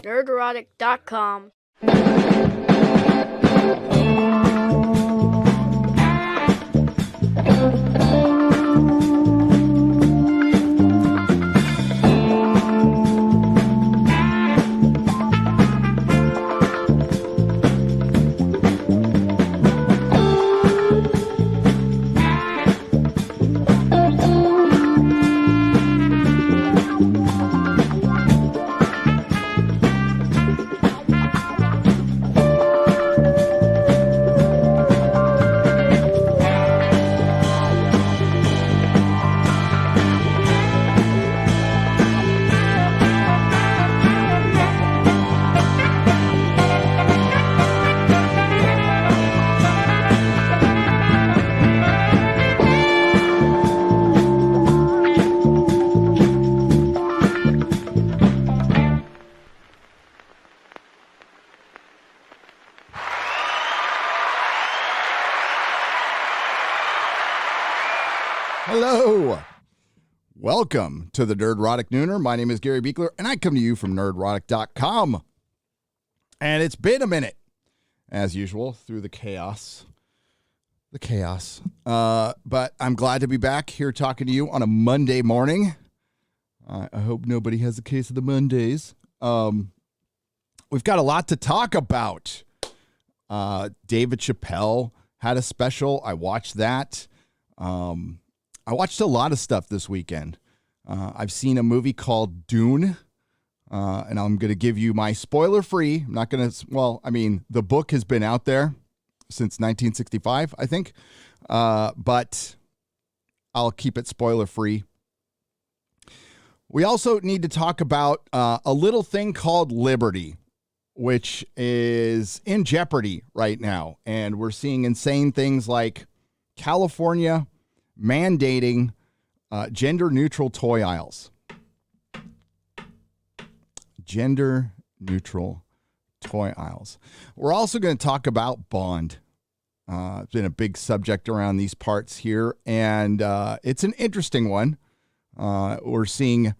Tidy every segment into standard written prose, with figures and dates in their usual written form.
Nerdrotic.com. Hello. Welcome to the Nerdrotic Nooner. My name is Gary Beekler, and I come to you from Nerdrotic.com. And it's been a minute, as usual, through the chaos. But I'm glad to be back here talking to you on a Monday morning. I hope nobody has a case of the Mondays. We've got a lot to talk about. David Chapelle had a special. I watched that. I watched a lot of stuff this weekend. I've seen a movie called Dune, and I'm going to give you my spoiler-free. I'm not going to, the book has been out there since 1965, I think, but I'll keep it spoiler-free. We also need to talk about a little thing called Liberty, which is in jeopardy right now, and we're seeing insane things like California mandating gender-neutral toy aisles. Gender-neutral toy aisles. We're also going to talk about Bond. It's been a big subject around these parts here, and it's an interesting one. We're seeing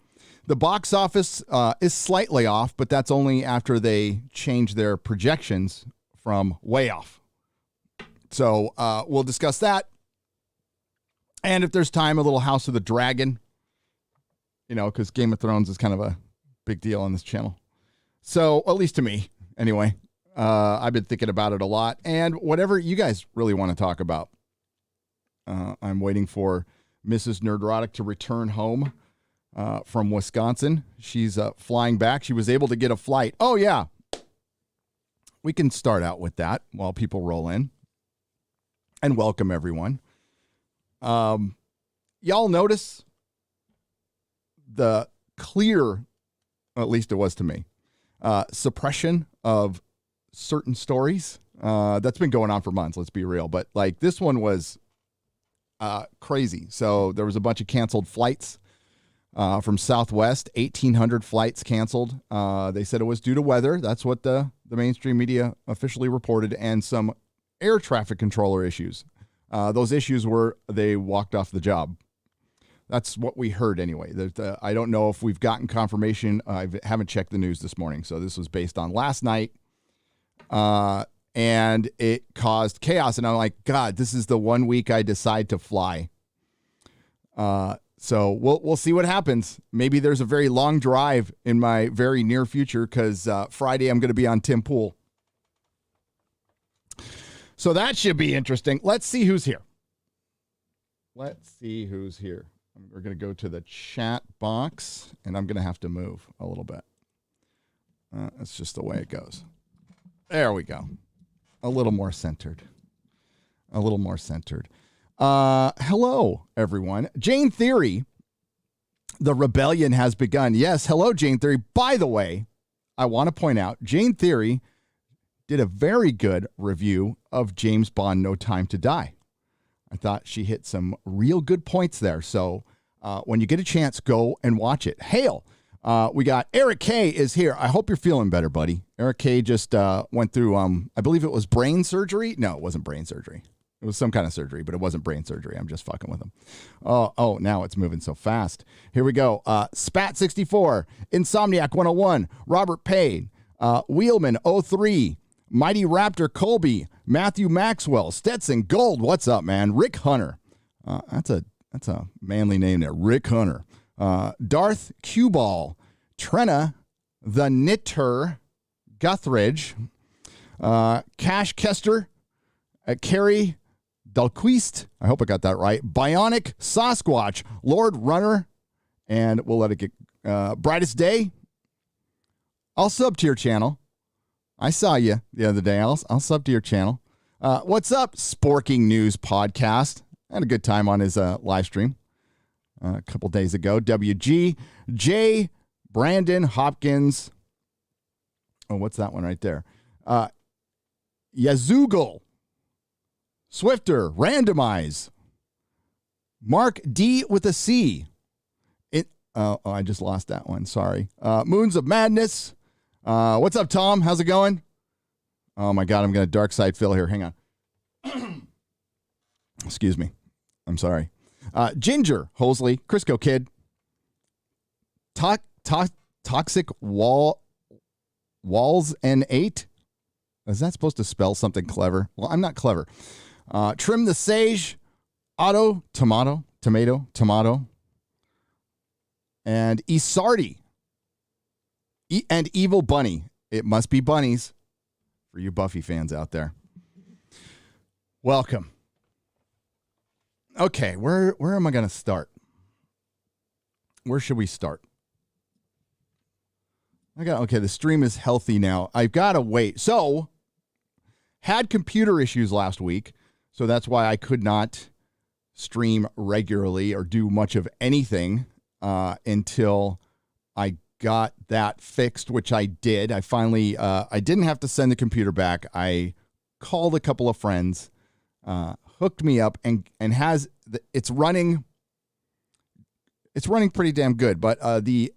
the box office is slightly off, but that's only after they change their projections from way off. So we'll discuss that. And if there's time, a little House of the Dragon, because Game of Thrones is kind of a big deal on this channel. So, at least to me, anyway. I've been thinking about it a lot. And whatever you guys really want to talk about. I'm waiting for Mrs. Nerdrotic to return home from Wisconsin. She's flying back. She was able to get a flight. Oh, yeah. We can start out with that while people roll in. And welcome, everyone. Y'all notice the clear, at least it was to me, suppression of certain stories. That's been going on for months, let's be real. But like this one was crazy. So there was a bunch of canceled flights from Southwest, 1,800 flights canceled. They said it was due to weather. That's what the mainstream media officially reported, and some air traffic controller issues. Those issues were they walked off the job. That's what we heard anyway. I don't know if we've gotten confirmation. I haven't checked the news this morning. So this was based on last night. And it caused chaos. And I'm like, God, this is the 1 week I decide to fly. So we'll see what happens. Maybe there's a very long drive in my very near future because Friday I'm going to be on Tim Pool. So that should be interesting. Let's see who's here. We're going to go to the chat box, and I'm going to have to move a little bit. That's just the way it goes. There we go. A little more centered. Hello, everyone. Jane Theory, the rebellion has begun. Yes, hello, Jane Theory. By the way, I want to point out, Jane Theory did a very good review of James Bond, No Time to Die. I thought she hit some real good points there. So when you get a chance, go and watch it. Hail. We got Eric K is here. I hope you're feeling better, buddy. Eric K just went through, I believe it was brain surgery. No, it wasn't brain surgery. It was some kind of surgery, but it wasn't brain surgery. I'm just fucking with him. Oh, now it's moving so fast. Here we go. Spat64, Insomniac 101, Robert Payne, Wheelman 03, Mighty Raptor Colby, Matthew Maxwell, Stetson Gold. What's up, man? Rick Hunter. That's a manly name there. Rick Hunter. Darth Cueball, Trenna, the Knitter, Guthridge, Cash Kester, Carrie Dalquist, I hope I got that right, Bionic Sasquatch, Lord Runner, and we'll let it get Brightest Day. I'll sub to your channel. I saw you the other day. I'll sub to your channel. What's up, Sporking News Podcast? I had a good time on his live stream a couple days ago. WG, J, Brandon Hopkins. Oh, what's that one right there? Yazoogle, Swifter, Randomize, Mark D with a C. I just lost that one. Sorry. Moons of Madness. What's up, Tom? How's it going? Oh my God, I'm going to dark side Phil here. Hang on. Excuse me. I'm sorry. Ginger, Hosley, Crisco Kid, Toxic Walls N8. Is that supposed to spell something clever? Well, I'm not clever. Trim the Sage, Otto, Tomato, and Isardi, and Evil Bunny. It must be bunnies for you Buffy fans out there. Welcome. Okay, where am I going to start? Where should we start? Okay, the stream is healthy now. I've got to wait. So, had computer issues last week, so that's why I could not stream regularly or do much of anything until I got that fixed, which I did. I finally, I didn't have to send the computer back. I called a couple of friends, hooked me up, and it's running pretty damn good, but the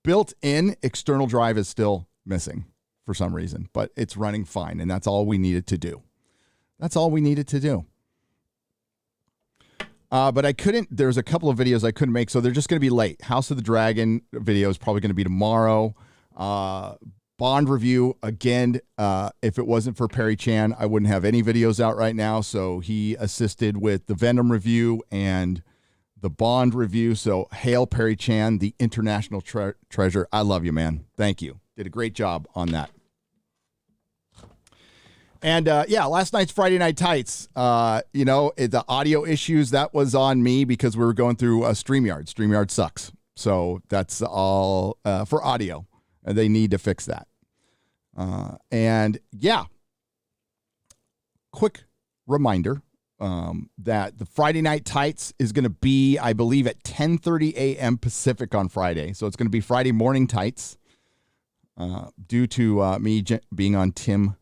built-in external drive is still missing for some reason, but it's running fine, and that's all we needed to do. But I couldn't, there's a couple of videos I couldn't make, so they're just going to be late. House of the Dragon video is probably going to be tomorrow. Bond review, again, if it wasn't for Perry Chan, I wouldn't have any videos out right now, so he assisted with the Venom review and the Bond review. So hail Perry Chan, the international treasure. I love you, man. Thank you. Did a great job on that. And last night's Friday Night Tights, the audio issues, that was on me because we were going through StreamYard. StreamYard sucks. So that's all for audio. They need to fix that. Quick reminder that the Friday Night Tights is going to be, I believe, at 10:30 a.m. Pacific on Friday. So it's going to be Friday morning tights due to me being on Tim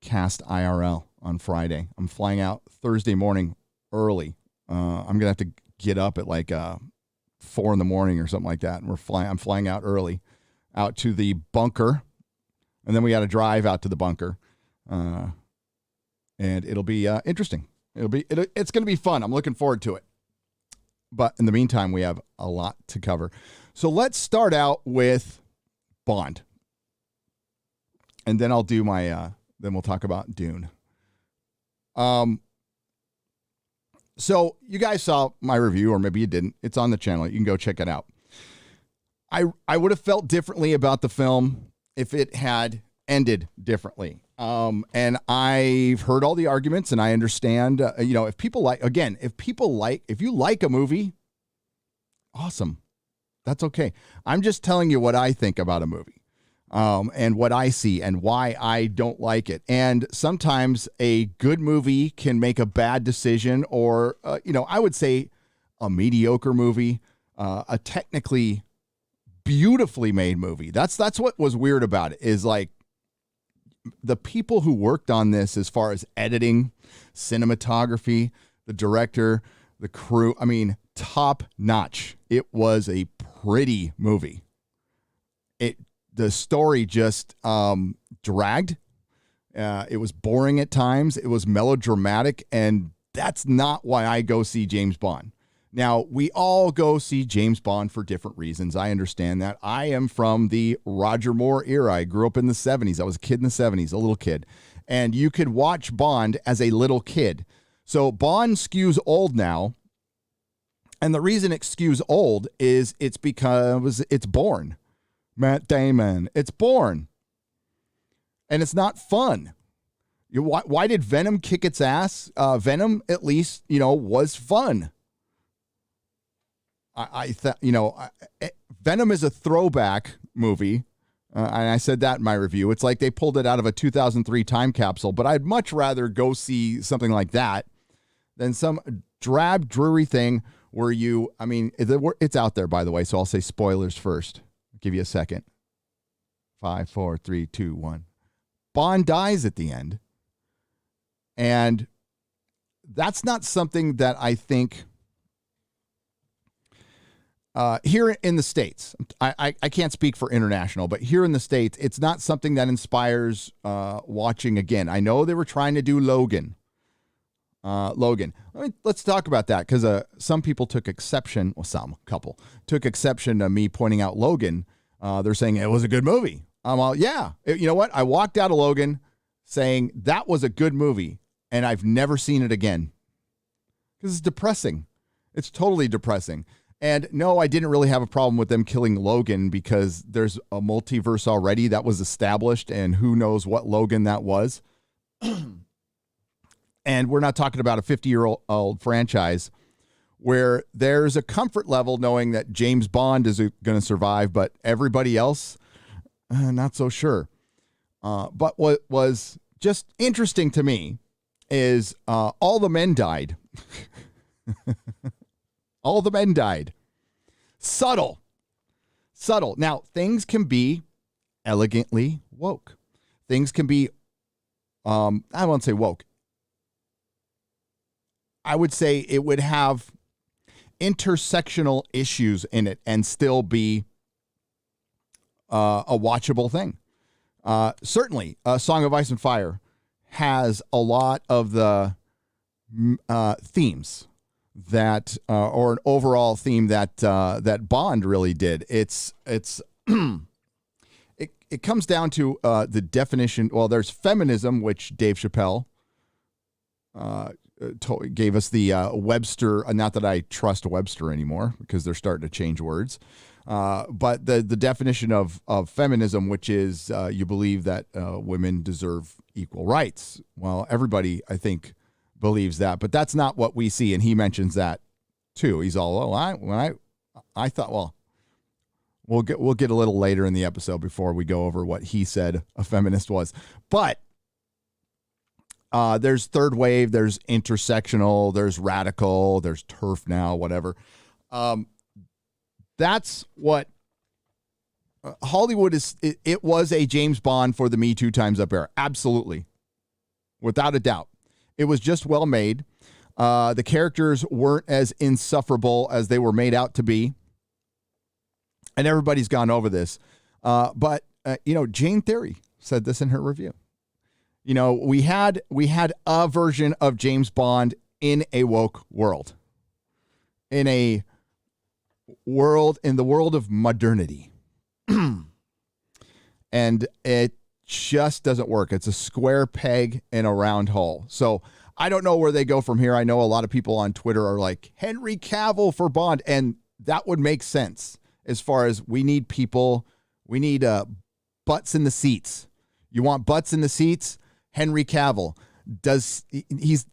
Cast IRL on Friday. I'm flying out Thursday morning early. I'm going to have to get up at like 4 in the morning or something like that. And I'm flying out early out to the bunker. And then we got to drive out to the bunker. And it'll be interesting. It's going to be fun. I'm looking forward to it. But in the meantime, we have a lot to cover. So let's start out with Bond. And then I'll do my then we'll talk about Dune. So you guys saw my review, or maybe you didn't. It's on the channel. You can go check it out. I would have felt differently about the film if it had ended differently. And I've heard all the arguments, and I understand, if you like a movie, awesome. That's okay. I'm just telling you what I think about a movie. And what I see and why I don't like it. And sometimes a good movie can make a bad decision, or, I would say a mediocre movie, a technically beautifully made movie. That's what was weird about it, is like the people who worked on this, as far as editing, cinematography, the director, the crew, top notch. It was a pretty movie. The story just dragged. It was boring at times. It was melodramatic, and that's not why I go see James Bond. Now, we all go see James Bond for different reasons. I understand that. I am from the Roger Moore era. I grew up in the 70s. I was a kid in the 70s, a little kid. And you could watch Bond as a little kid. So Bond skews old now. And the reason it skews old is it's because it's Bourne. Matt Damon. It's Bourne. And it's not fun. Why did Venom kick its ass? Venom, at least, was fun. I thought, Venom is a throwback movie. And I said that in my review. It's like they pulled it out of a 2003 time capsule, but I'd much rather go see something like that than some drab, dreary thing where it's out there, by the way. So I'll say spoilers first. I'll give you a second. 5, 4, 3, 2, 1. Bond dies at the end. And that's not something that I think here in the States, I can't speak for international, but here in the States, it's not something that inspires watching again. I know they were trying to do Logan. Let's talk about that because some people took exception. Well, couple took exception to me pointing out Logan. They're saying it was a good movie. I'm all, yeah. You know what? I walked out of Logan saying that was a good movie, and I've never seen it again because it's depressing. It's totally depressing. And no, I didn't really have a problem with them killing Logan because there's a multiverse already that was established, and who knows what Logan that was. And we're not talking about a 50-year-old franchise where there's a comfort level knowing that James Bond is going to survive, but everybody else, not so sure. But what was just interesting to me is all the men died. All the men died. Subtle. Now, things can be elegantly woke. Things can be, I won't say woke. I would say it would have intersectional issues in it and still be a watchable thing. Certainly, Song of Ice and Fire has a lot of the themes that or an overall theme that Bond really did. It comes down to the definition. Well, there's feminism, which Dave Chapelle gave us the Webster. Not that I trust Webster anymore because they're starting to change words. But the definition of feminism, which is you believe that women deserve equal rights. Well, everybody, I think, believes that, but that's not what we see. And he mentions that too. He's all, I thought, well, we'll get a little later in the episode before we go over what he said a feminist was. But there's third wave, there's intersectional, there's radical, there's turf now, whatever. That's what Hollywood is. It was a James Bond for the Me Too Time's Up era. Absolutely. Without a doubt. It was just well made. The characters weren't as insufferable as they were made out to be. And everybody's gone over this. But Jane Theory said this in her review. We had a version of James Bond in a woke world. In the world of modernity. And it just doesn't work. It's a square peg in a round hole. So I don't know where they go from here. I know a lot of people on Twitter are like, Henry Cavill for Bond. And that would make sense as far as we need butts in the seats. You want butts in the seats? Henry Cavill.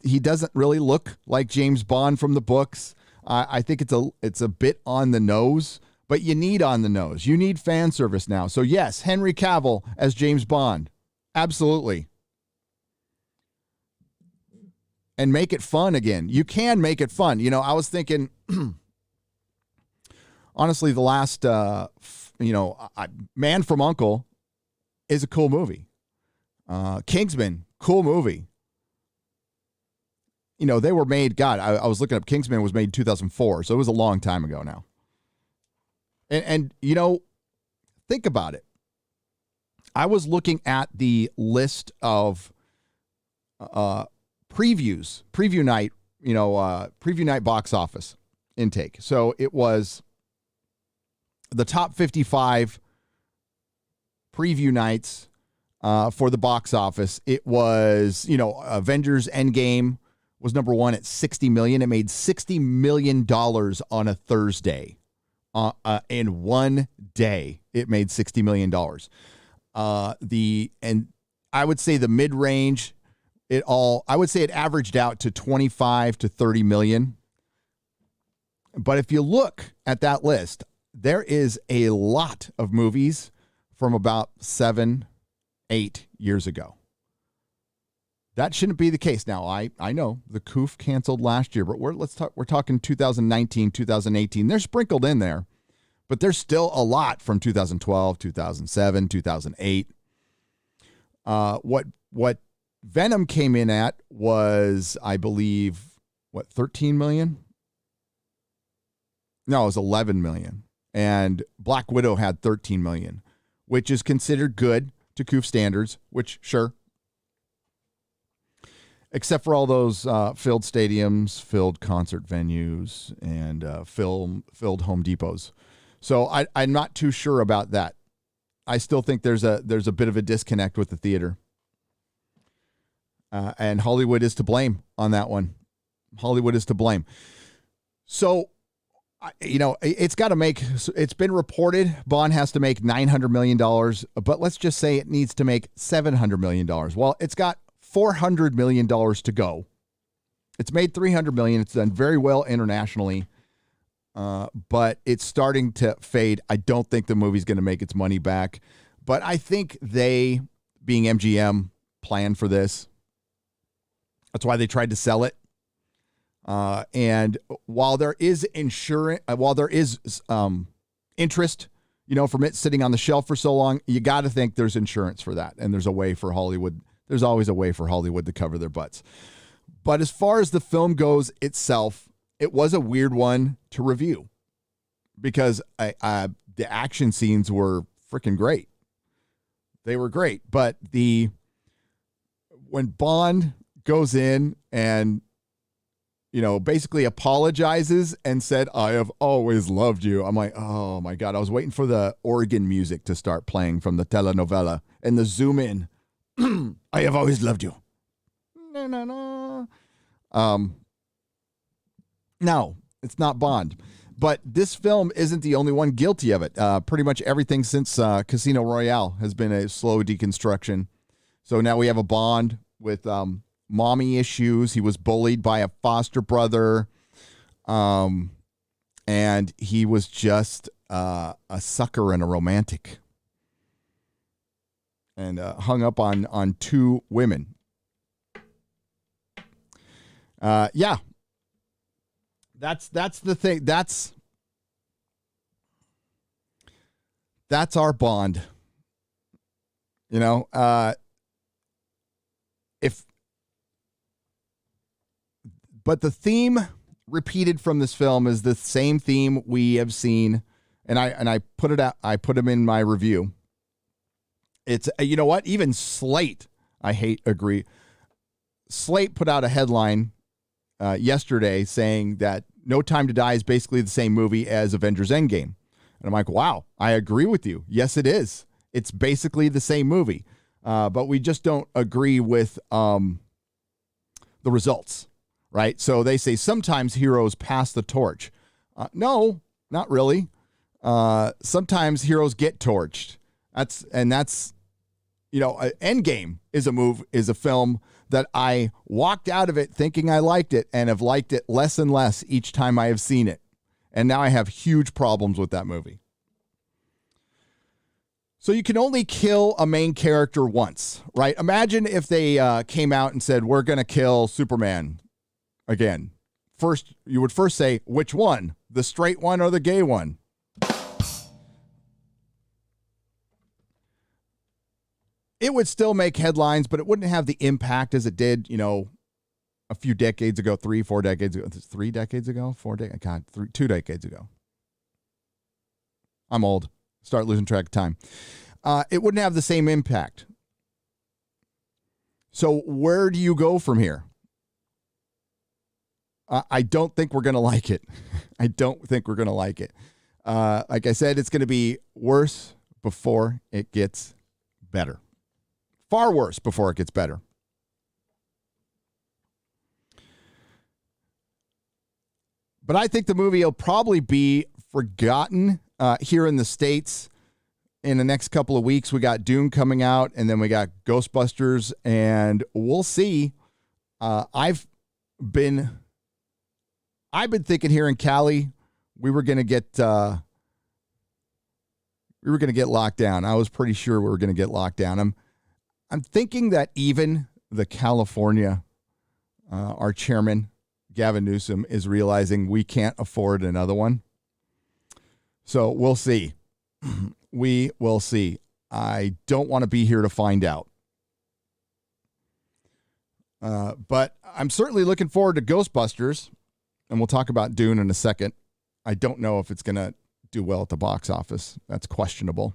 He doesn't really look like James Bond from the books. I think it's a bit on the nose, but you need on the nose. You need fan service now. So yes, Henry Cavill as James Bond. Absolutely. And make it fun again. You can make it fun. I was thinking, honestly, the last, Man from U.N.C.L.E. is a cool movie. Kingsman, cool movie. They were made, God, I was looking up, Kingsman was made in 2004, so it was a long time ago now. And think about it. I was looking at the list of preview night box office. intake. So it was the top 55 preview nights for the box office. It was, Avengers Endgame was number one at $60 million. It made $60 million on a Thursday. In one day, it made $60 million. And I would say the mid-range, I would say it averaged out to 25 to 30 million. But if you look at that list, there is a lot of movies from about 7, 8 years ago. That shouldn't be the case. Now, I know the COOF canceled last year, but we're talking 2019, 2018. They're sprinkled in there, but there's still a lot from 2012, 2007, 2008. What Venom came in at was, I believe, 13 million? No, it was 11 million. And Black Widow had 13 million, which is considered good to COOF standards, which, sure. Except for all those filled stadiums, filled concert venues, and filled Home Depots. So I'm not too sure about that. I still think there's a bit of a disconnect with the theater. And Hollywood is to blame on that one. Hollywood is to blame. So, it's got to make, it's been reported Bond has to make $900 million, but let's just say it needs to make $700 million. Well, it's got $400 million to go. It's made $300 million. It's done very well internationally, but it's starting to fade. I don't think the movie's going to make its money back, but I think they, being MGM, planned for this. That's why they tried to sell it. And while there is interest, from it sitting on the shelf for so long, you got to think there's insurance for that. And there's a way for Hollywood. There's always a way for Hollywood to cover their butts. But as far as the film goes itself, it was a weird one to review because the action scenes were freaking great. They were great. But when Bond goes in and basically apologizes and said, "I have always loved you." I'm like, oh my God, I was waiting for the organ music to start playing from the telenovela and the zoom in. I have always loved you. No, it's not Bond. But this film isn't the only one guilty of it. Pretty much everything since Casino Royale has been a slow deconstruction. So now we have a Bond with mommy issues. He was bullied by a foster brother. And he was just a sucker and a romantic. And hung up on two women. Yeah. That's the thing. That's our Bond. But the theme repeated from this film is the same theme we have seen, and I put it out. I put them in my review. It's what? Even Slate, Slate put out a headline yesterday saying that No Time to Die is basically the same movie as Avengers Endgame. And I'm like, wow, I agree with you. Yes, it is. It's basically the same movie. But we just don't agree with the results, right? So they say sometimes heroes pass the torch. No, not really. Sometimes heroes get torched. That's Endgame is a film that I walked out of it thinking I liked it and have liked it less and less each time I have seen it. And now I have huge problems with that movie. So you can only kill a main character once, right? Imagine if they came out and said, we're going to kill Superman again. First, you would first say, which one? The straight one or the gay one? It would still make headlines, but it wouldn't have the impact as it did, a few decades ago, 3-4 decades ago, 3 decades ago, 2 decades ago. I'm old. Start losing track of time. It wouldn't have the same impact. So where do you go from here? I don't think we're going to like it. I don't think we're going to like it. Like I said, it's going to be worse before it gets better. Far worse before it gets better. But I think the movie will probably be forgotten here in the States in the next couple of weeks. We got Dune coming out, and then we got Ghostbusters, and we'll see. I've been thinking here in Cali, we were going to get locked down. I was pretty sure we were going to get locked down. I'm thinking that even the California, our chairman, Gavin Newsom, is realizing we can't afford another one. So we'll see. We will see. I don't want to be here to find out. But I'm certainly looking forward to Ghostbusters, and we'll talk about Dune in a second. I don't know if it's going to do well at the box office. That's questionable.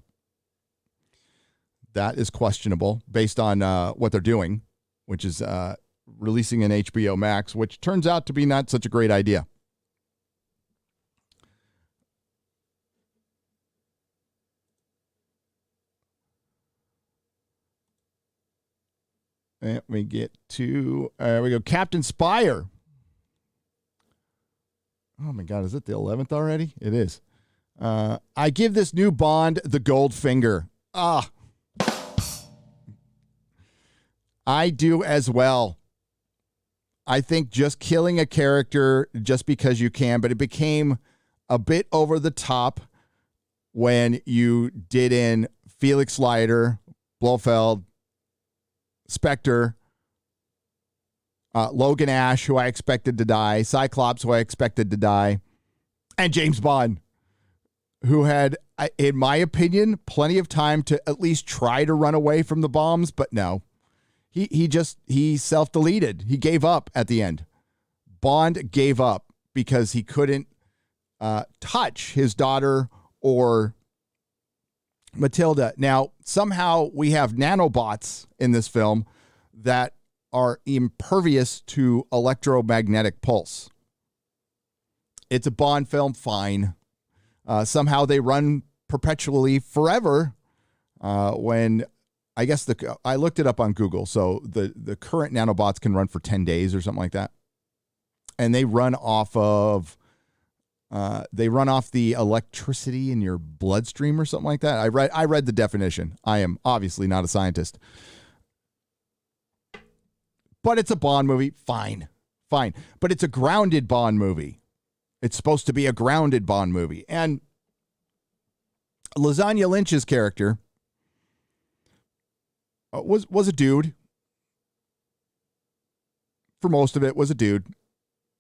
That is questionable based on what they're doing, which is releasing an HBO Max, which turns out to be not such a great idea. And we get to, there we go, Captain Spire. Oh my God, is it the 11th already? It is. I give this new Bond the gold finger. I do as well. I think just killing a character just because you can, but it became a bit over the top when you did in Felix Leiter, Blofeld, Spectre, Logan Ash, who I expected to die, Cyclops, who I expected to die, and James Bond, who had, in my opinion, plenty of time to at least try to run away from the bombs, but no. He self-deleted. He gave up at the end. Bond gave up because he couldn't touch his daughter or Matilda. Now, somehow we have nanobots in this film that are impervious to electromagnetic pulse. It's a Bond film, fine. Somehow they run perpetually forever when... I guess I looked it up on Google. So the current nanobots can run for 10 days or something like that. And they run off of the electricity in your bloodstream or something like that. I read the definition. I am obviously not a scientist. But it's a Bond movie. Fine. But it's a grounded Bond movie. It's supposed to be a grounded Bond movie. And Lasagna Lynch's character was a dude. For most of it, was a dude.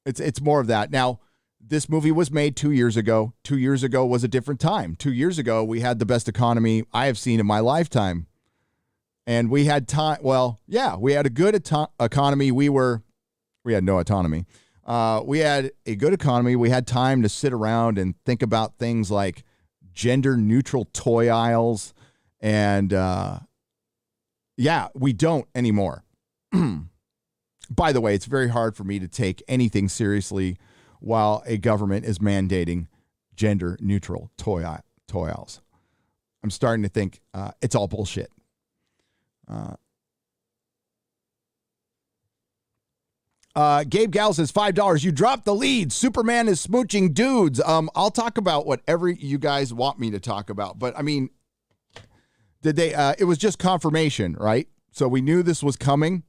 It's more of that. Now, this movie was made 2 years ago. 2 years ago was a different time. 2 years ago, we had the best economy I have seen in my lifetime. And we had time. Well, yeah, we had a good economy. We had no autonomy. We had a good economy. We had time to sit around and think about things like gender-neutral toy aisles. And, yeah, we don't anymore. By the way, it's very hard for me to take anything seriously while a government is mandating gender-neutral toy aisles. I'm starting to think it's all bullshit. Gabe Gal says $5. You dropped the lead. Superman is smooching dudes. I'll talk about whatever you guys want me to talk about. But I mean, did they? It was just confirmation, right? So we knew this was coming.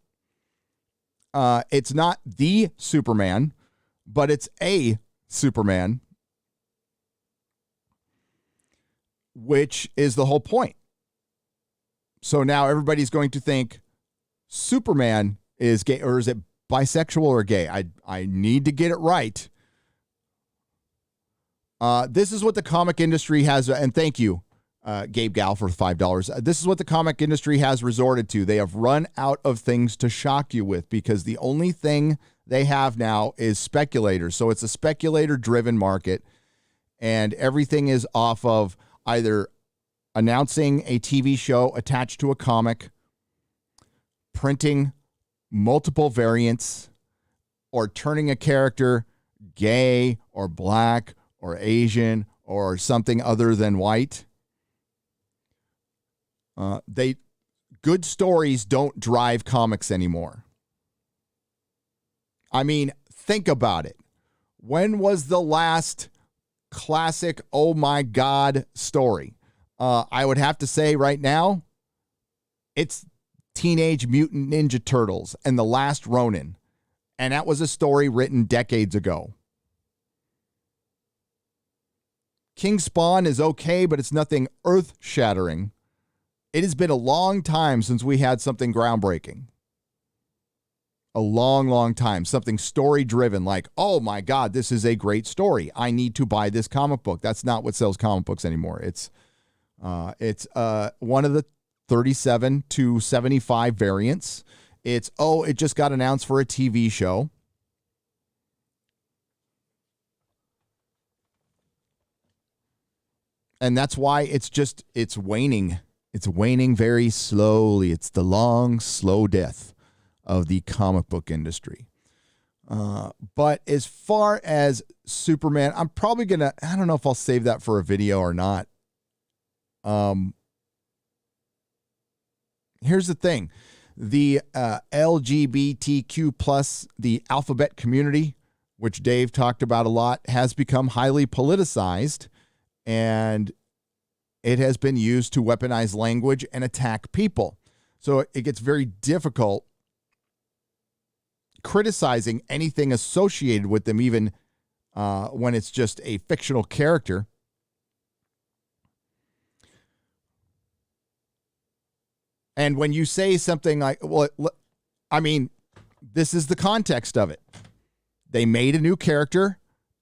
It's not the Superman, but it's a Superman, which is the whole point. So now everybody's going to think Superman is gay, or is it bisexual or gay? I need to get it right. This is what the comic industry has, and thank you, Gabe Gal, for $5. This is what the comic industry has resorted to. They have run out of things to shock you with because the only thing they have now is speculators. So it's a speculator-driven market, and everything is off of either announcing a TV show attached to a comic, printing multiple variants, or turning a character gay or black or Asian or something other than white. Good stories don't drive comics anymore. I mean, think about it. When was the last classic, oh my God, story? I would have to say right now, it's Teenage Mutant Ninja Turtles and The Last Ronin. And that was a story written decades ago. King Spawn is okay, but it's nothing earth-shattering. It has been a long time since we had something groundbreaking. A long, long time. Something story-driven, like, oh my God, this is a great story. I need to buy this comic book. That's not what sells comic books anymore. It's one of the 37 to 75 variants. It's, oh, it just got announced for a TV show. And that's why it's waning. It's waning very slowly. It's the long, slow death of the comic book industry. But as far as Superman, I'm probably going to, I don't know if I'll save that for a video or not. Here's the thing. The LGBTQ plus, the alphabet community, which Dave talked about a lot, has become highly politicized, and it has been used to weaponize language and attack people. So it gets very difficult criticizing anything associated with them, even when it's just a fictional character. And when you say something like, well, I mean, this is the context of it. They made a new character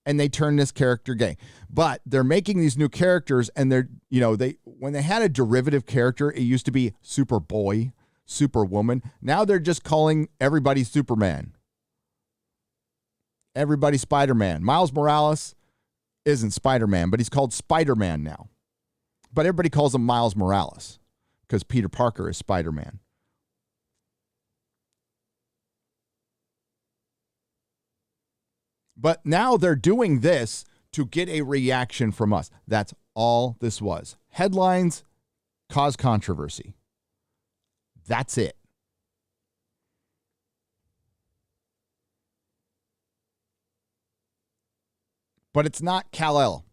and they turned this character gay. But they're making these new characters, and they're, when they had a derivative character, it used to be Superboy, Superwoman. Now they're just calling everybody Superman. Everybody Spider-Man. Miles Morales isn't Spider-Man, but he's called Spider-Man now. But everybody calls him Miles Morales because Peter Parker is Spider-Man. But now they're doing this to get a reaction from us. That's all this was. Headlines cause controversy. That's it. But it's not Kal-El.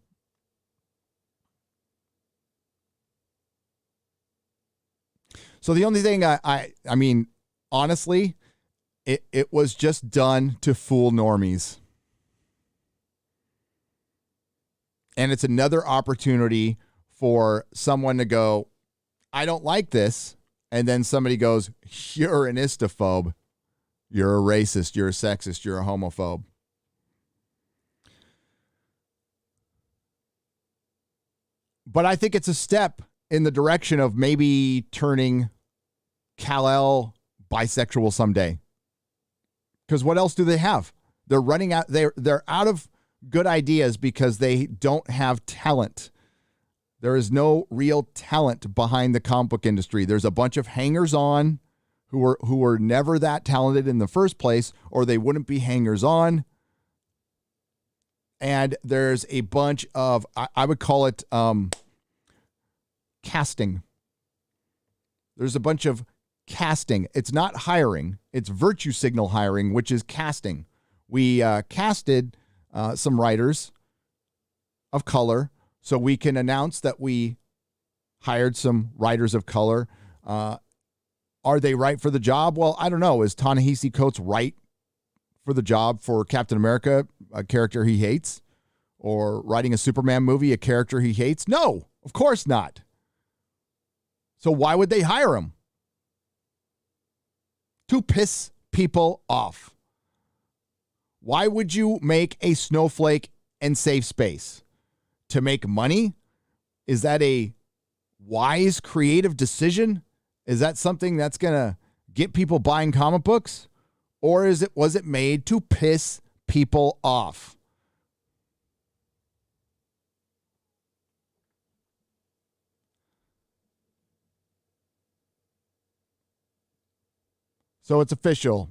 So the only thing I mean, honestly, it was just done to fool normies. And it's another opportunity for someone to go, I don't like this. And then somebody goes, you're an istophobe. You're a racist. You're a sexist. You're a homophobe. But I think it's a step in the direction of maybe turning Kal-El bisexual someday. Because what else do they have? They're running out. They're out of good ideas because they don't have talent. There is no real talent behind the comic book industry. There's a bunch of hangers-on who were never that talented in the first place, or they wouldn't be hangers-on. And there's a bunch of, I would call it casting. There's a bunch of casting. It's not hiring. It's virtue signal hiring, which is casting. We casted some writers of color so we can announce that we hired some writers of color. Are they right for the job? Well, I don't know. Is Ta-Nehisi Coates right for the job for Captain America, a character he hates? Or writing a Superman movie, a character he hates? No, of course not. So why would they hire him? To piss people off. Why would you make a snowflake and save space? To make money? Is that a wise, creative decision? Is that something that's going to get people buying comic books? Or was it made to piss people off? So it's official.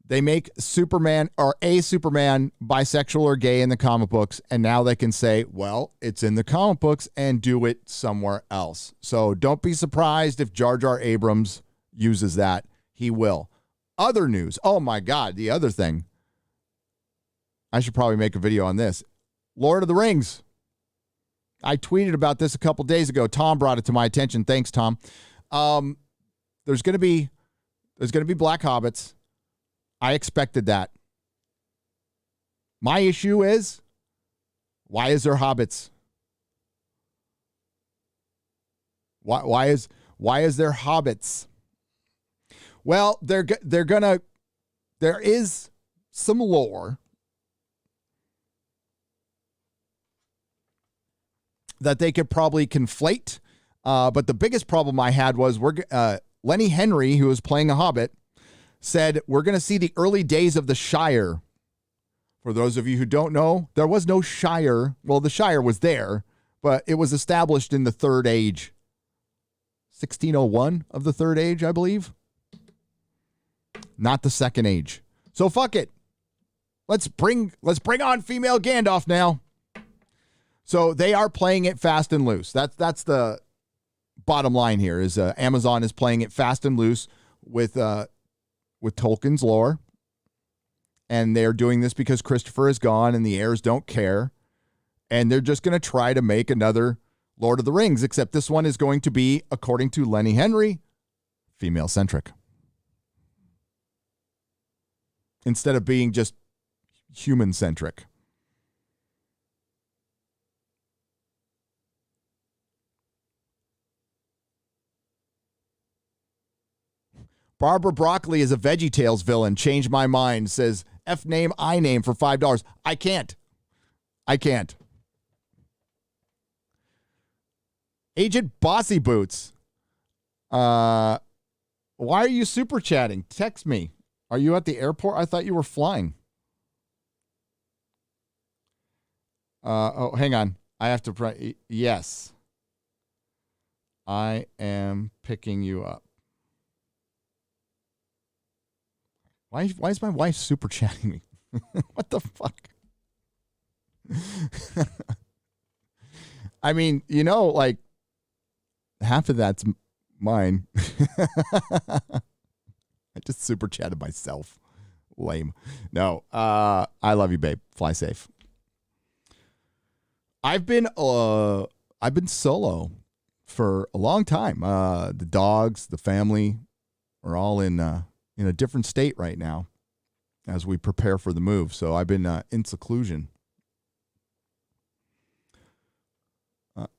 They make Superman or a Superman bisexual or gay in the comic books, and now they can say, well, it's in the comic books and do it somewhere else. So don't be surprised if Jar Jar Abrams uses that. He will. Other news. Oh, my God. The other thing. I should probably make a video on this. Lord of the Rings. I tweeted about this a couple days ago. Tom brought it to my attention. Thanks, Tom. There's going to be black hobbits. I expected that. My issue is, why is there hobbits? Why is there hobbits? Well, there is some lore that they could probably conflate. But the biggest problem I had was Lenny Henry, who was playing a hobbit, said, we're going to see the early days of the Shire. For those of you who don't know, there was no Shire. Well, the Shire was there, but it was established in the Third Age. 1601 of the Third Age, I believe. Not the Second Age. So fuck it. Let's bring on female Gandalf now. So they are playing it fast and loose. That's the bottom line here is Amazon is playing it fast and loose with Tolkien's lore. And they're doing this because Christopher is gone and the heirs don't care. And they're just going to try to make another Lord of the Rings, except this one is going to be, according to Lenny Henry, female-centric. Instead of being just human-centric. Barbara Broccoli is a VeggieTales villain. Change my mind. Says, F name, I name for $5. I can't. Agent Bossy Boots. Why are you super chatting? Text me. Are you at the airport? I thought you were flying. Hang on. I have to. Yes. I am picking you up. Why is my wife super chatting me? What the fuck? I mean, like half of that's mine. I just super chatted myself. Lame. No, I love you, babe. Fly safe. I've been solo for a long time. The dogs, the family are all in a different state right now as we prepare for the move. So I've been in seclusion.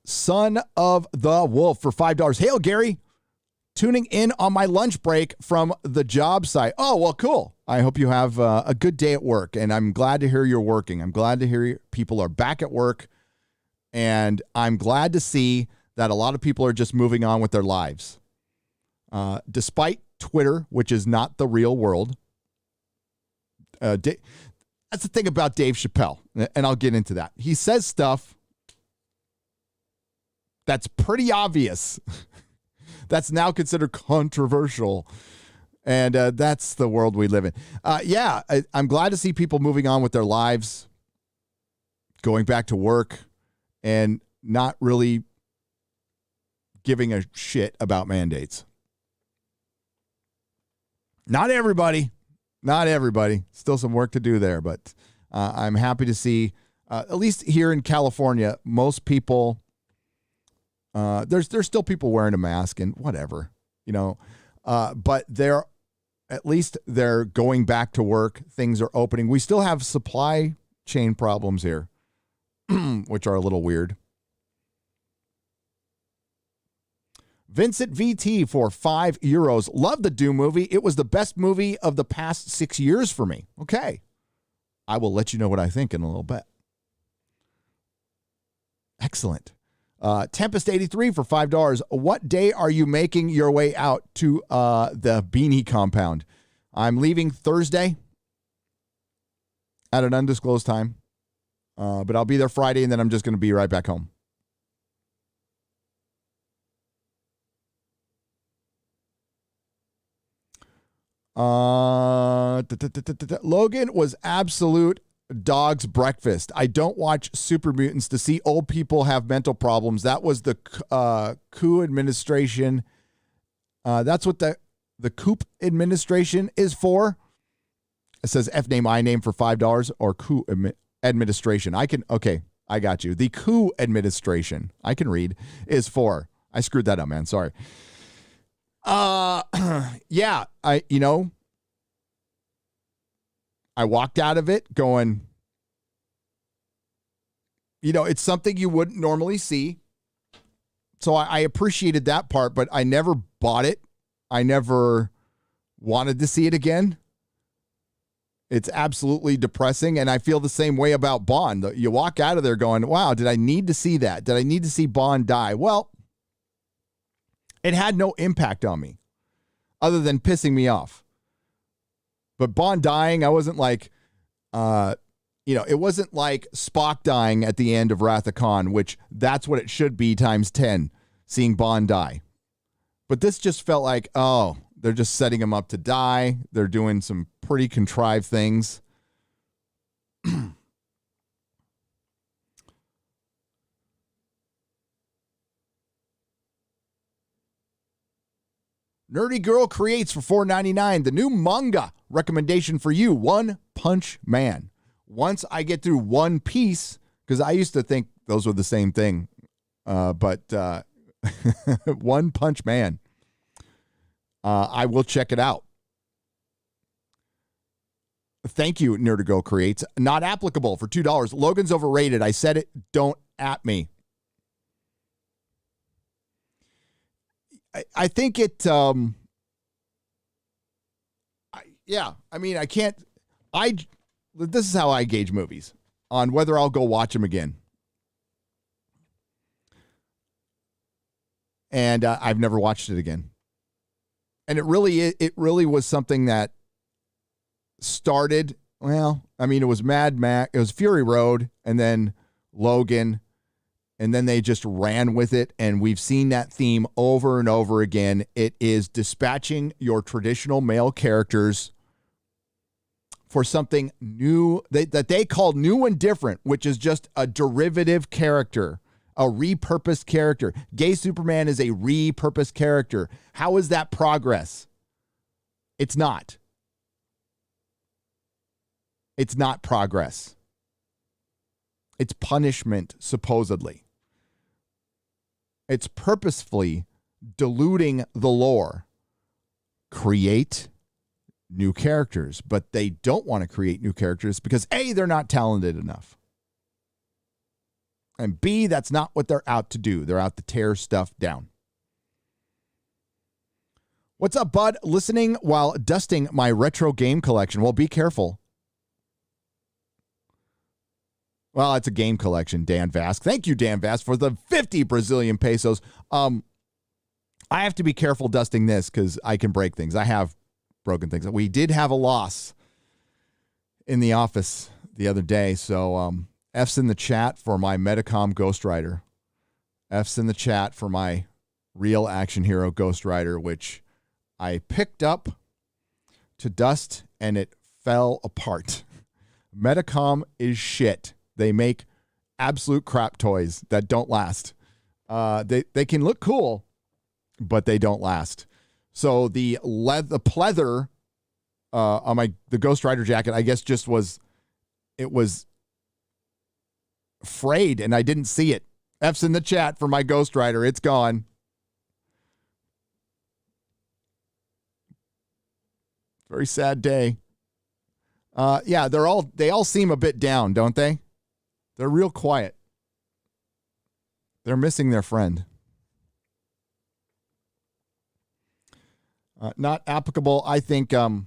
Son of the Wolf for $5. Hail, Gary. Tuning in on my lunch break from the job site. Oh, well, cool. I hope you have a good day at work, and I'm glad to hear you're working. I'm glad to hear people are back at work, and I'm glad to see that a lot of people are just moving on with their lives. Despite Twitter, which is not the real world. That's the thing about Dave Chappelle, and I'll get into that. He says stuff that's pretty obvious. That's now considered controversial. And that's the world we live in. I'm glad to see people moving on with their lives, going back to work, and not really giving a shit about mandates. Not everybody. Still some work to do there, but I'm happy to see, at least here in California, most people, there's still people wearing a mask and whatever, but at least they're going back to work. Things are opening. We still have supply chain problems here, which are a little weird. Vincent VT for €5. Love the Dune movie. It was the best movie of the past 6 years for me. Okay. I will let you know what I think in a little bit. Excellent. Tempest 83 for $5. What day are you making your way out to the Beanie compound? I'm leaving Thursday at an undisclosed time, but I'll be there Friday, and then I'm just going to be right back home. Logan was absolute dog's breakfast. I don't watch Super Mutants to see old people have mental problems. That was the coup administration. That's what the coup administration is for. It says F name, I name for $5 or coup administration. Okay, I got you. The coup administration, I can read, is for. I screwed that up, man. Sorry. Yeah, I walked out of it going, it's something you wouldn't normally see. So I appreciated that part, but I never bought it. I never wanted to see it again. It's absolutely depressing, and I feel the same way about Bond. You walk out of there going, wow, did I need to see that? Did I need to see Bond die? Well, it had no impact on me other than pissing me off. But Bond dying, I wasn't like, it wasn't like Spock dying at the end of Wrath of Khan, which that's what it should be times 10, seeing Bond die. But this just felt like, oh, they're just setting him up to die. They're doing some pretty contrived things. Nerdy Girl creates for $4.99 the new manga recommendation for you, One Punch Man. Once I get through One Piece, because I used to think those were the same thing, but One Punch Man, I will check it out. Thank you, Nerdy Girl creates. Not applicable for $2. Logan's overrated. I said it. Don't at me. I think it, this is how I gauge movies on whether I'll go watch them again. And I've never watched it again. And it really was something that started, it was Mad Max, it was Fury Road, and then Logan, and then they just ran with it, and we've seen that theme over and over again. It is dispatching your traditional male characters for something new that they call new and different, which is just a derivative character, a repurposed character. Gay Superman is a repurposed character. How is that progress? It's not. It's not progress. It's punishment, supposedly. It's purposefully diluting the lore. Create new characters, but they don't want to create new characters because A, they're not talented enough. And B, that's not what they're out to do. They're out to tear stuff down. What's up, bud? Listening while dusting my retro game collection. Well, be careful. Well, it's a game collection, Dan Vask. Thank you, Dan Vask, for the 50 Brazilian pesos. I have to be careful dusting this because I can break things. I have broken things. We did have a loss in the office the other day, so F's in the chat for my Metacom Ghost Rider. F's in the chat for my Real Action Hero Ghost Rider, which I picked up to dust, and it fell apart. Metacom is shit. They make absolute crap toys that don't last. They can look cool, but they don't last. So the pleather on the Ghost Rider jacket, I guess it was frayed, and I didn't see it. F's in the chat for my Ghost Rider. It's gone. Very sad day. Yeah, they all seem a bit down, don't they? They're real quiet. They're missing their friend. Not applicable. I think you're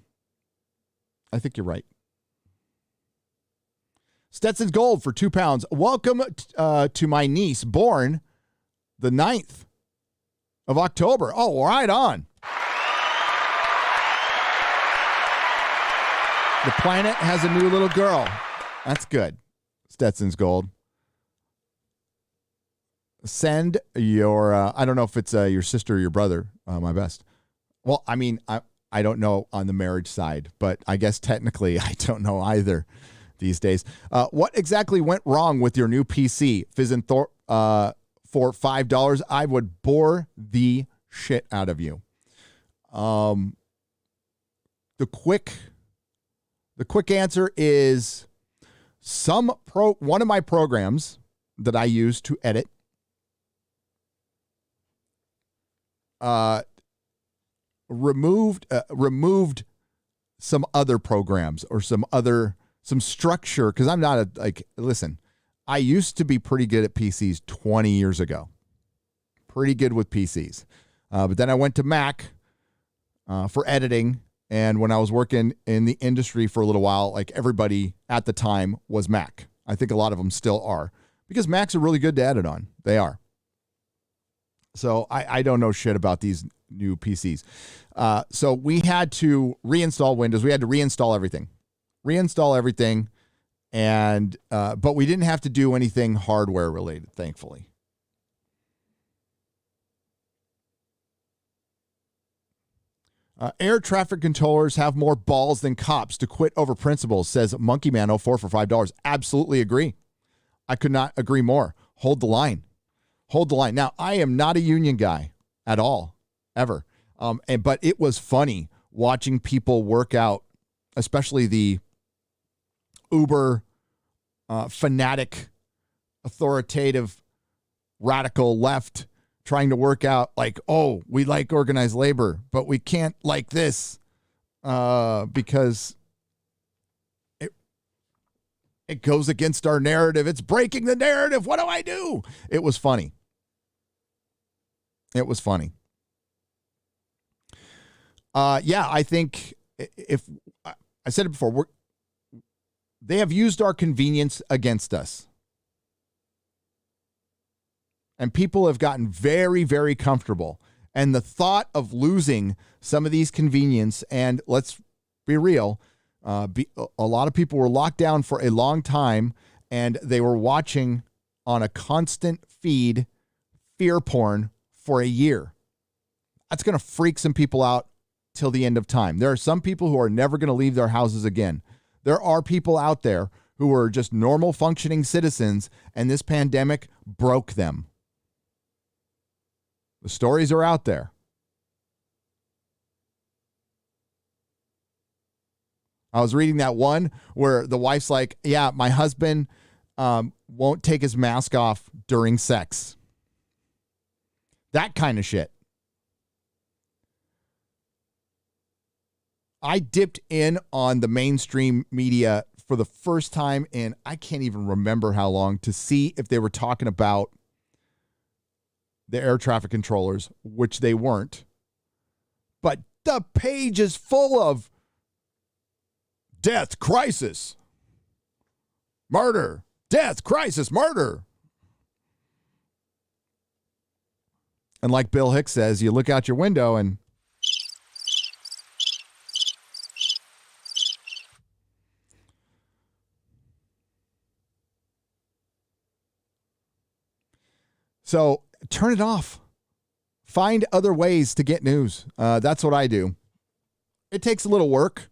right. Stetson's Gold for £2. Welcome to my niece, born the 9th of October. Oh, right on. The planet has a new little girl. That's good. Stetson's Gold. Send your, I don't know if it's your sister or your brother, my best. Well, I mean, I I don't know on the marriage side, but I guess technically I don't know either these days. What exactly went wrong with your new PC? For $5, I would bore the shit out of you. The quick answer is one of my programs that I use to edit removed some other programs or some structure, because I'm not listen, I used to be pretty good at PCs 20 years ago. Pretty good with PCs. But then I went to Mac for editing. And when I was working in the industry for a little while, like everybody at the time was Mac. I think a lot of them still are, because Macs are really good to edit on. They are. So I don't know shit about these new PCs. So we had to reinstall Windows. We had to reinstall everything. And but we didn't have to do anything hardware related, thankfully. Air traffic controllers have more balls than cops to quit over principles, says MonkeyMan04 for $5. Absolutely agree. I could not agree more. Hold the line. Now, I am not a union guy at all, ever. But it was funny watching people work out, especially the uber fanatic, authoritative, radical left, trying to work out like, oh, we like organized labor, but we can't like this because it goes against our narrative. It's breaking the narrative. What do I do? It was funny. Yeah, I think if I said it before, they have used our convenience against us. And people have gotten very, very comfortable. And the thought of losing some of these convenience, and let's be real, a lot of people were locked down for a long time, and they were watching on a constant feed fear porn for a year. That's going to freak some people out till the end of time. There are some people who are never going to leave their houses again. There are people out there who are just normal functioning citizens, and this pandemic broke them. The stories are out there. I was reading that one where the wife's like, yeah, my husband won't take his mask off during sex. That kind of shit. I dipped in on the mainstream media for the first time in I can't even remember how long to see if they were talking about the air traffic controllers, which they weren't. But the page is full of death, crisis, murder, death, crisis, murder. And like Bill Hicks says, you look out your window and so turn it off. Find other ways to get news. That's what I do. It takes a little work,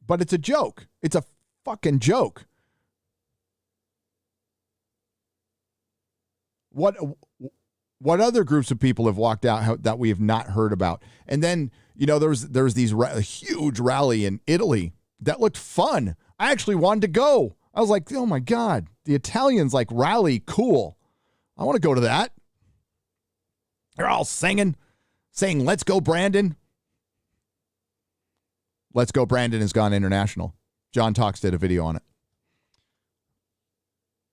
but it's a joke. It's a fucking joke. What other groups of people have walked out that we have not heard about? And then, there's these huge rally in Italy that looked fun. I actually wanted to go. I was like, oh my God, the Italians like rally, cool. I want to go to that. They're all saying, let's go, Brandon. Let's go, Brandon has gone international. John Talks did a video on it.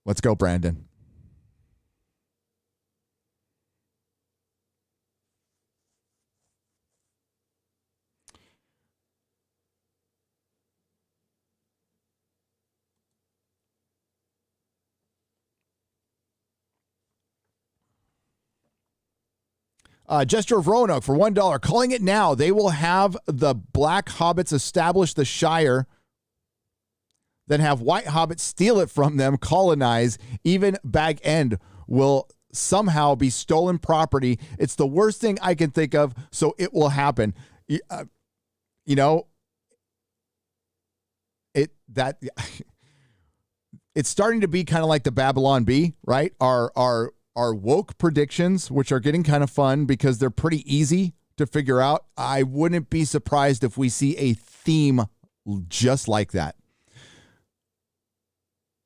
Let's go, Brandon. Gesture of Roanoke for $1. Calling it now. They will have the black hobbits establish the Shire, then have white hobbits steal it from them, colonize. Even Bag End will somehow be stolen property. It's the worst thing I can think of, so it will happen. You know, it's starting to be kind of like the Babylon Bee, right? Our woke predictions, which are getting kind of fun because they're pretty easy to figure out. I wouldn't be surprised if we see a theme just like that.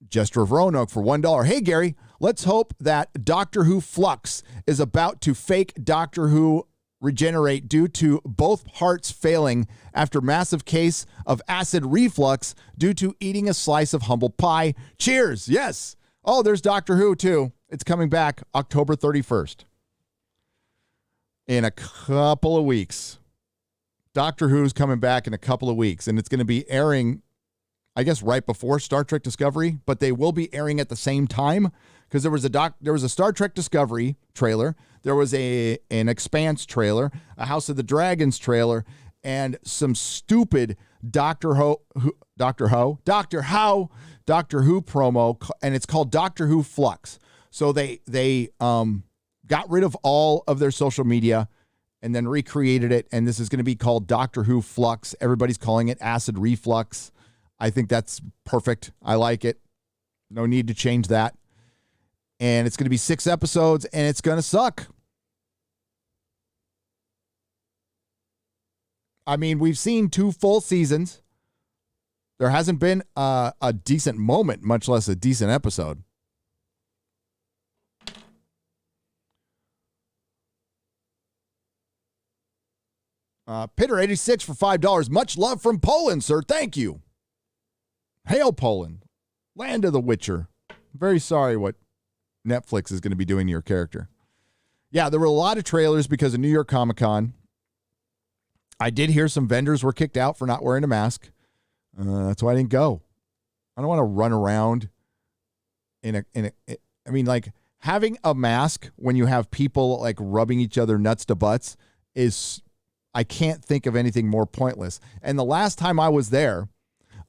Jester of Roanoke for $1. Hey, Gary, let's hope that Doctor Who Flux is about to fake Doctor Who regenerate due to both hearts failing after massive case of acid reflux due to eating a slice of humble pie. Cheers. Yes. Oh, there's Doctor Who too. It's coming back October 31st. In a couple of weeks. Doctor Who's coming back in a couple of weeks, and it's going to be airing, I guess, right before Star Trek Discovery, but they will be airing at the same time because there was a Star Trek Discovery trailer, there was an Expanse trailer, a House of the Dragons trailer, and some stupid Doctor Who promo, and it's called Doctor Who Flux. So they got rid of all of their social media and then recreated it, and this is going to be called Doctor Who Flux. Everybody's calling it acid reflux. I think that's perfect. I like it. No need to change that. And it's going to be 6 episodes, and it's going to suck. I mean, we've seen 2 full seasons. There hasn't been a decent moment, much less a decent episode. Pitter86 for $5. Much love from Poland, sir. Thank you. Hail, Poland. Land of the Witcher. Very sorry what Netflix is going to be doing to your character. Yeah, there were a lot of trailers because of New York Comic Con. I did hear some vendors were kicked out for not wearing a mask. That's why I didn't go. I don't want to run around I mean, like, having a mask when you have people like rubbing each other nuts to butts is, I can't think of anything more pointless. And the last time I was there,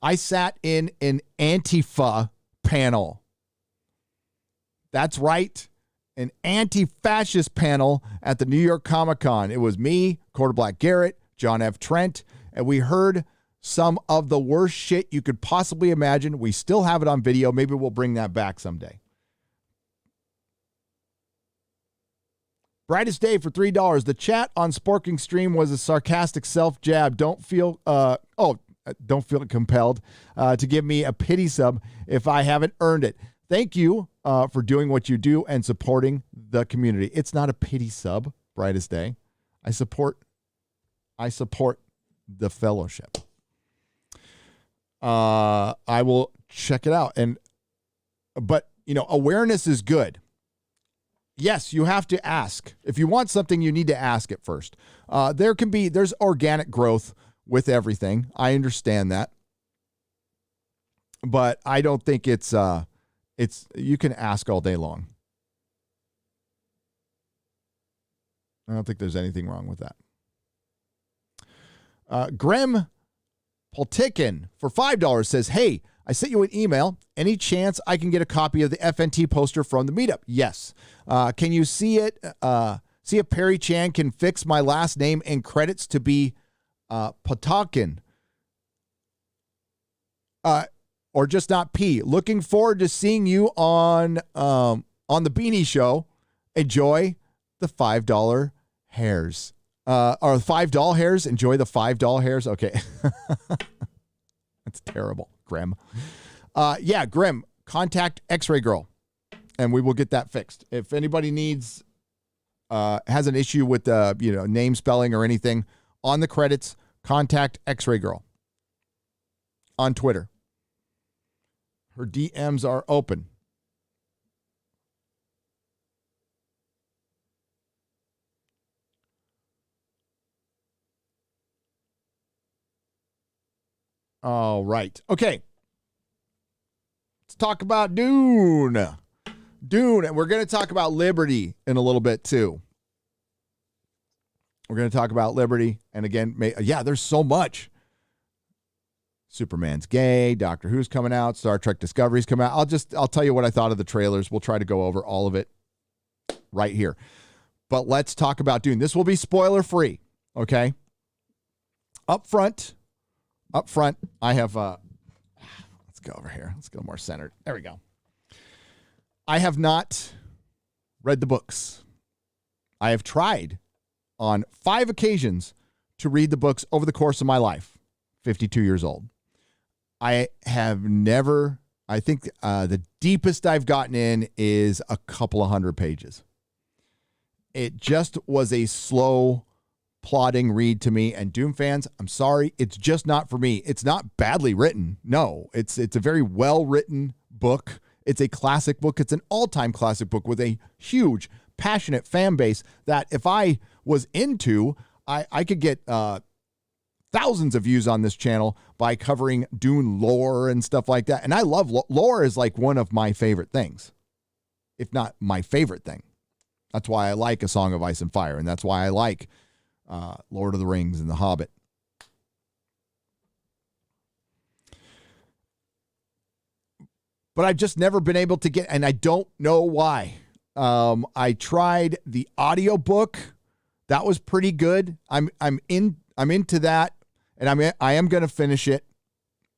I sat in an Antifa panel. That's right. An anti-fascist panel at the New York Comic Con. It was me, Quarter Black Garrett, John F. Trent, and we heard some of the worst shit you could possibly imagine. We still have it on video. Maybe we'll bring that back someday. Brightest Day for $3. The chat on Sporking Stream was a sarcastic self-jab. Don't feel compelled to give me a pity sub if I haven't earned it. Thank you for doing what you do and supporting the community. It's not a pity sub, Brightest Day. I support the fellowship. I will check it out. But awareness is good. Yes, you have to ask. If you want something, you need to ask it first. There's organic growth with everything. I understand that. But I don't think it's you can ask all day long. I don't think there's anything wrong with that. Grim Poltikin for $5 says, hey, I sent you an email. Any chance I can get a copy of the FNT poster from the meetup? Yes. Can you see it? See if Perry Chan can fix my last name and credits to be Potokin. Or just not P. Looking forward to seeing you on the Beanie Show. Enjoy the $5 hairs. Or $5 hairs. Enjoy the $5 hairs. Okay. That's terrible. Grim. Yeah, Grim. Contact X-Ray Girl, and we will get that fixed. If anybody needs, has an issue with the name spelling or anything on the credits, contact X-Ray Girl on Twitter. Her DMs are open. All right. Okay. Let's talk about Dune. And we're going to talk about Liberty in a little bit too. We're going to talk about Liberty. And again, there's so much. Superman's gay. Doctor Who's coming out. Star Trek Discovery's coming out. I'll tell you what I thought of the trailers. We'll try to go over all of it. right here. But let's talk about Dune. This will be spoiler free. Okay. Up front, I have, let's go over here. Let's go more centered. There we go. I have not read the books. I have tried on 5 occasions to read the books over the course of my life, 52 years old. I have never, I think the deepest I've gotten in is a couple of 100 pages. It just was a slow, plodding read to me. And Dune fans, I'm sorry, it's just not for me. It's not badly written. No, it's a very well-written book. It's a classic book. It's an all-time classic book with a huge, passionate fan base that if I was into, I could get thousands of views on this channel by covering Dune lore and stuff like that. And I love lore is like one of my favorite things, if not my favorite thing. That's why I like A Song of Ice and Fire, and that's why I like Lord of the Rings and The Hobbit. But I've just never been able to get, and I don't know why. I tried the audiobook. That was pretty good. I'm into that, and I am going to finish it.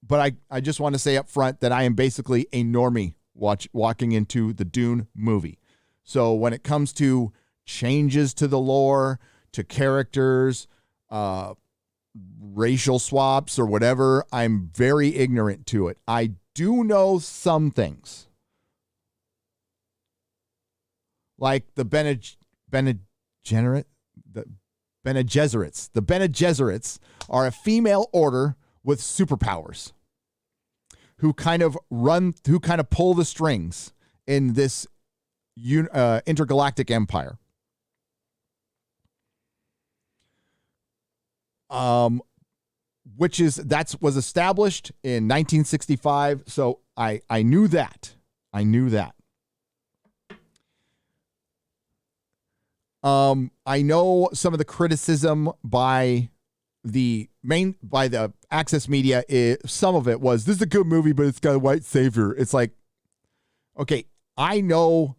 But I just want to say up front that I am basically a normie walking into the Dune movie. So when it comes to changes to the lore, to characters, racial swaps or whatever, I'm very ignorant to it. I do know some things. Like the Bene Gesserits. The Bene Gesserits are a female order with superpowers who kind of pull the strings in this intergalactic empire. Which was established in 1965. So I knew that. I know some of the criticism by the Access Media. Some of it was, this is a good movie, but it's got a white savior. It's like, okay, I know,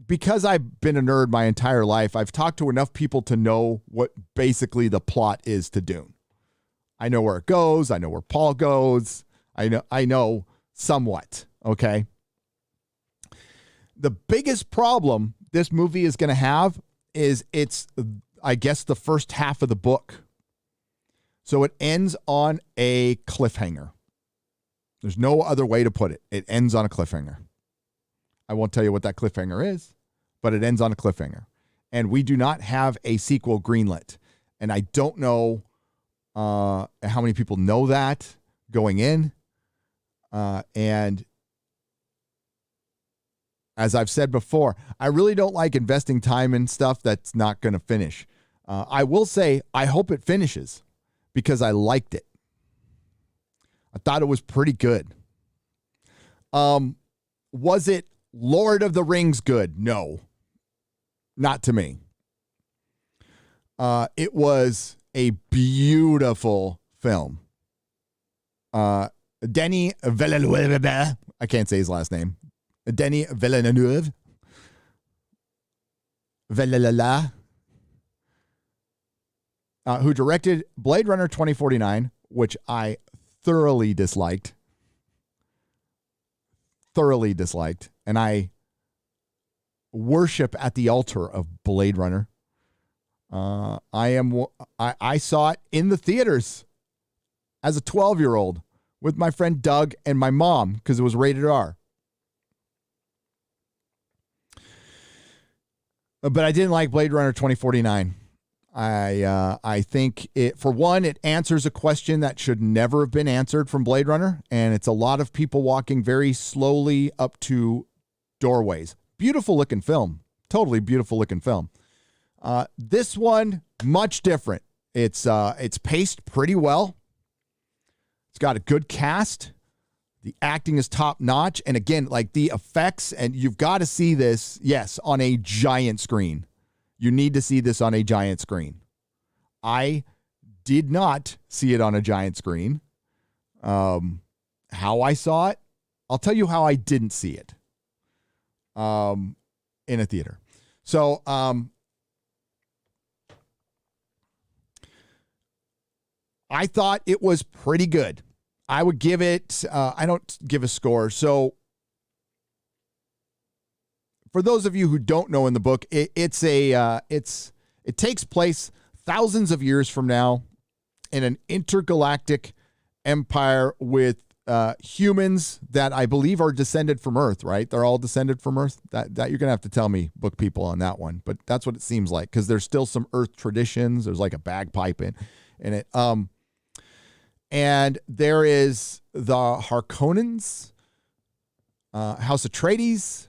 because I've been a nerd my entire life, I've talked to enough people to know what basically the plot is to Dune. I know where it goes. I know where Paul goes. I know somewhat. Okay. The biggest problem this movie is going to have is it's, I guess, the first half of the book. So it ends on a cliffhanger. There's no other way to put it. It ends on a cliffhanger. I won't tell you what that cliffhanger is, but it ends on a cliffhanger. And we do not have a sequel greenlit. And I don't know how many people know that going in. And as I've said before, I really don't like investing time in stuff that's not going to finish. I will say, I hope it finishes because I liked it. I thought it was pretty good. Was it Lord of the Rings good? No, not to me. It was a beautiful film. Denis Villeneuve, I can't say his last name. Denis Villeneuve. Who directed Blade Runner 2049, which I thoroughly disliked. And I worship at the altar of Blade Runner. I saw it in the theaters as a 12-year-old with my friend Doug and my mom because it was rated R. But I didn't like Blade Runner 2049. I think for one, it answers a question that should never have been answered from Blade Runner, and it's a lot of people walking very slowly up to doorways. Beautiful looking film. Totally beautiful looking film. This one, much different. It's paced pretty well. It's got a good cast. The acting is top notch. And again, like the effects, and you've got to see this, yes, on a giant screen. You need to see this on a giant screen. I did not see it on a giant screen. How I saw it, I'll tell you how I didn't see it. in a theater. So, I thought it was pretty good. I would give it, I don't give a score. So for those of you who don't know in the book, it takes place thousands of years from now in an intergalactic empire with humans that I believe are descended from Earth, right? They're all descended from Earth. That you're going to have to tell me, book people, on that one. But that's what it seems like, because there's still some Earth traditions. There's like a bagpipe in it. And there is the Harkonnens, House Atreides,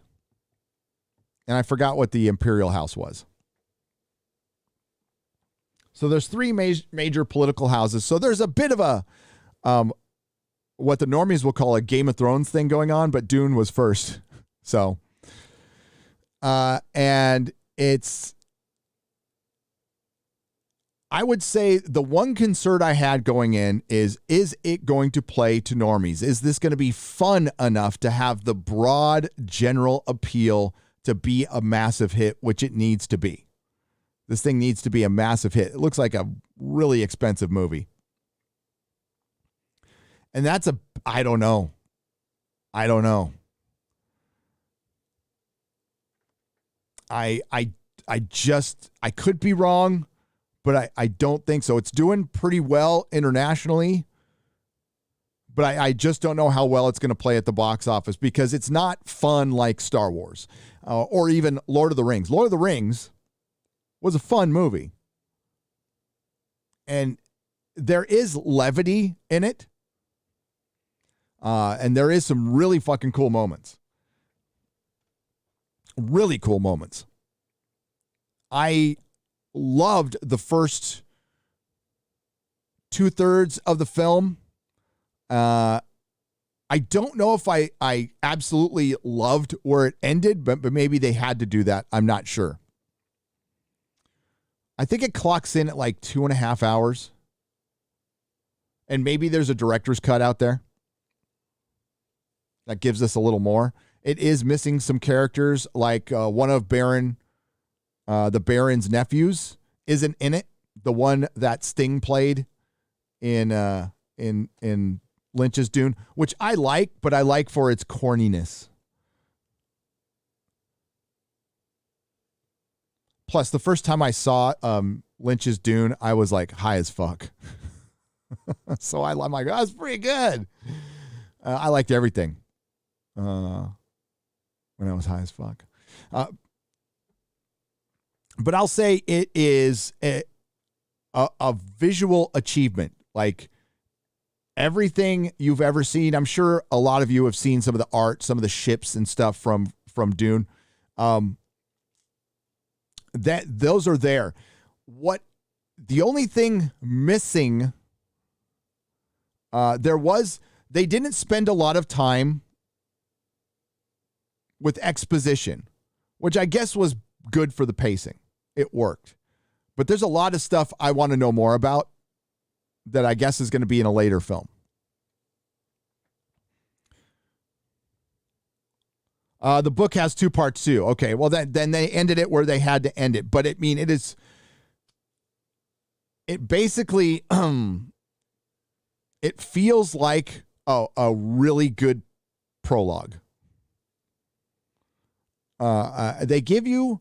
and I forgot what the Imperial House was. So there's three major political houses. So there's a bit of a, what the normies will call a Game of Thrones thing going on, but Dune was first. So, and it's, I would say the one concern I had going in is it going to play to normies? Is this going to be fun enough to have the broad general appeal to be a massive hit, which it needs to be? This thing needs to be a massive hit. It looks like a really expensive movie. And that's I don't know. I could be wrong, but I don't think so. It's doing pretty well internationally, but I just don't know how well it's going to play at the box office, because it's not fun like Star Wars or even Lord of the Rings. Lord of the Rings was a fun movie, and there is levity in it, and there is some really fucking cool moments. Really cool moments. I loved the first 2/3 of the film. I don't know if I absolutely loved where it ended, but maybe they had to do that. I'm not sure. I think it clocks in at like 2.5 hours. And maybe there's a director's cut out there that gives us a little more. It is missing some characters, like one of the Baron's nephews isn't in it. The one that Sting played in Lynch's Dune, which I like, but I like for its corniness. Plus, the first time I saw Lynch's Dune, I was like high as fuck. So I'm like, that's pretty good. I liked everything when I was high as fuck. But I'll say it is a visual achievement. Like everything you've ever seen. I'm sure a lot of you have seen some of the art, some of the ships and stuff from Dune. That those are there. What the only thing missing, they didn't spend a lot of time with exposition, which I guess was good for the pacing. It worked. But there's a lot of stuff I want to know more about that I guess is going to be in a later film. The book has 2 parts too. Okay, well then they ended it where they had to end it. But it basically it feels like a really good prologue. They give you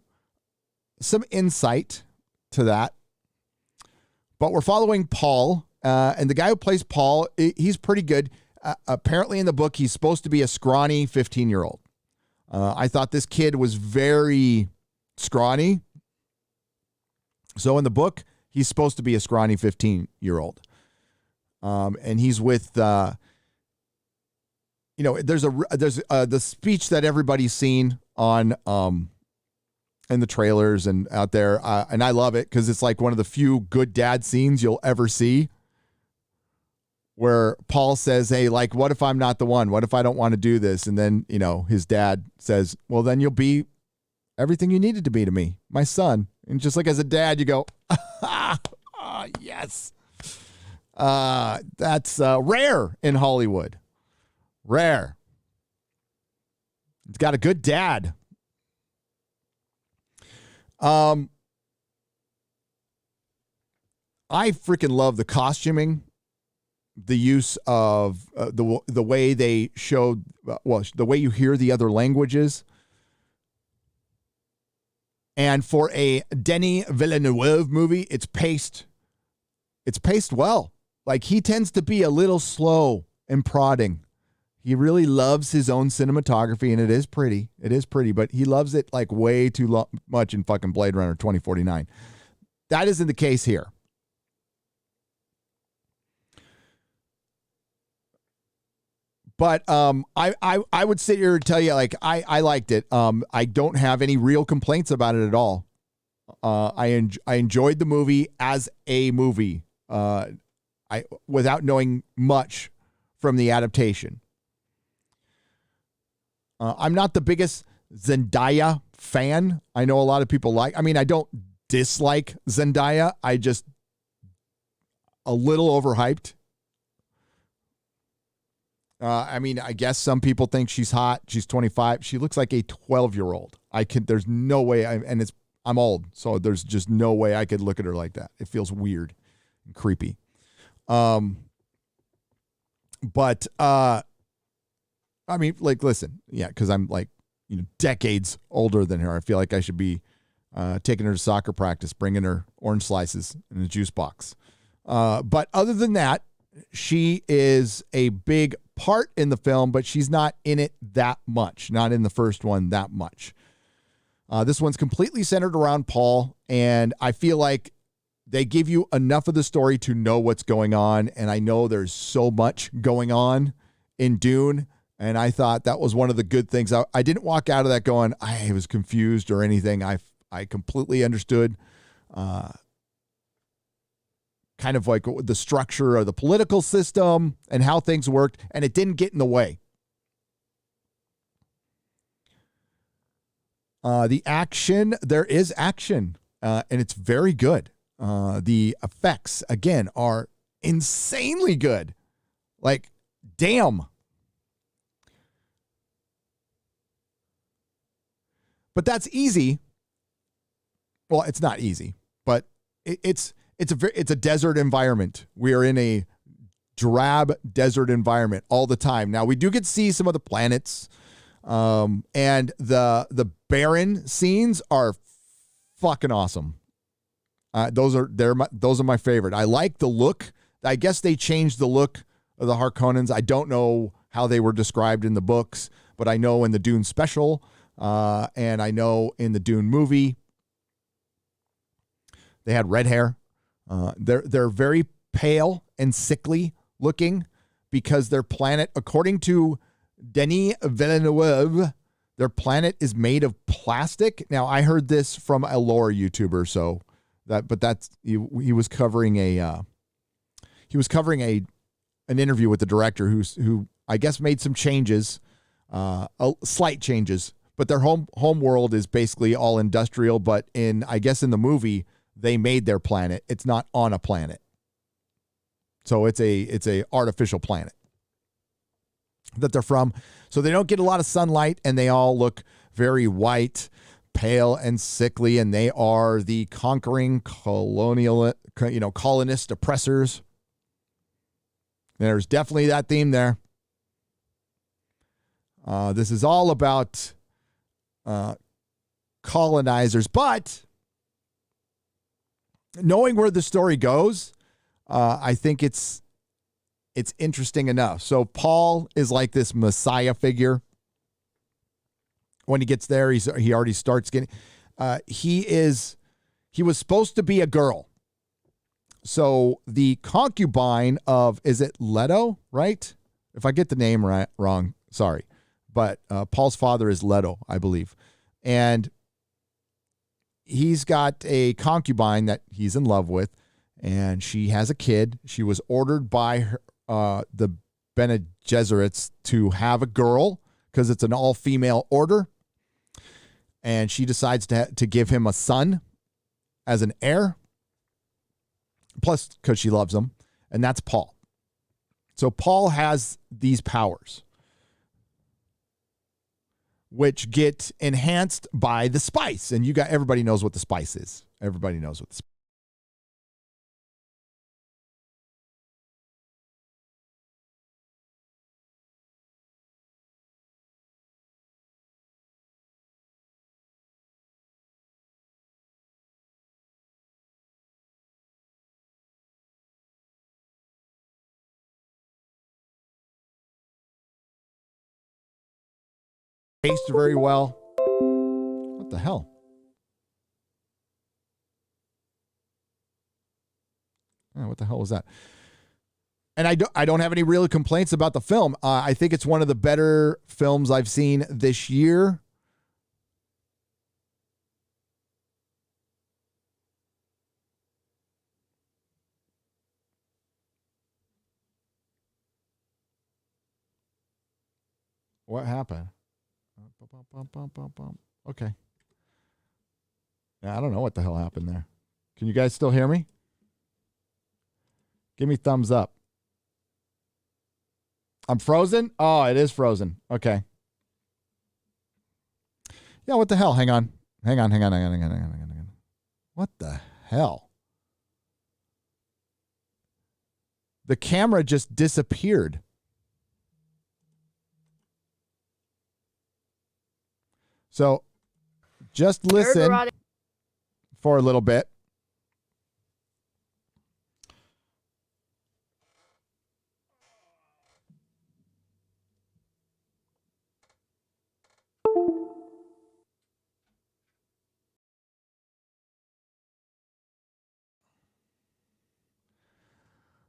some insight to that, but we're following Paul, and the guy who plays Paul, he's pretty good. Apparently in the book, he's supposed to be a scrawny 15-year-old. I thought this kid was very scrawny. So in the book, he's supposed to be a scrawny 15-year-old. And he's with, there's the speech that everybody's seen on, in the trailers and out there. And I love it because it's like one of the few good dad scenes you'll ever see, where Paul says, hey, like, what if I'm not the one? What if I don't want to do this? And then, his dad says, well, then you'll be everything you needed to be to me, my son. And just like as a dad, you go, yes. That's rare in Hollywood. Rare. It's got a good dad. I freaking love the costuming, the use of the way they showed, the way you hear the other languages. And for a Denis Villeneuve movie, it's paced well. Like, he tends to be a little slow and prodding. He really loves his own cinematography, and it is pretty. It is pretty, but he loves it like way too much in fucking Blade Runner 2049. That isn't the case here. But I would sit here and tell you, like, I liked it. I don't have any real complaints about it at all. I enjoyed the movie as a movie. Without knowing much from the adaptation. I'm not the biggest Zendaya fan. I know a lot of people I don't dislike Zendaya. I just a little overhyped. I guess some people think she's hot. She's 25. She looks like a 12-year-old. There's no way, I'm old, so there's just no way I could look at her like that. It feels weird and creepy. Listen, yeah, because I'm decades older than her. I feel like I should be taking her to soccer practice, bringing her orange slices in a juice box. But other than that, she is a big part in the film, but she's not in it that much. Not in the first one that much. This one's completely centered around Paul, and I feel like they give you enough of the story to know what's going on, and I know there's so much going on in Dune, and I thought that was one of the good things. I didn't walk out of that going, I was confused or anything. I completely understood kind of like the structure of the political system and how things worked, and it didn't get in the way. The action, there is action, and it's very good. The effects, again, are insanely good. Like, damn. But that's easy. Well, it's not easy, but it's a desert environment. We are in a drab desert environment all the time. Now, we do get to see some of the planets, and the barren scenes are fucking awesome. Those are my favorite. I like the look. I guess they changed the look of the Harkonnens. I don't know how they were described in the books, but I know in the Dune special, and I know in the Dune movie, they had red hair. They're very pale and sickly looking because their planet, according to Denis Villeneuve, their planet is made of plastic. Now, I heard this from a lore YouTuber, he was covering an interview with the director who I guess made some changes, slight changes, but their home world is basically all industrial. But in the movie, they made their planet. It's not on a planet, so it's a artificial planet that they're from. So they don't get a lot of sunlight, and they all look very white, pale, and sickly, and they are the conquering colonist oppressors. There's definitely that theme there. This is all about colonizers, but knowing where the story goes, I think it's interesting enough. So Paul is like this messiah figure. When he gets there, he already starts getting. He was supposed to be a girl. So the concubine of, is it Leto, right? If I get the name wrong, sorry. But Paul's father is Leto, I believe. And he's got a concubine that he's in love with, and she has a kid. She was ordered by the Bene Gesserits to have a girl because it's an all-female order. And she decides to give him a son as an heir. Plus, because she loves him. And that's Paul. So Paul has these powers. which get enhanced by the spice. And everybody knows what the spice is. Everybody knows what the spice. Taste very well. What the hell? Oh, what the hell was that? And I don't have any real complaints about the film. I think it's one of the better films I've seen this year. What happened? Okay. Yeah, I don't know what the hell happened there. Can you guys still hear me? Give me thumbs up. I'm frozen? Oh, it is frozen. Okay. Yeah, what the hell? Hang on. What the hell? The camera just disappeared. So just listen for a little bit.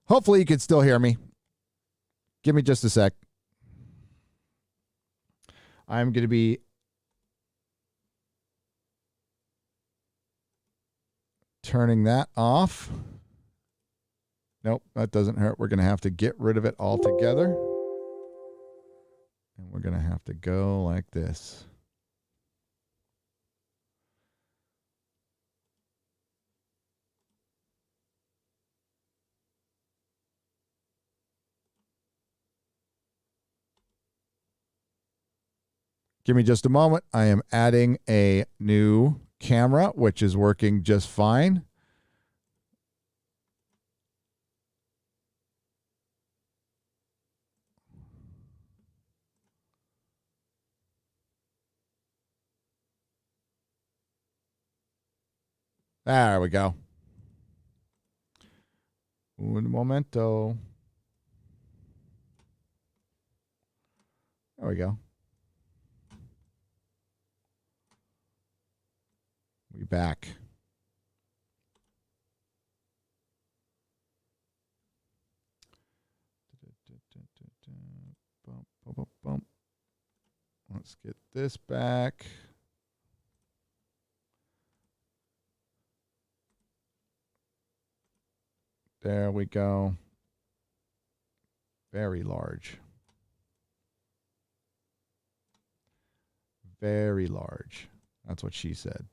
Hopefully you can still hear me. Give me just a sec. I'm going to be turning that off. Nope, that doesn't hurt. We're going to have to get rid of it altogether. And we're going to have to go like this. Give me just a moment. I am adding a new camera, which is working just fine. There we go. Un momento. There we go. We back. Let's get this back. There we go. Very large. Very large. That's what she said.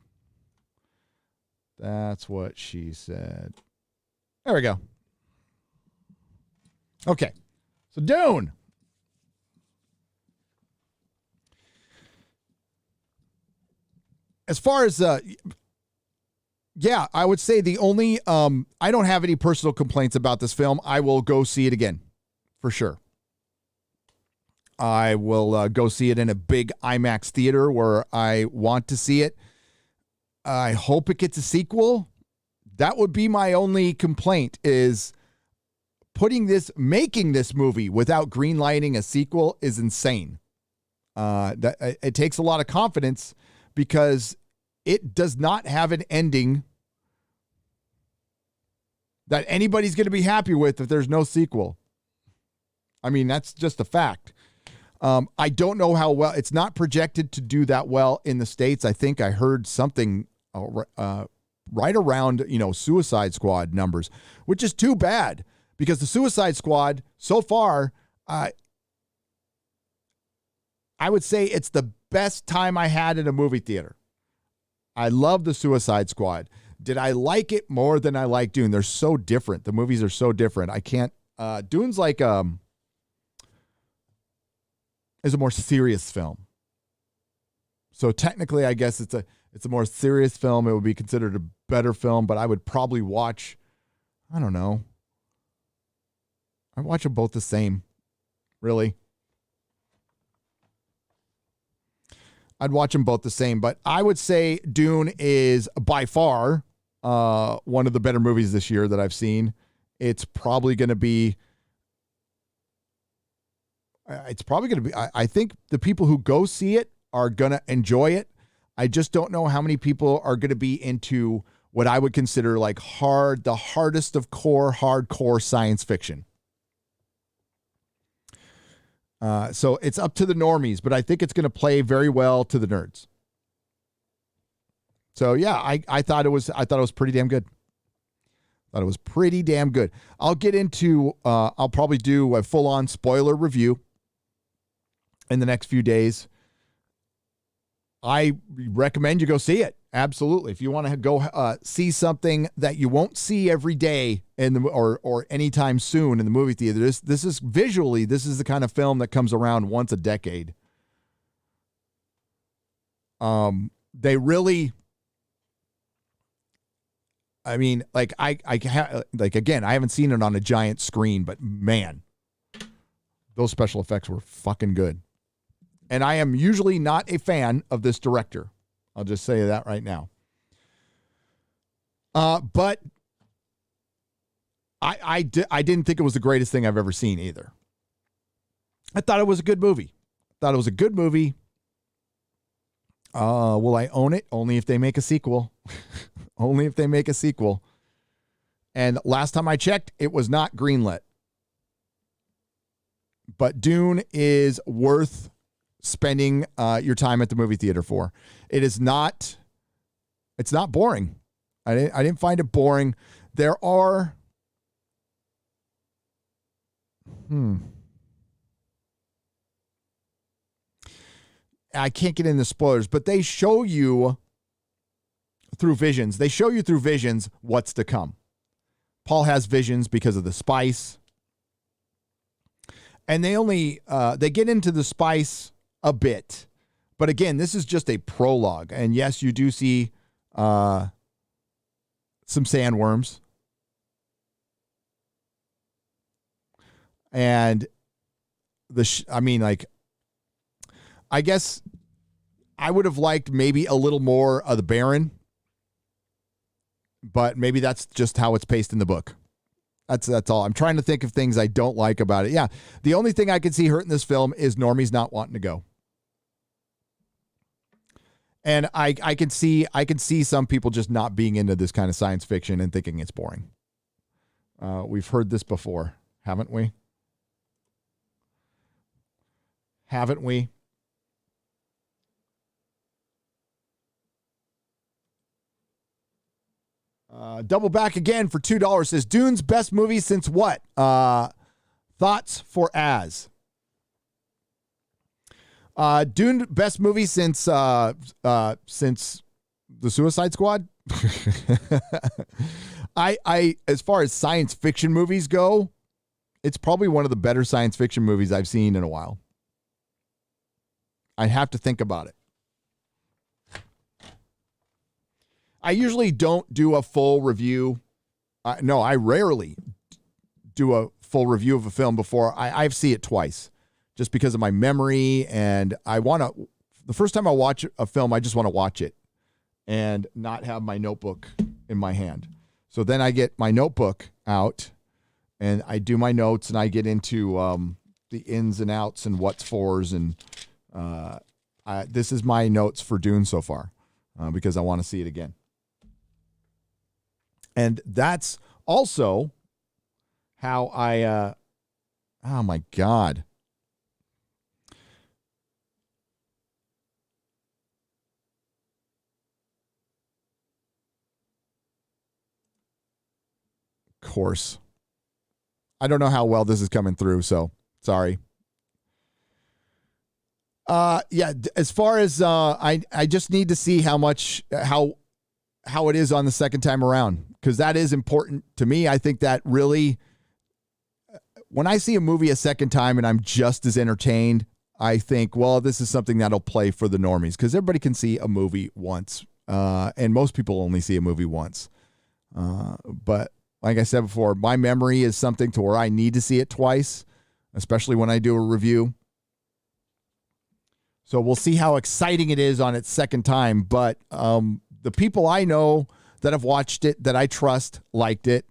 That's what she said. There we go. Okay. So Dune. As far as yeah, I would say the only I don't have any personal complaints about this film. I will go see it again for sure. I will go see it in a big IMAX theater where I want to see it. I hope it gets a sequel. That would be my only complaint, is making this movie without greenlighting a sequel is insane. It takes a lot of confidence because it does not have an ending that anybody's going to be happy with if there's no sequel. I mean, that's just a fact. I don't know how well. It's not projected to do that well in the States. I think I heard something right around, Suicide Squad numbers, which is too bad because the Suicide Squad so far, I would say it's the best time I had in a movie theater. I love the Suicide Squad. Did I like it more than I like Dune? They're so different. The movies are so different. I can't. Dune's like is a more serious film. So technically, I guess it's a more serious film. It would be considered a better film, but I would probably watch, I don't know. I watch them both the same, really. I'd watch them both the same, but I would say Dune is by far one of the better movies this year that I've seen. It's probably going to be, I think the people who go see it are going to enjoy it. I just don't know how many people are going to be into what I would consider like the hardest of hardcore science fiction. So it's up to the normies, but I think it's going to play very well to the nerds. So yeah, I thought it was pretty damn good. Thought it was pretty damn good. I'll get into, I'll probably do a full-on spoiler review in the next few days. I recommend you go see it. Absolutely. If you want to go see something that you won't see every day or anytime soon in the movie theater, this is visually, this is the kind of film that comes around once a decade. They really, I mean, like again, I haven't seen it on a giant screen, but man, those special effects were fucking good. And I am usually not a fan of this director. I'll just say that right now. But I didn't think it was the greatest thing I've ever seen either. I thought it was a good movie. Will I own it? Only if they make a sequel. Only if they make a sequel. And last time I checked, it was not greenlit. But Dune is worth spending your time at the movie theater for. It's not boring. I didn't find it boring. There are I can't get into spoilers, but they show you through visions. They show you through visions what's to come. Paul has visions because of the spice. And they get into the spice a bit. But again, this is just a prologue. And yes, you do see some sandworms. And I guess I would have liked maybe a little more of the Baron. But maybe that's just how it's paced in the book. That's all. I'm trying to think of things I don't like about it. Yeah, the only thing I could see hurting this film is normies not wanting to go. And I can see some people just not being into this kind of science fiction and thinking it's boring. We've heard this before, haven't we? Haven't we? Double back again for $2 says Dune's best movie since what? Thoughts for Az. Dune best movie since the Suicide Squad. I as far as science fiction movies go, it's probably one of the better science fiction movies I've seen in a while. I'd have to think about it. I usually don't do a full review. No, I rarely do a full review of a film before I see it twice, just because of my memory. And the first time I watch a film, I just want to watch it and not have my notebook in my hand. So then I get my notebook out and I do my notes and I get into the ins and outs and what's fors. And this is my notes for Dune so far because I want to see it again. And that's also how I, oh my God. Of course. I don't know how well this is coming through, so sorry. Yeah, as far as I just need to see how it is on the second time around, because that is important to me. I think that really, when I see a movie a second time and I'm just as entertained, I think, well, this is something that'll play for the normies because everybody can see a movie once, and most people only see a movie once. But like I said before, my memory is something to where I need to see it twice, especially when I do a review. So we'll see how exciting it is on its second time. But the people I know that have watched it, that I trust, liked it,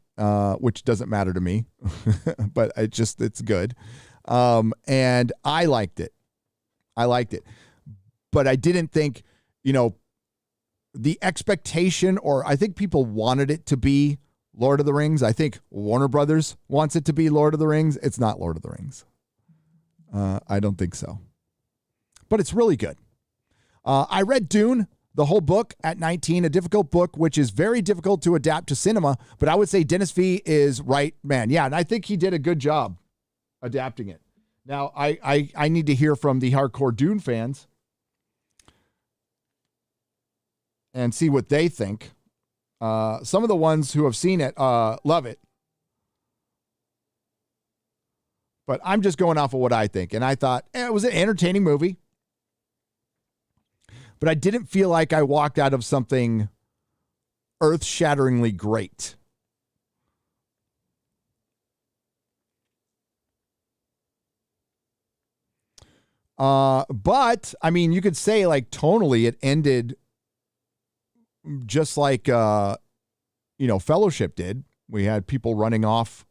which doesn't matter to me, but it's good. And I liked it. But I didn't think, the expectation, or I think people wanted it to be Lord of the Rings. I think Warner Brothers wants it to be Lord of the Rings. It's not Lord of the Rings. I don't think so. But it's really good. I read Dune, the whole book, at 19, a difficult book, which is very difficult to adapt to cinema. But I would say Dennis V is right, man. Yeah, and I think he did a good job adapting it. Now, I need to hear from the hardcore Dune fans and see what they think. Some of the ones who have seen it love it. But I'm just going off of what I think. And I thought, it was an entertaining movie. But I didn't feel like I walked out of something earth-shatteringly great. But, I mean, you could say, like, tonally, it ended just like, Fellowship did. We had people running off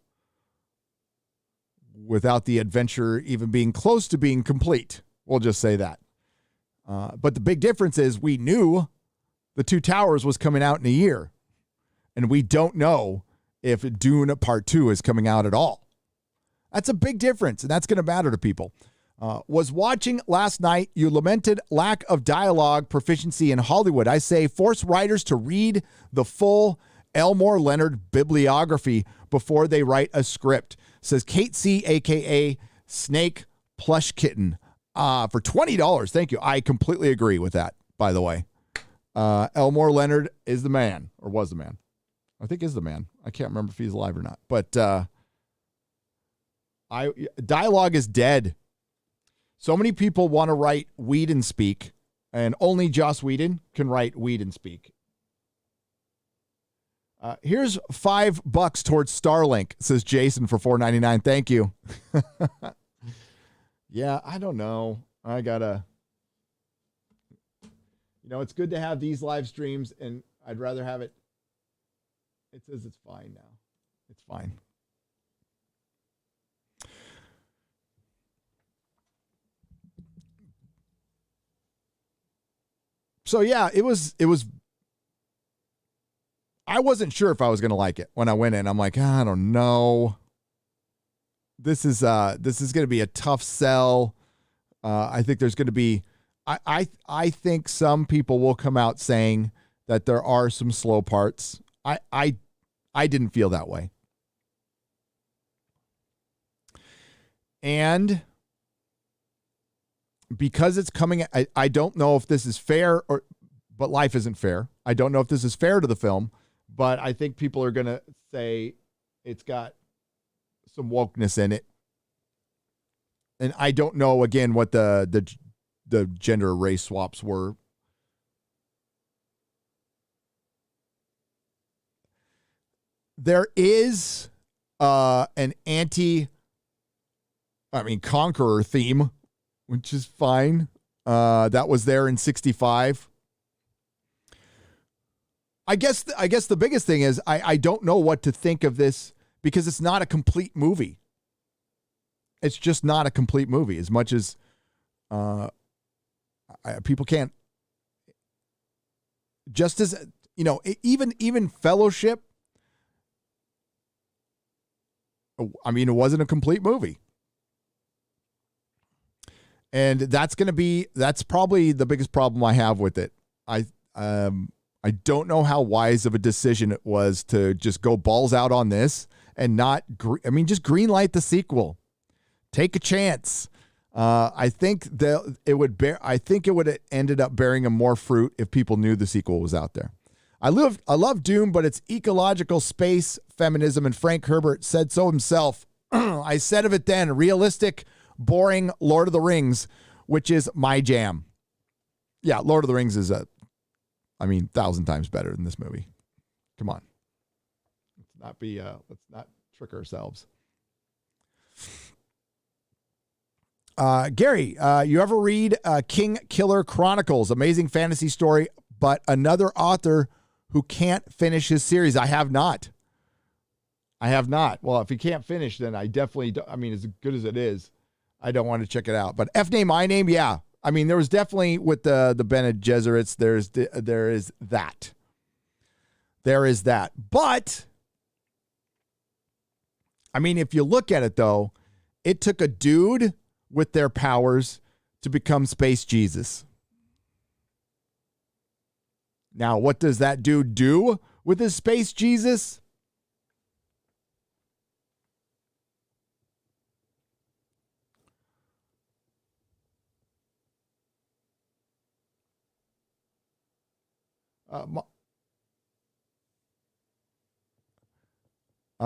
without the adventure even being close to being complete. We'll just say that. But the big difference is we knew the Two Towers was coming out in a year. And we don't know if Dune Part 2 is coming out at all. That's a big difference, and that's going to matter to people. Was watching last night. You lamented lack of dialogue proficiency in Hollywood. I say force writers to read the full Elmore Leonard bibliography before they write a script. Says Kate C., a.k.a. Snake Plush Kitten. For $20. Thank you. I completely agree with that, by the way. Elmore Leonard is the man, or was the man. I think is the man. I can't remember if he's alive or not. But dialogue is dead. So many people want to write Whedon speak, and only Joss Whedon can write Whedon speak. Here's $5 towards Starlink, says Jason for $4.99. Thank you. Yeah, I don't know. I gotta, it's good to have these live streams, and I'd rather have it. It says it's fine now. It's fine. So yeah, it was, I wasn't sure if I was going to like it when I went in. I'm like, I don't know. This is going to be a tough sell. I think there's going to be, I think some people will come out saying that there are some slow parts. I didn't feel that way. And because it's coming, I don't know if this is fair, but life isn't fair. I don't know if this is fair to the film, but I think people are going to say it's got some wokeness in it. And I don't know, again, what the gender race swaps were. There is an Conqueror theme, which is fine. That was there in 65. I guess the biggest thing is I don't know what to think of this because it's not a complete movie. It's just not a complete movie as much as people can't. Just as, even Fellowship, it wasn't a complete movie. And that's probably the biggest problem I have with it. I don't know how wise of a decision it was to just go balls out on this and not, just green light the sequel. Take a chance. I think it would have ended up bearing a more fruit if people knew the sequel was out there. I love Dune, but it's ecological space feminism, and Frank Herbert said so himself. I said of it then, realistic, boring Lord of the Rings which is my jam. Yeah, Lord of the Rings is 1,000 times better than this movie. Come on. Let's not trick ourselves. Gary, you ever read King Killer Chronicles? Amazing fantasy story, but another author who can't finish his series. I have not. Well, if he can't finish, then I definitely don't. I mean, as good as it is, I don't want to check it out. But F Name, I Name, yeah. I mean, there was definitely with the Bene Gesserits, there is that. There is that. But, I mean, if you look at it, though, it took a dude with their powers to become Space Jesus. Now, what does that dude do with his Space Jesus?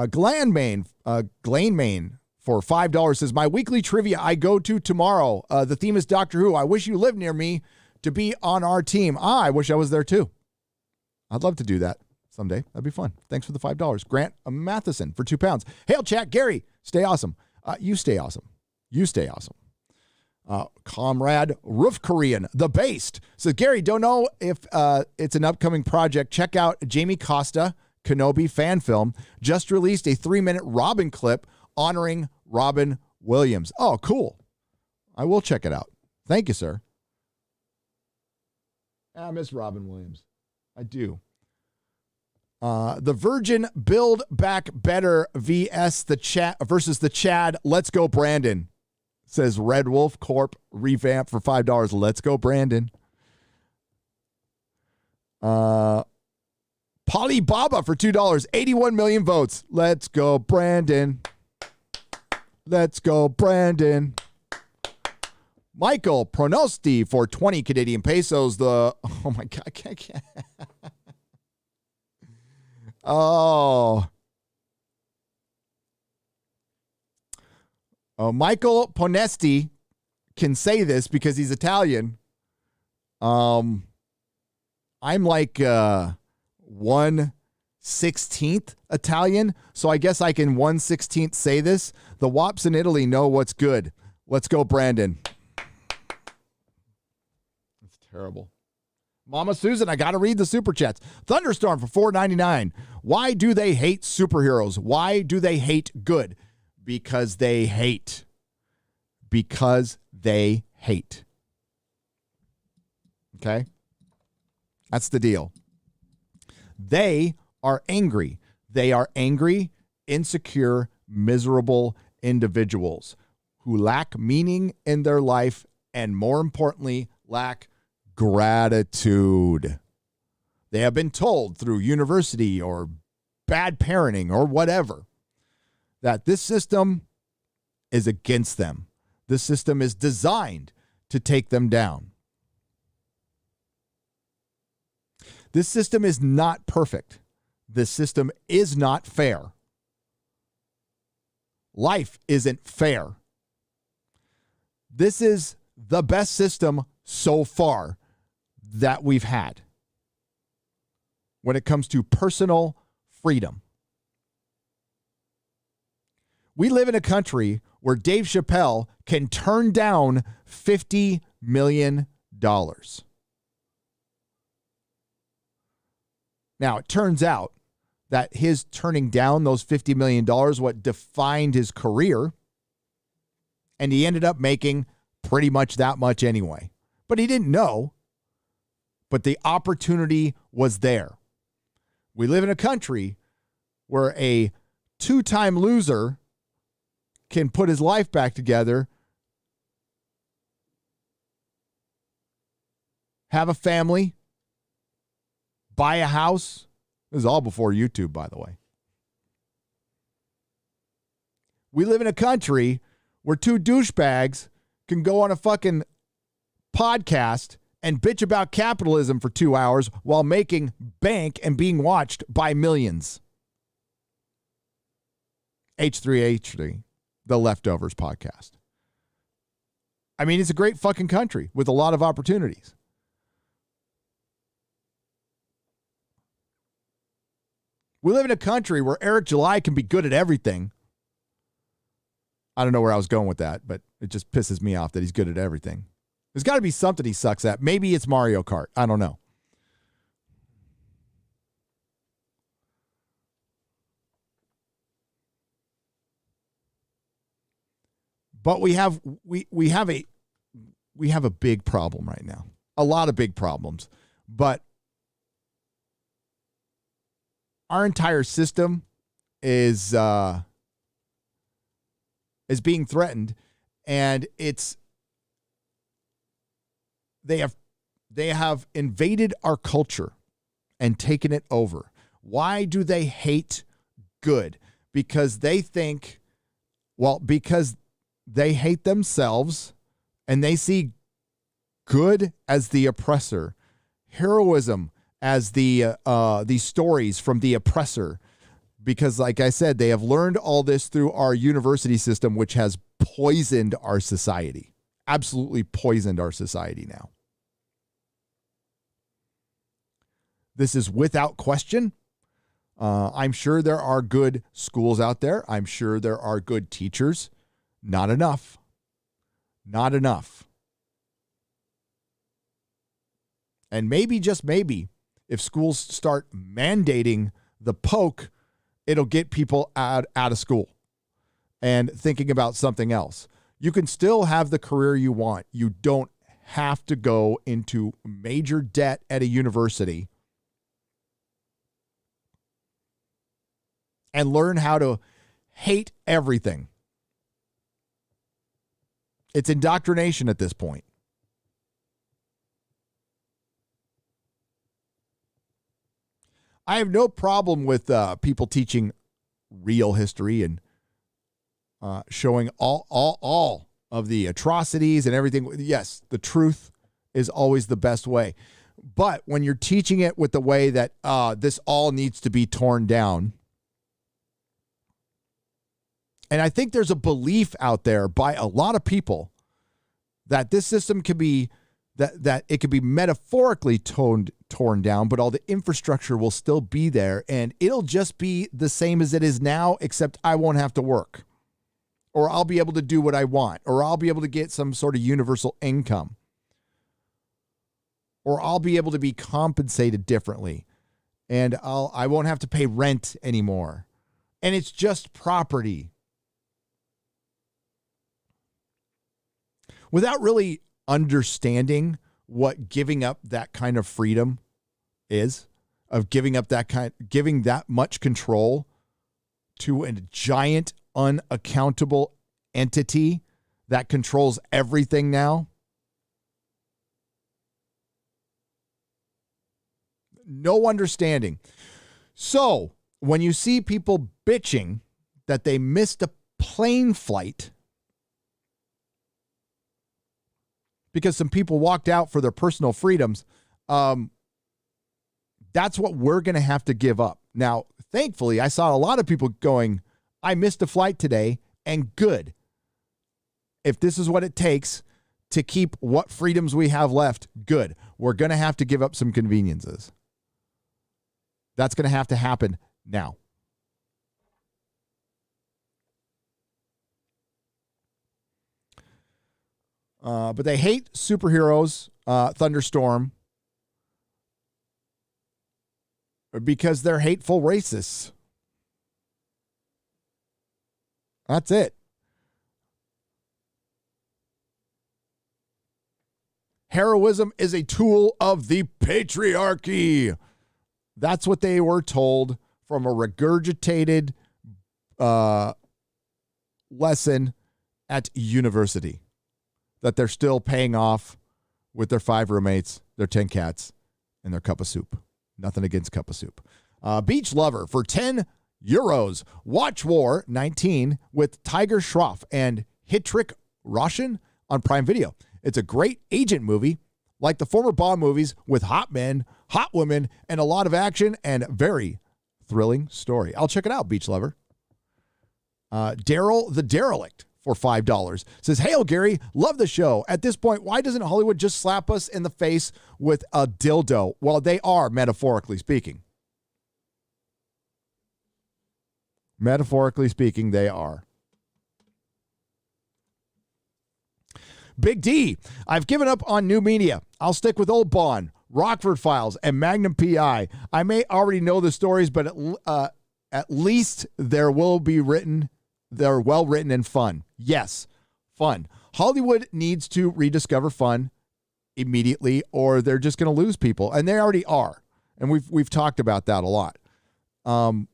Glenn Main for $5 says, my weekly trivia I go to tomorrow. The theme is Doctor Who. I wish you lived near me to be on our team. I wish I was there too. I'd love to do that someday. That'd be fun. Thanks for the $5. Grant Matheson for £2. Hail chat, Gary. Stay awesome. You stay awesome. You stay awesome. Comrade Roof Korean, the Based, says, Gary, don't know if it's an upcoming project. Check out Jamie Costa, Kenobi fan film. Just released a 3-minute Robin clip honoring Robin Williams. Oh, cool. I will check it out. Thank you, sir. I miss Robin Williams. I do. The Virgin Build Back Better versus the Chad. Let's go, Brandon. Says Red Wolf Corp revamp for $5. Let's go, Brandon. Polly Baba for $2. 81 million votes. Let's go, Brandon. Let's go, Brandon. Michael Pronosti for 20 Canadian pesos. Oh my God. I can't. Oh, Michael Ponesti can say this because he's Italian. I'm like 1/16 Italian, so I guess I can 1/16 say this. The wops in Italy know what's good. Let's go, Brandon. That's terrible. Mama Susan, I got to read the super chats. Thunderstorm for $4.99. Why do they hate superheroes? Why do they hate good? Because they hate. Because they hate. Okay? That's the deal. They are angry. They are angry, insecure, miserable individuals who lack meaning in their life and, more importantly, lack gratitude. They have been told through university or bad parenting or whatever that this system is against them. This system is designed to take them down. This system is not perfect. This system is not fair. Life isn't fair. This is the best system so far that we've had when it comes to personal freedom. We live in a country where Dave Chapelle can turn down $50 million. Now, it turns out that his turning down those $50 million what defined his career, and he ended up making pretty much that much anyway. But he didn't know. But the opportunity was there. We live in a country where a 2-time loser can put his life back together, have a family, buy a house. This is all before YouTube, by the way. We live in a country where 2 douchebags can go on a fucking podcast and bitch about capitalism for 2 hours while making bank and being watched by millions. H3H3, the Leftovers podcast. I mean, it's a great fucking country with a lot of opportunities. We live in a country where Eric July can be good at everything. I don't know where I was going with that, but it just pisses me off that he's good at everything. There's got to be something he sucks at. Maybe it's Mario Kart. I don't know. But we have a big problem right now. A lot of big problems. But our entire system is being threatened, and they have invaded our culture and taken it over. Why do they hate good? Because they think, because they hate themselves and they see good as the oppressor, heroism as the stories from the oppressor. Because like I said, they have learned all this through our university system, which has poisoned our society. Absolutely poisoned our society now. This is without question. I'm sure there are good schools out there. I'm sure there are good teachers. Not enough. Not enough. And maybe, just maybe, if schools start mandating the poke, it'll get people out of school and thinking about something else. You can still have the career you want. You don't have to go into major debt at a university and learn how to hate everything. It's indoctrination at this point. I have no problem with people teaching real history and showing all of the atrocities and everything. Yes, the truth is always the best way. But when you're teaching it with the way that this all needs to be torn down, and I think there's a belief out there by a lot of people that this system can be, that it could be metaphorically torn down, but all the infrastructure will still be there, and it'll just be the same as it is now, except I won't have to work, or I'll be able to do what I want, or I'll be able to get some sort of universal income, or I'll be able to be compensated differently, and I won't have to pay rent anymore, and it's just property. Without really understanding what giving up that kind of freedom is, of giving that much control to a giant unaccountable entity that controls everything now. No understanding. So when you see people bitching that they missed a plane flight because some people walked out for their personal freedoms, that's what we're going to have to give up. Now, thankfully, I saw a lot of people going, I missed a flight today, and good. If this is what it takes to keep what freedoms we have left, good. We're going to have to give up some conveniences. That's going to have to happen now. But they hate superheroes, Thunderstorm, because they're hateful racists. That's it. Heroism is a tool of the patriarchy. That's what they were told from a regurgitated lesson at university that they're still paying off with their 5 roommates, their 10 cats, and their cup of soup. Nothing against cup of soup. Beach Lover for €10. Watch War 19 with Tiger Shroff and Hitrik Roshan on Prime Video. It's a great agent movie, like the former Bond movies, with hot men, hot women, and a lot of action and very thrilling story. I'll check it out, Beach Lover. Daryl the Derelict for $5. Says, "Hail, Gary. Love the show. At this point, why doesn't Hollywood just slap us in the face with a dildo?" Well, they are, metaphorically speaking. Metaphorically speaking, they are. Big D, "I've given up on new media. I'll stick with old Bond, Rockford Files, and Magnum P.I. I may already know the stories, but at least they're well written and fun." Yes, fun. Hollywood needs to rediscover fun immediately, or they're just going to lose people, and they already are. And we've talked about that a lot. The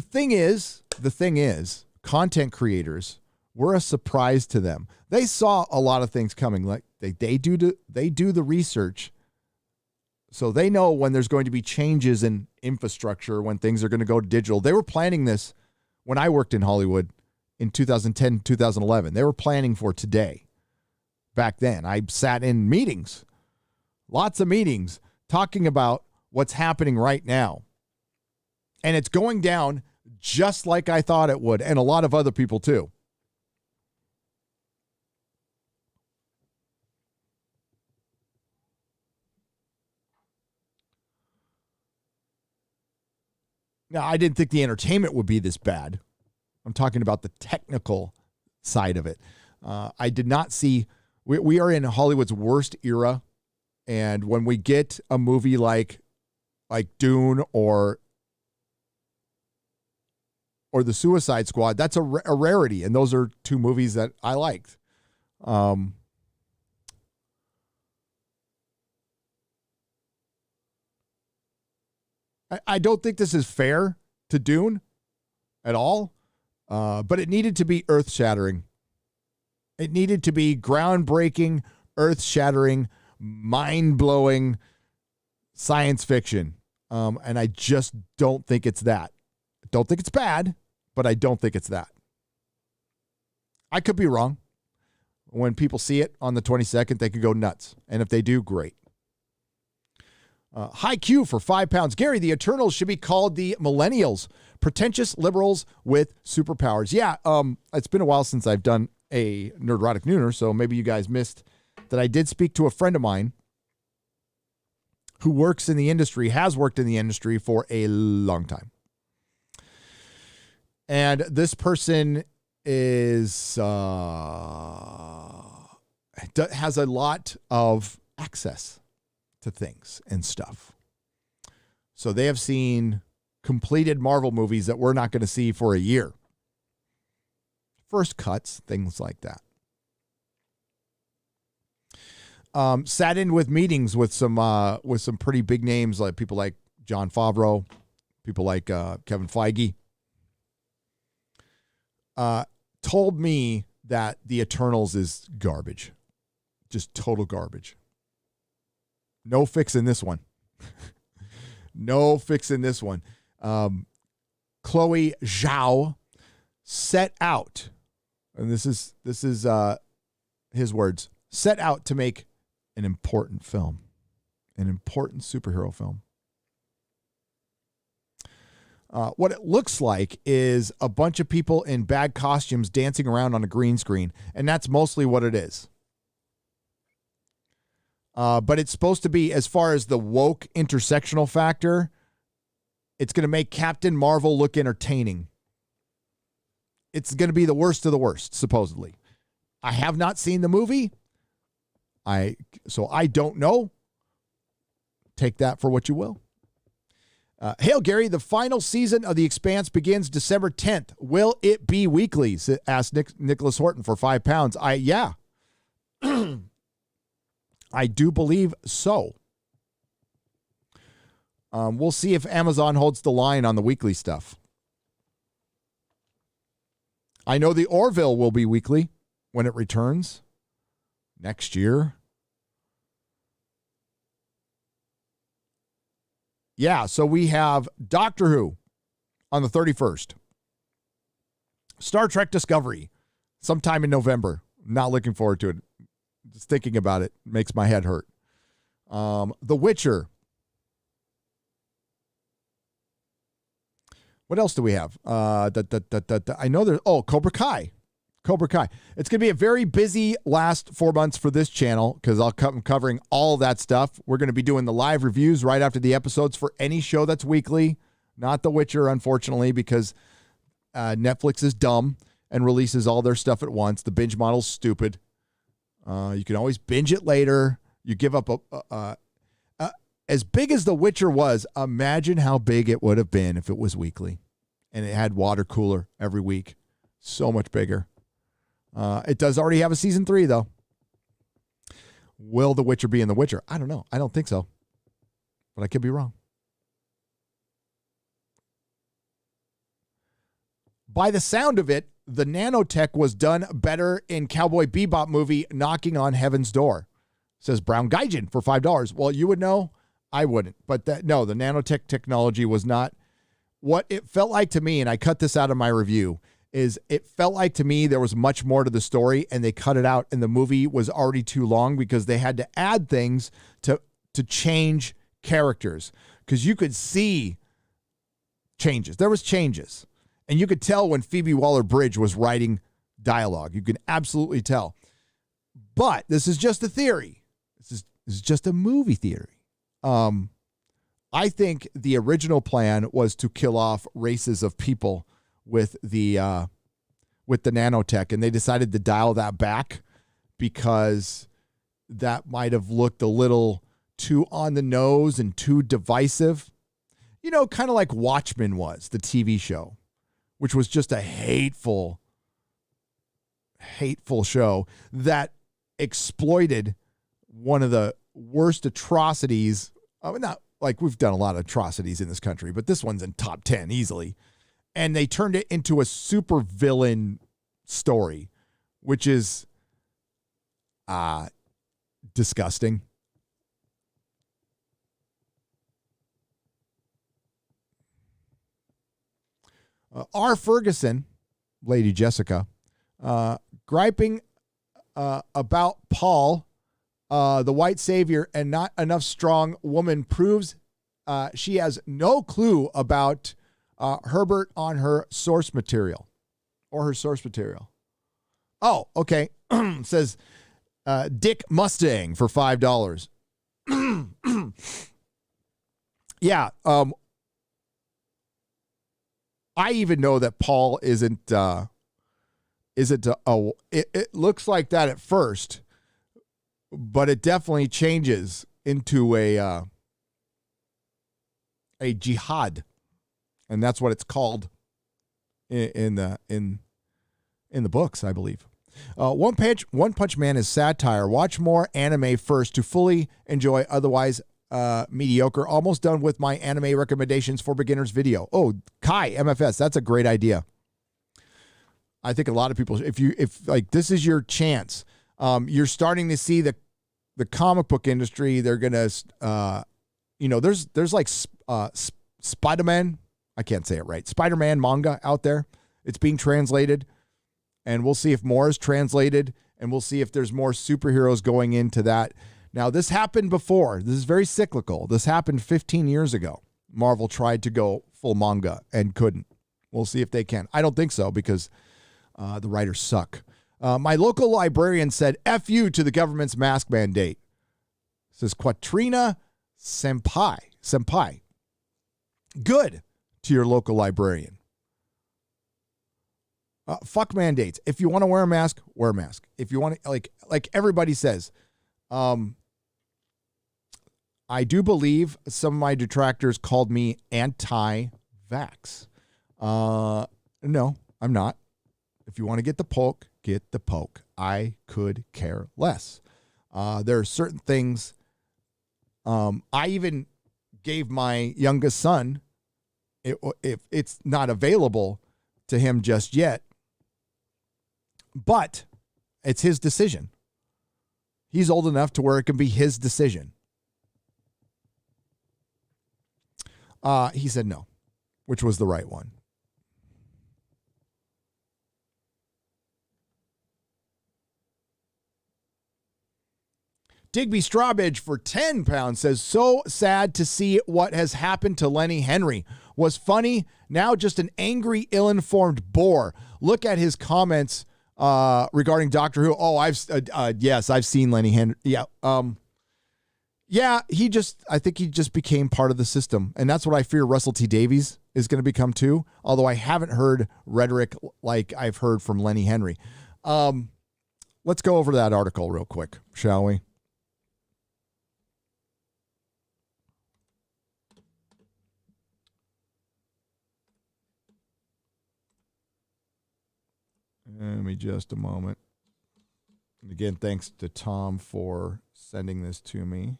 thing is, content creators, we're a surprise to them. They saw a lot of things coming. Like they do the research, so they know when there's going to be changes in infrastructure, when things are going to go digital. They were planning this when I worked in Hollywood in 2010, 2011. They were planning for today. Back then, I sat in meetings, lots of meetings, talking about what's happening right now. And it's going down just like I thought it would, and a lot of other people too. Now, I didn't think the entertainment would be this bad. I'm talking about the technical side of it. I did not see, we are in Hollywood's worst era. And when we get a movie like Dune or The Suicide Squad, that's a rarity. And those are two movies that I liked. I don't think this is fair to Dune at all, but it needed to be earth-shattering. It needed to be groundbreaking, earth-shattering, mind-blowing science fiction. And I just don't think it's that. I don't think it's bad, but I don't think it's that. I could be wrong. When people see it on the 22nd, they could go nuts. And if they do, great. High Q for £5. Gary, the Eternals should be called the Millennials. Pretentious liberals with superpowers. Yeah, it's been a while since I've done a Nerdrotic Nooner, so maybe you guys missed that I did speak to a friend of mine who works in the industry, has worked in the industry for a long time. And this person has a lot of access to things and stuff. So they have seen completed Marvel movies that we're not going to see for a year. First cuts, things like that. Sat in with meetings with some pretty big names, like people like Jon Favreau, people like Kevin Feige. Told me that the Eternals is garbage. Just total garbage. No fixing this one. No fixing this one. Chloe Zhao set out, and this is his words, set out to make an important film, an important superhero film. What it looks like is a bunch of people in bad costumes dancing around on a green screen, and that's mostly what it is. But it's supposed to be, as far as the woke intersectional factor, it's going to make Captain Marvel look entertaining. It's going to be the worst of the worst, supposedly. I have not seen the movie. So I don't know. Take that for what you will. Hail, Gary. The final season of The Expanse begins December 10th. Will it be weekly? Asked Nicholas Horton for £5. Yeah. I do believe so. We'll see if Amazon holds the line on the weekly stuff. I know the Orville will be weekly when it returns next year. Yeah, so we have Doctor Who on the 31st. Star Trek Discovery sometime in November. Not looking forward to it. Just thinking about it makes my head hurt. The Witcher. What else do we have? I know there's, Cobra Kai. Cobra Kai. It's going to be a very busy last 4 months for this channel because I'm covering all that stuff. We're going to be doing the live reviews right after the episodes for any show that's weekly. Not The Witcher, unfortunately, because Netflix is dumb and releases all their stuff at once. The binge model's stupid. You can always binge it later. You give up as big as The Witcher was, imagine how big it would have been if it was weekly and it had water cooler every week. So much bigger. It does already have a season 3, though. Will The Witcher be in The Witcher? I don't know. I don't think so. But I could be wrong. By the sound of it, the nanotech was done better in Cowboy Bebop movie Knocking on Heaven's Door. Says Brown Gaijin for $5. Well, you would know. I wouldn't. But the nanotech technology was not what it felt like to me, and I cut this out of my review, is it felt like to me there was much more to the story, and they cut it out, and the movie was already too long because they had to add things to change characters because you could see changes. There was changes. And you could tell when Phoebe Waller-Bridge was writing dialogue. You can absolutely tell. But this is just a theory. This is just a movie theory. I think the original plan was to kill off races of people with the nanotech, and they decided to dial that back because that might have looked a little too on the nose and too divisive. You know, kind of like Watchmen was, the TV show, which was just a hateful show that exploited one of the worst atrocities. Not like we've done a lot of atrocities in this country, but this one's in top 10 easily. And they turned it into a super villain story, which is disgusting. R. Ferguson, Lady Jessica, griping about Paul, the white savior, and not enough strong woman proves she has no clue about Herbert on her source material or her source material. Oh, okay. Says Dick Mustang for $5. Yeah. I even know that Paul isn't it looks like that at first, but it definitely changes into a jihad, and that's what it's called in the books, I believe. One Punch Man is satire. Watch more anime first to fully enjoy. Otherwise, mediocre. Almost done with my anime recommendations for beginners video. Oh, Kai MFS, that's a great idea. I think a lot of people, if like this is your chance, you're starting to see the comic book industry. They're gonna, there's like Spider-Man. I can't say it right. Spider-Man manga out there. It's being translated, and we'll see if more is translated, and we'll see if there's more superheroes going into that. Now, this happened before. This is very cyclical. This happened 15 years ago. Marvel tried to go full manga and couldn't. We'll see if they can. I don't think so because the writers suck. My local librarian said, F you to the government's mask mandate. Says Quatrina Senpai. Good to your local librarian. Fuck mandates. If you want to wear a mask, wear a mask. If you want to, like everybody says, I do believe some of my detractors called me anti-vax. No, I'm not. If you want to get the poke, get the poke. I could care less. There are certain things. I even gave my youngest son, if it's not available to him just yet, but it's his decision. He's old enough to where it can be his decision. He said no, which was the right one. Digby Strawbridge for £10 says, so sad to see what has happened to Lenny Henry. was funny. Now just an angry, ill-informed bore. Look at his comments regarding Doctor Who. Oh, I've seen Lenny Henry. Yeah. I think he just became part of the system. And that's what I fear Russell T. Davies is going to become too. Although I haven't heard rhetoric like I've heard from Lenny Henry. Let's go over that article real quick, shall we? Give me just a moment. And again, thanks to Tom for sending this to me.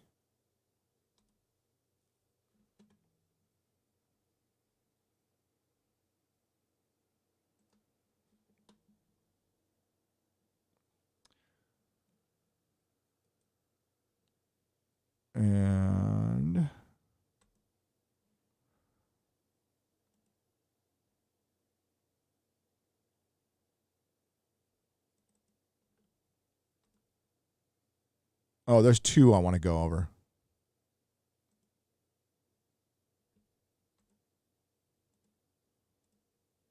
And oh, there's two I want to go over.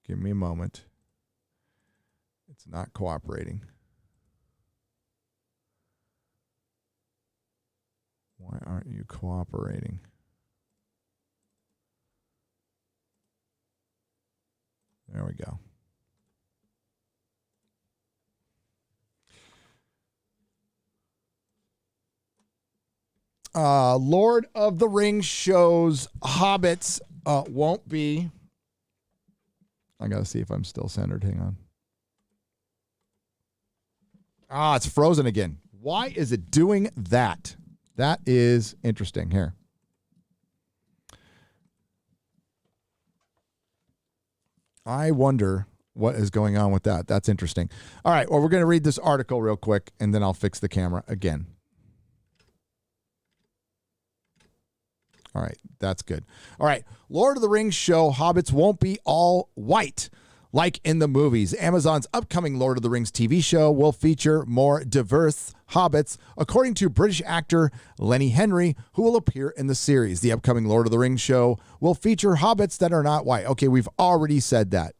Give me a moment. It's not cooperating. Why aren't you cooperating? There we go. Lord of the Rings shows Hobbits won't be. I got to see if I'm still centered. Hang on. It's frozen again. Why is it doing that? That is interesting here. I wonder what is going on with that. That's interesting. All right. Well, we're going to read this article real quick, and then I'll fix the camera again. All right. That's good. All right. Lord of the Rings show Hobbits won't be all white like in the movies. Amazon's upcoming Lord of the Rings TV show will feature more diverse hobbits, according to British actor Lenny Henry, who will appear in the series. The upcoming Lord of the Rings show will feature hobbits that are not white. Okay, we've already said that.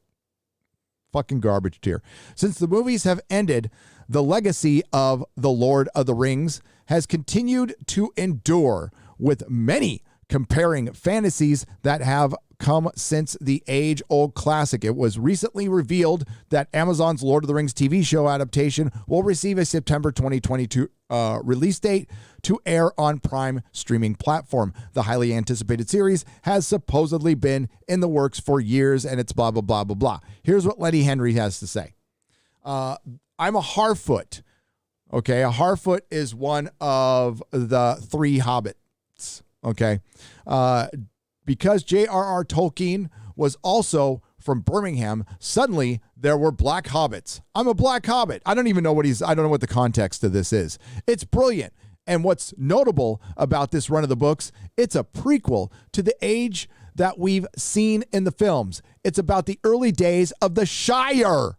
Fucking garbage tier. Since the movies have ended, the legacy of the Lord of the Rings has continued to endure, with many comparing fantasies that have come since the age-old classic. It was recently revealed that Amazon's Lord of the Rings TV show adaptation will receive a September 2022 release date to air on Prime streaming platform. The highly anticipated series has supposedly been in the works for years, and it's blah, blah, blah, blah, blah. Here's what Lenny Henry has to say. I'm a Harfoot. Okay, a Harfoot is one of the three hobbits. Okay, because J.R.R. Tolkien was also from Birmingham, suddenly there were black hobbits. I'm a black hobbit. I don't even know I don't know what the context of this is. It's brilliant. And what's notable about this run of the books, it's a prequel to the age that we've seen in the films. It's about the early days of the Shire.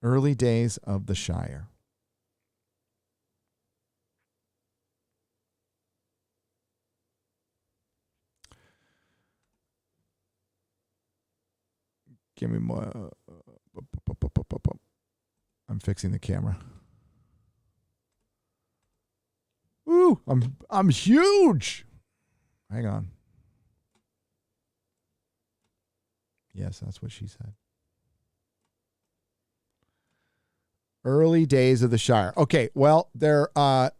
Early days of the Shire. Give me more. I'm fixing the camera. Ooh, I'm huge. Hang on. Yes, that's what she said. Early days of the Shire. Okay, well, the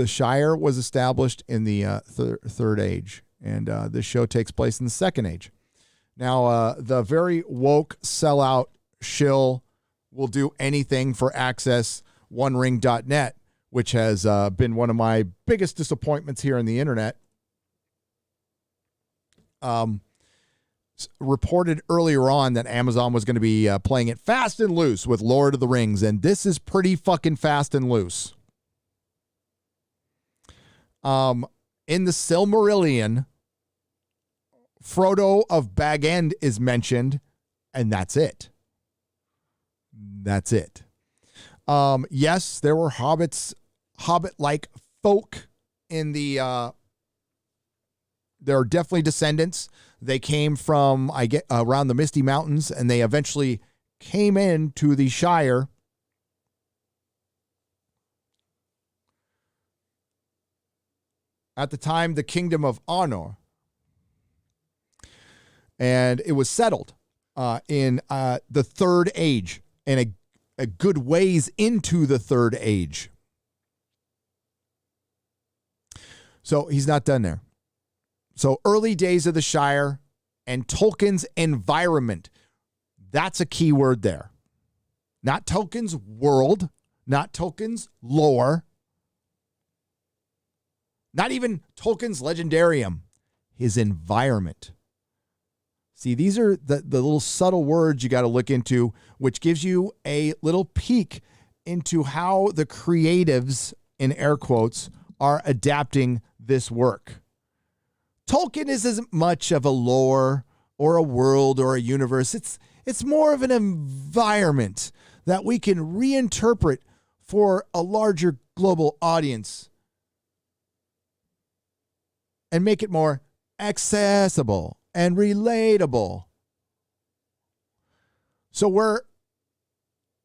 Shire was established in the third age, and this show takes place in the second age. Now, the very woke sellout shill will do anything for access onering.net, which has been one of my biggest disappointments here on the internet. Reported earlier on that Amazon was going to be playing it fast and loose with Lord of the Rings, and this is pretty fucking fast and loose. In the Silmarillion, Frodo of Bag End is mentioned, and that's it. Yes, there were hobbit-like folk in the. There are definitely descendants. They came from around the Misty Mountains, and they eventually came into the Shire. At the time, the Kingdom of Honor, and it was settled in the Third Age, and a good ways into the Third Age. So he's not done there. So early days of the Shire and Tolkien's environment. That's a key word there. Not Tolkien's world, not Tolkien's lore, not even Tolkien's legendarium, his environment. See, these are the little subtle words you got to look into, which gives you a little peek into how the creatives, in air quotes, are adapting this work. Tolkien isn't much of a lore or a world or a universe. It's more of an environment that we can reinterpret for a larger global audience and make it more accessible and relatable. So we're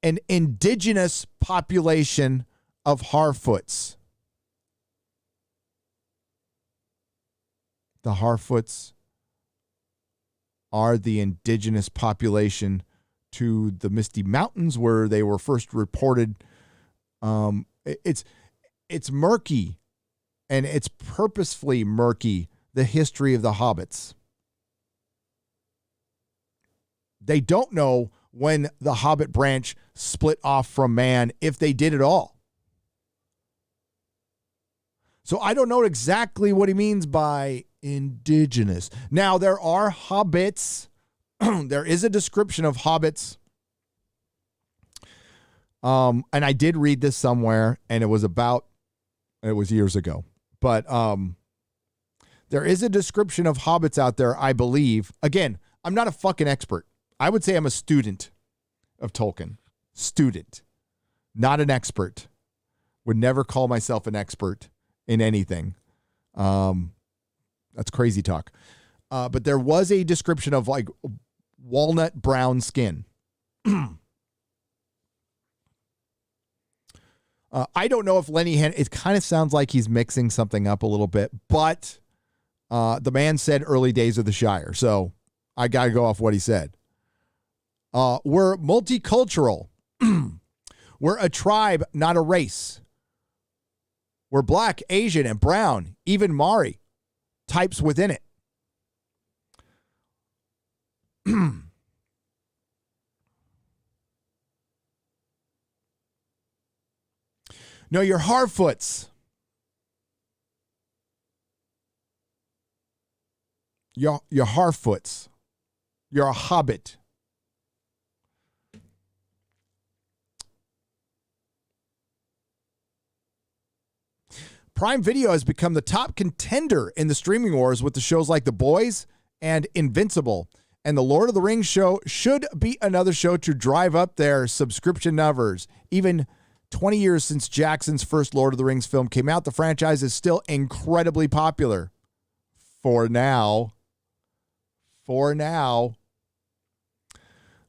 an indigenous population of Harfoots. The Harfoots are the indigenous population to the Misty Mountains where they were first reported. It's murky, and it's purposefully murky, the history of the hobbits. They don't know when the Hobbit branch split off from man, if they did at all. So I don't know exactly what he means by indigenous. Now, there are hobbits. There is a description of hobbits. And I did read this somewhere, and it was years ago. But there is a description of hobbits out there, I believe. Again, I'm not a fucking expert. I would say I'm a student of Tolkien. Student, not an expert. Would never call myself an expert in anything. That's crazy talk. But there was a description of like walnut brown skin. I don't know if Lenny it kind of sounds like he's mixing something up a little bit, but the man said early days of the Shire. So I got to go off what he said. We're multicultural. We're a tribe, not a race. We're black, Asian, and brown, even Maori types within it. No, you're Harfoots. You're Harfoots. You're a hobbit. Prime Video has become the top contender in the streaming wars with the shows like The Boys and Invincible. And the Lord of the Rings show should be another show to drive up their subscription numbers. Even 20 years since Jackson's first Lord of the Rings film came out, the franchise is still incredibly popular. For now.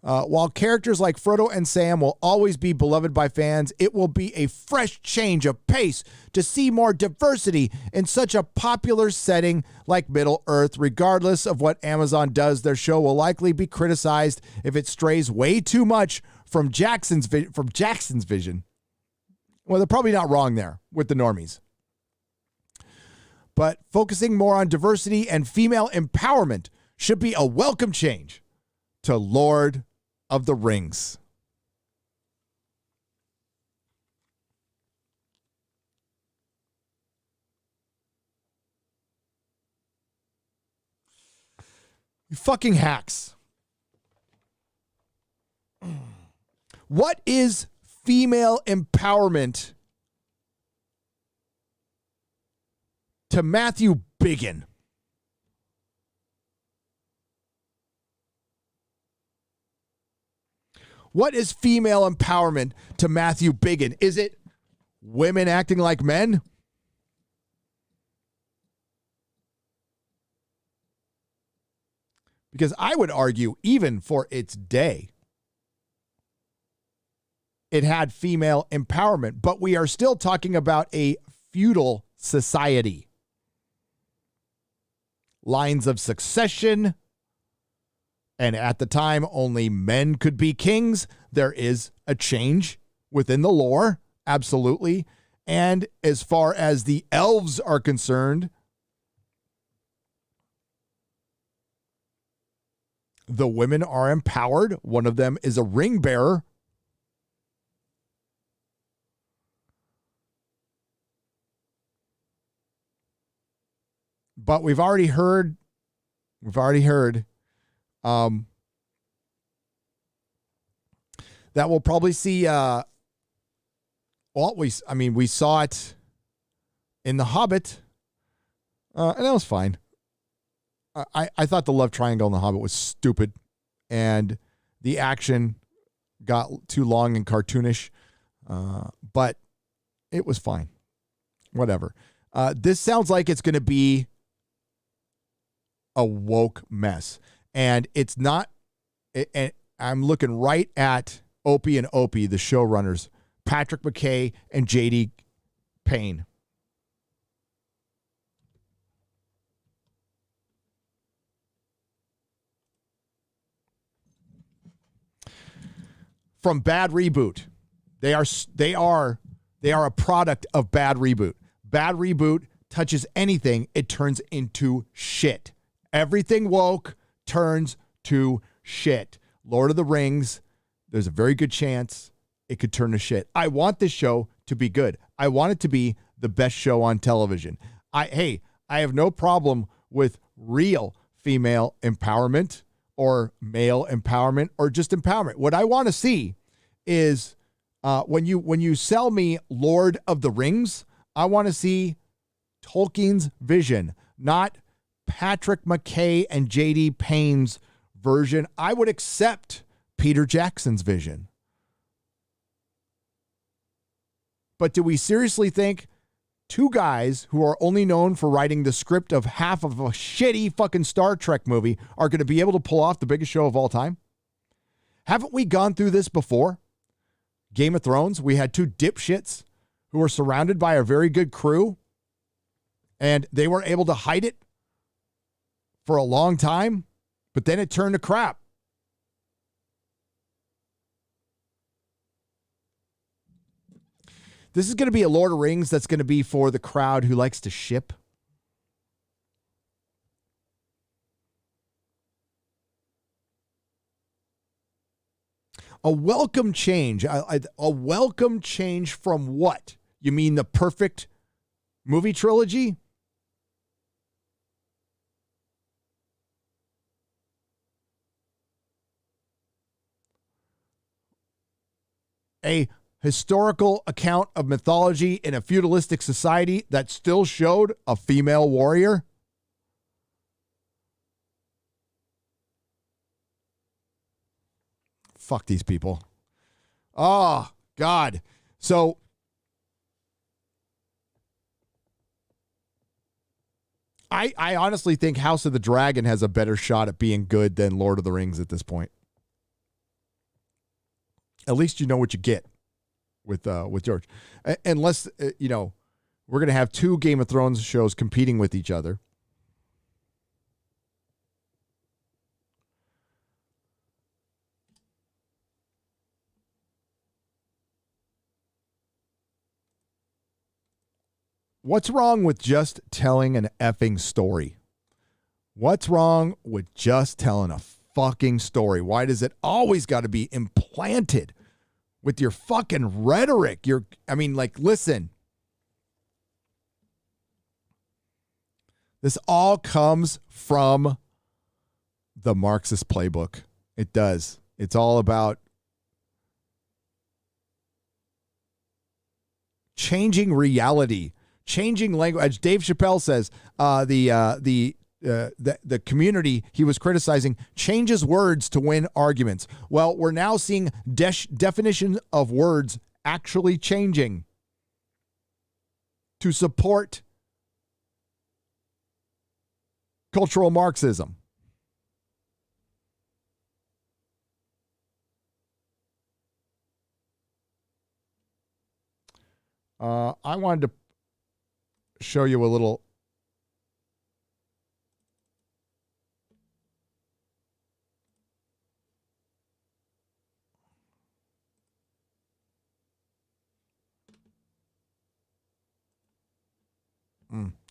While characters like Frodo and Sam will always be beloved by fans, it will be a fresh change of pace to see more diversity in such a popular setting like Middle-earth. Regardless of what Amazon does, their show will likely be criticized if it strays way too much from Jackson's vision. Well, they're probably not wrong there with the normies. But focusing more on diversity and female empowerment should be a welcome change to Lord of the Rings. You fucking hacks. What is female empowerment to Matthew Biggin? What is female empowerment to Matthew Biggin? Is it women acting like men? Because I would argue, even for its day, it had female empowerment, but we are still talking about a feudal society. Lines of succession, and at the time, only men could be kings. There is a change within the lore, absolutely. And as far as the elves are concerned, the women are empowered. One of them is a ring bearer. But we've already heard that we'll probably see, we saw it in The Hobbit, and that was fine. I thought the love triangle in The Hobbit was stupid, and the action got too long and cartoonish, but it was fine. Whatever. This sounds like it's going to be a woke mess, and it's not. And I'm looking right at Opie and Opie, the showrunners, Patrick McKay and J.D. Payne. From Bad Reboot. They are a product of Bad Reboot. Bad Reboot touches anything, it turns into shit. Everything woke turns to shit. Lord of the Rings, there's a very good chance it could turn to shit. I want this show to be good. I want it to be the best show on television. I have no problem with real female empowerment or male empowerment or just empowerment. What I want to see is when you sell me Lord of the Rings, I want to see Tolkien's vision, not Patrick McKay and J.D. Payne's version. I would accept Peter Jackson's vision. But do we seriously think two guys who are only known for writing the script of half of a shitty fucking Star Trek movie are going to be able to pull off the biggest show of all time? Haven't we gone through this before? Game of Thrones, we had two dipshits who were surrounded by a very good crew, and they were able to hide it for a long time, but then it turned to crap. This is going to be a Lord of the Rings that's going to be for the crowd who likes to ship. A welcome change. A welcome change from what? You mean the perfect movie trilogy? A historical account of mythology in a feudalistic society that still showed a female warrior? Fuck these people. Oh, God. So, I honestly think House of the Dragon has a better shot at being good than Lord of the Rings at this point. At least you know what you get with George. Unless, we're going to have two Game of Thrones shows competing with each other. What's wrong with just telling an effing story? What's wrong with just telling a fucking story? Why does it always got to be implanted with your fucking rhetoric? Listen. This all comes from the Marxist playbook. It does. It's all about changing reality. Changing language. As Dave Chapelle says, the the community he was criticizing changes words to win arguments. Well, we're now seeing definition of words actually changing to support cultural Marxism. I wanted to show you a little.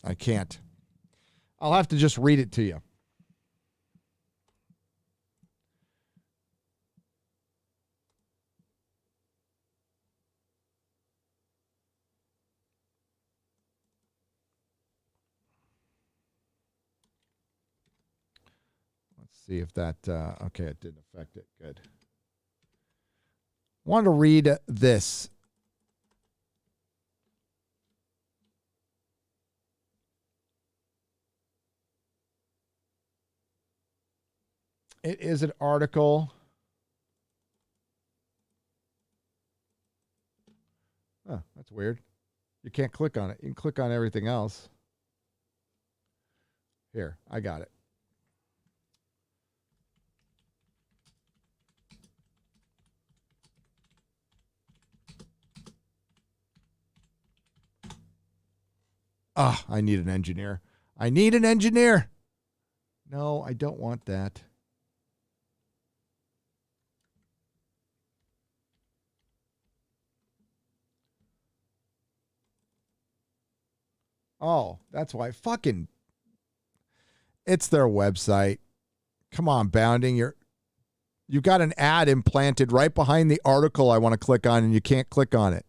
I can't. I'll have to just read it to you. Let's see if that, okay, it didn't affect it. Good. I wanted to read this. It is an article. Oh, that's weird. You can't click on it. You can click on everything else. Here, I got it. I need an engineer. I need an engineer. No, I don't want that. Oh, that's why. Fucking. It's their website. Come on, Bounding. You got an ad implanted right behind the article I want to click on, and you can't click on it.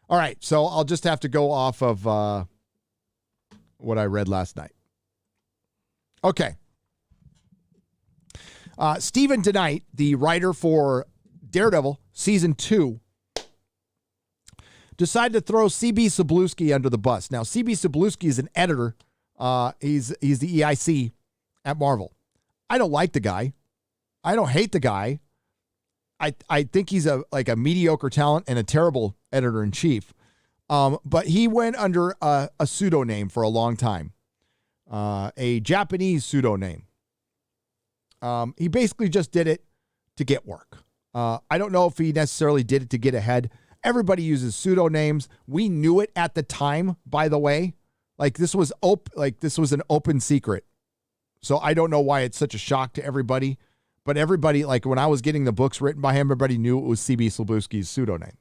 All right, so I'll just have to go off of what I read last night. Okay. Stephen DeKnight, the writer for Daredevil Season 2, decided to throw C.B. Cebulski under the bus. Now, C.B. Cebulski is an editor. He's the EIC at Marvel. I don't like the guy. I don't hate the guy. I think he's a mediocre talent and a terrible editor-in-chief. But he went under a pseudonym for a long time, a Japanese pseudonym. He basically just did it to get work. I don't know if he necessarily did it to get ahead. Everybody uses pseudonyms. We knew it at the time, by the way. This was an open secret. So I don't know why it's such a shock to everybody. But everybody, when I was getting the books written by him, everybody knew it was C.B. Cebulski's pseudonym.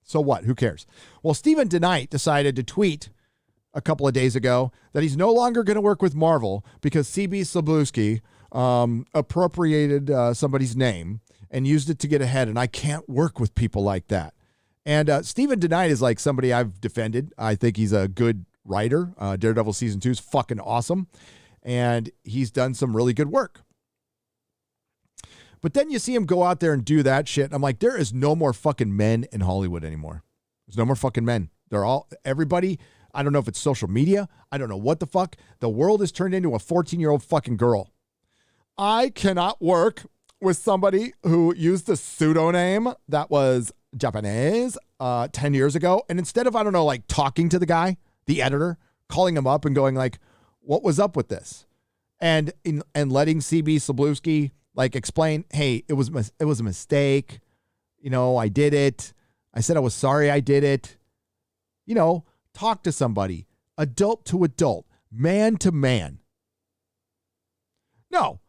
So what? Who cares? Well, Stephen DeKnight decided to tweet a couple of days ago that he's no longer going to work with Marvel because C.B. Cebulski appropriated somebody's name and used it to get ahead, and I can't work with people like that. And Stephen DeKnight is somebody I've defended. I think he's a good writer. Daredevil Season 2 is fucking awesome, and he's done some really good work. But then you see him go out there and do that shit. And I'm like, there is no more fucking men in Hollywood anymore. There's no more fucking men. Everybody, I don't know if it's social media. I don't know what the fuck. The world has turned into a 14-year-old fucking girl. I cannot work with somebody who used a pseudonym that was Japanese 10 years ago. And instead of, talking to the guy, the editor, calling him up and going what was up with this? And letting C.B. Cebulski explain, hey, it was a mistake. I did it. I said I was sorry I did it. Talk to somebody, adult to adult, man to man. No,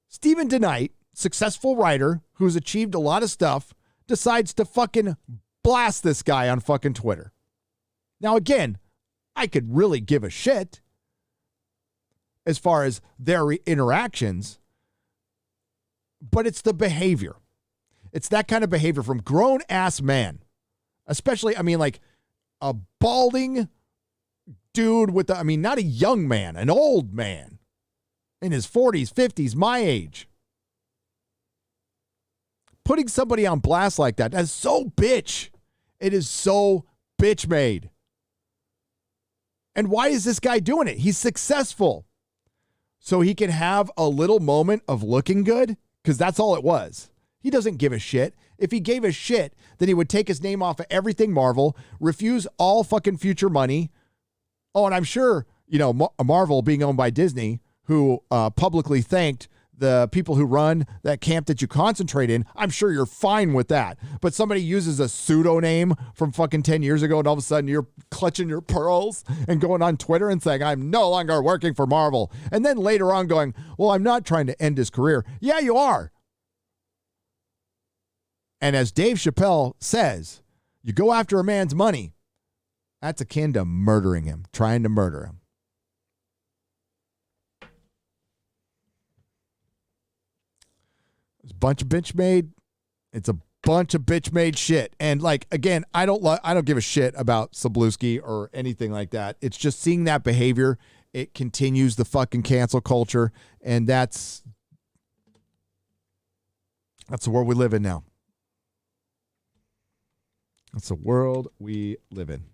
Stephen DeKnight, successful writer who's achieved a lot of stuff, decides to fucking blast this guy on fucking Twitter. Now, again, I could really give a shit as far as their interactions, but it's the behavior. It's that kind of behavior from grown-ass man. Especially, a balding dude with not a young man, an old man in his 40s, 50s, my age. Putting somebody on blast like that's so bitch. It is so bitch made. And why is this guy doing it? He's successful. So he can have a little moment of looking good, because that's all it was. He doesn't give a shit. If he gave a shit, then he would take his name off of everything Marvel, refuse all fucking future money. Oh, and I'm sure, Marvel being owned by Disney, who publicly thanked the people who run that camp that you concentrate in, I'm sure you're fine with that. But somebody uses a pseudonym from fucking 10 years ago, and all of a sudden you're clutching your pearls and going on Twitter and saying, I'm no longer working for Marvel. And then later on going, well, I'm not trying to end his career. Yeah, you are. And as Dave Chapelle says, you go after a man's money, that's akin to murdering him, trying to murder him. It's a bunch of bitch made. It's a bunch of bitch made shit. And again, I don't give a shit about Sabluski or anything like that. It's just seeing that behavior. It continues the fucking cancel culture. And that's the world we live in now. That's the world we live in.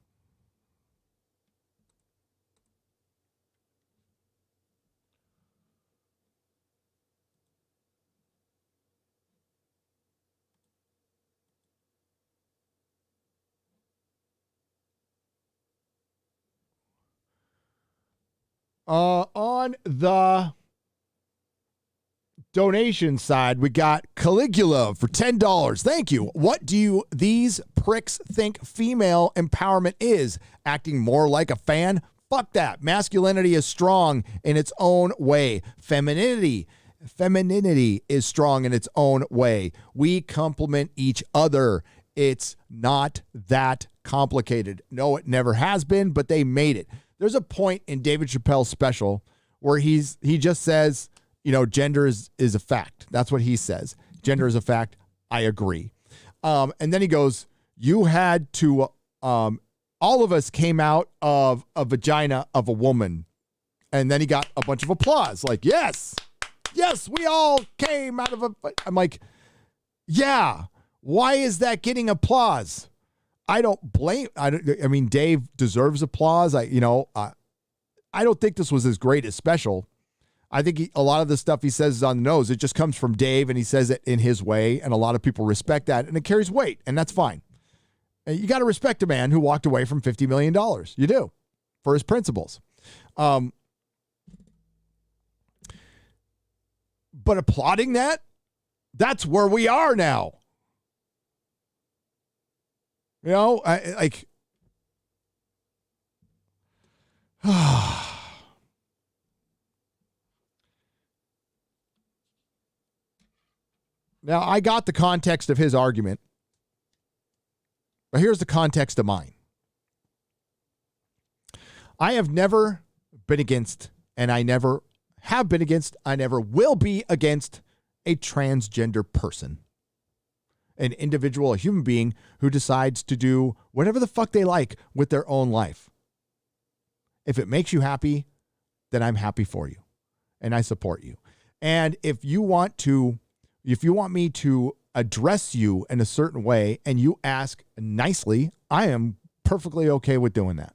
On the donation side, we got Caligula for $10. Thank you. What do these pricks think female empowerment is? Acting more like a fan? Fuck that. Masculinity is strong in its own way. Femininity is strong in its own way. We complement each other. It's not that complicated. No, it never has been, but they made it. There's a point in David Chappelle's special where he just says, gender is a fact. That's what he says. Gender is a fact. I agree. And then he goes, you had to, all of us came out of a vagina of a woman. And then he got a bunch of applause. Like, yes, we all came out of I'm like, yeah, why is that getting applause? I don't blame. I mean, Dave deserves applause. I don't think this was as great as special. I think a lot of the stuff he says is on the nose. It just comes from Dave, and he says it in his way, and a lot of people respect that, and it carries weight, and that's fine. You got to respect a man who walked away from $50 million. You do, for his principles. But applauding that's where we are now. Now I got the context of his argument, but here's the context of mine. I have never been against, and I never have been against, I never will be against a transgender person. An individual, a human being who decides to do whatever the fuck they like with their own life. If it makes you happy, then I'm happy for you and I support you. And if you want me to address you in a certain way and you ask nicely, I am perfectly okay with doing that.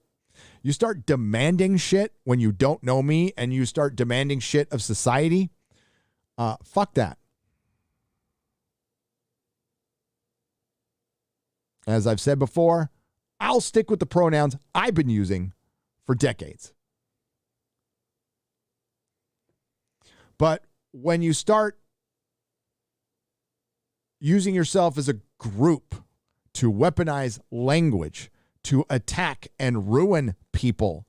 You start demanding shit when you don't know me and you start demanding shit of society, fuck that. As I've said before, I'll stick with the pronouns I've been using for decades. But when you start using yourself as a group to weaponize language, to attack and ruin people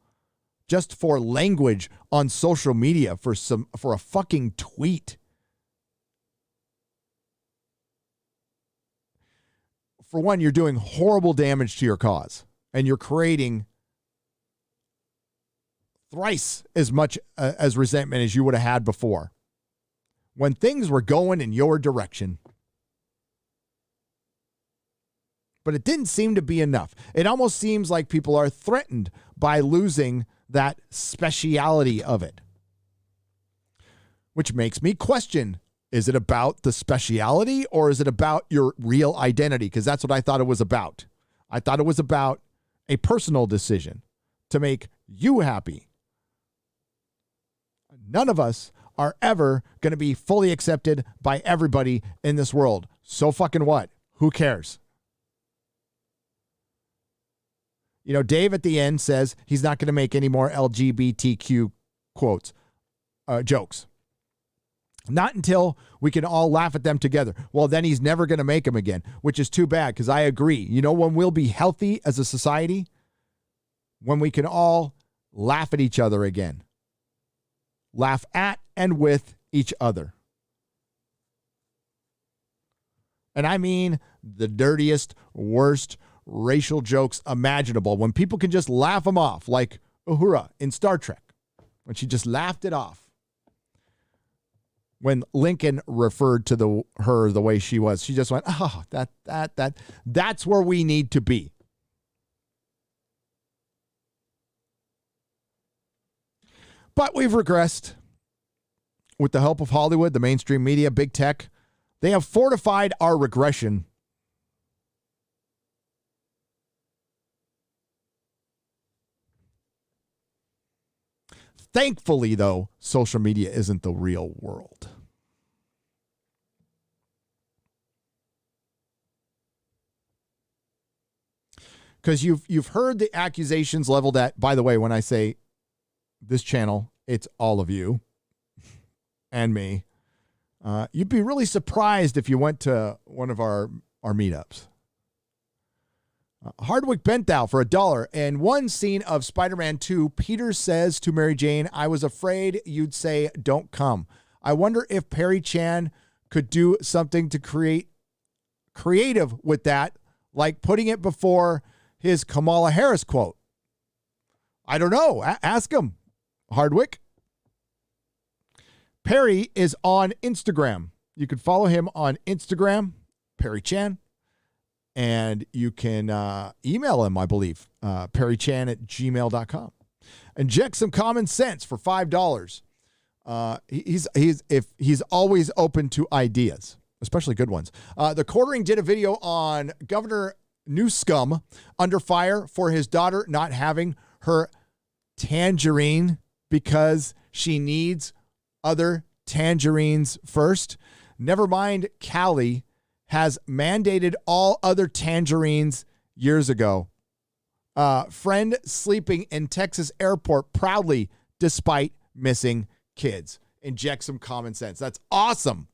just for language on social media, for a fucking tweet, for one, you're doing horrible damage to your cause, and you're creating thrice as much as resentment as you would have had before. When things were going in your direction. But it didn't seem to be enough. It almost seems like people are threatened by losing that speciality of it. Which makes me question, is it about the speciality or is it about your real identity? Because that's what I thought it was about. I thought it was about a personal decision to make you happy. None of us are ever going to be fully accepted by everybody in this world. So fucking what? Who cares? You know, Dave at the end says he's not going to make any more LGBTQ jokes. Not until we can all laugh at them together. Well, then he's never going to make them again, which is too bad because I agree. You know when we'll be healthy as a society? When we can all laugh at each other again. Laugh at and with each other. And I mean the dirtiest, worst racial jokes imaginable. When people can just laugh them off, like Uhura in Star Trek, when she just laughed it off. When Lincoln referred to her the way she was, she just went, oh, that's where we need to be. But we've regressed. With the help of Hollywood, the mainstream media, big tech, they have fortified our regression. Thankfully, though, social media isn't the real world. Because you've heard the accusations leveled at, by the way, when I say this channel, it's all of you and me. You'd be really surprised if you went to one of our meetups. Hardwick Benthau for $1. In one scene of Spider-Man 2, Peter says to Mary Jane, I was afraid you'd say, don't come. I wonder if Perry Chan could do something to creative with that, like putting it before his Kamala Harris quote. I don't know. Ask him, Hardwick. Perry is on Instagram. You can follow him on Instagram, Perry Chan. And you can email him, I believe, perrychan@gmail.com. Inject some common sense for $5. He's always open to ideas, especially good ones. The Quartering did a video on Governor Newscomb under fire for his daughter not having her tangerine because she needs other tangerines first. Never mind, Cali has mandated all other tangerines years ago. Friend sleeping in Texas airport proudly despite missing kids. Inject some common sense. That's awesome.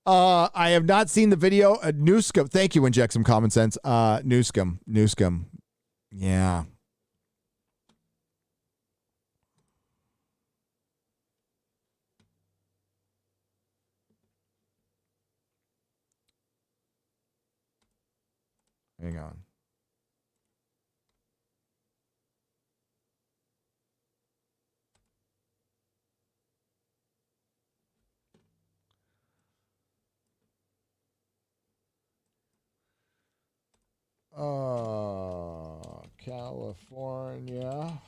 I have not seen the video. Newscomb. Thank you, Inject some common sense. Newscomb. Yeah. Hang on. California.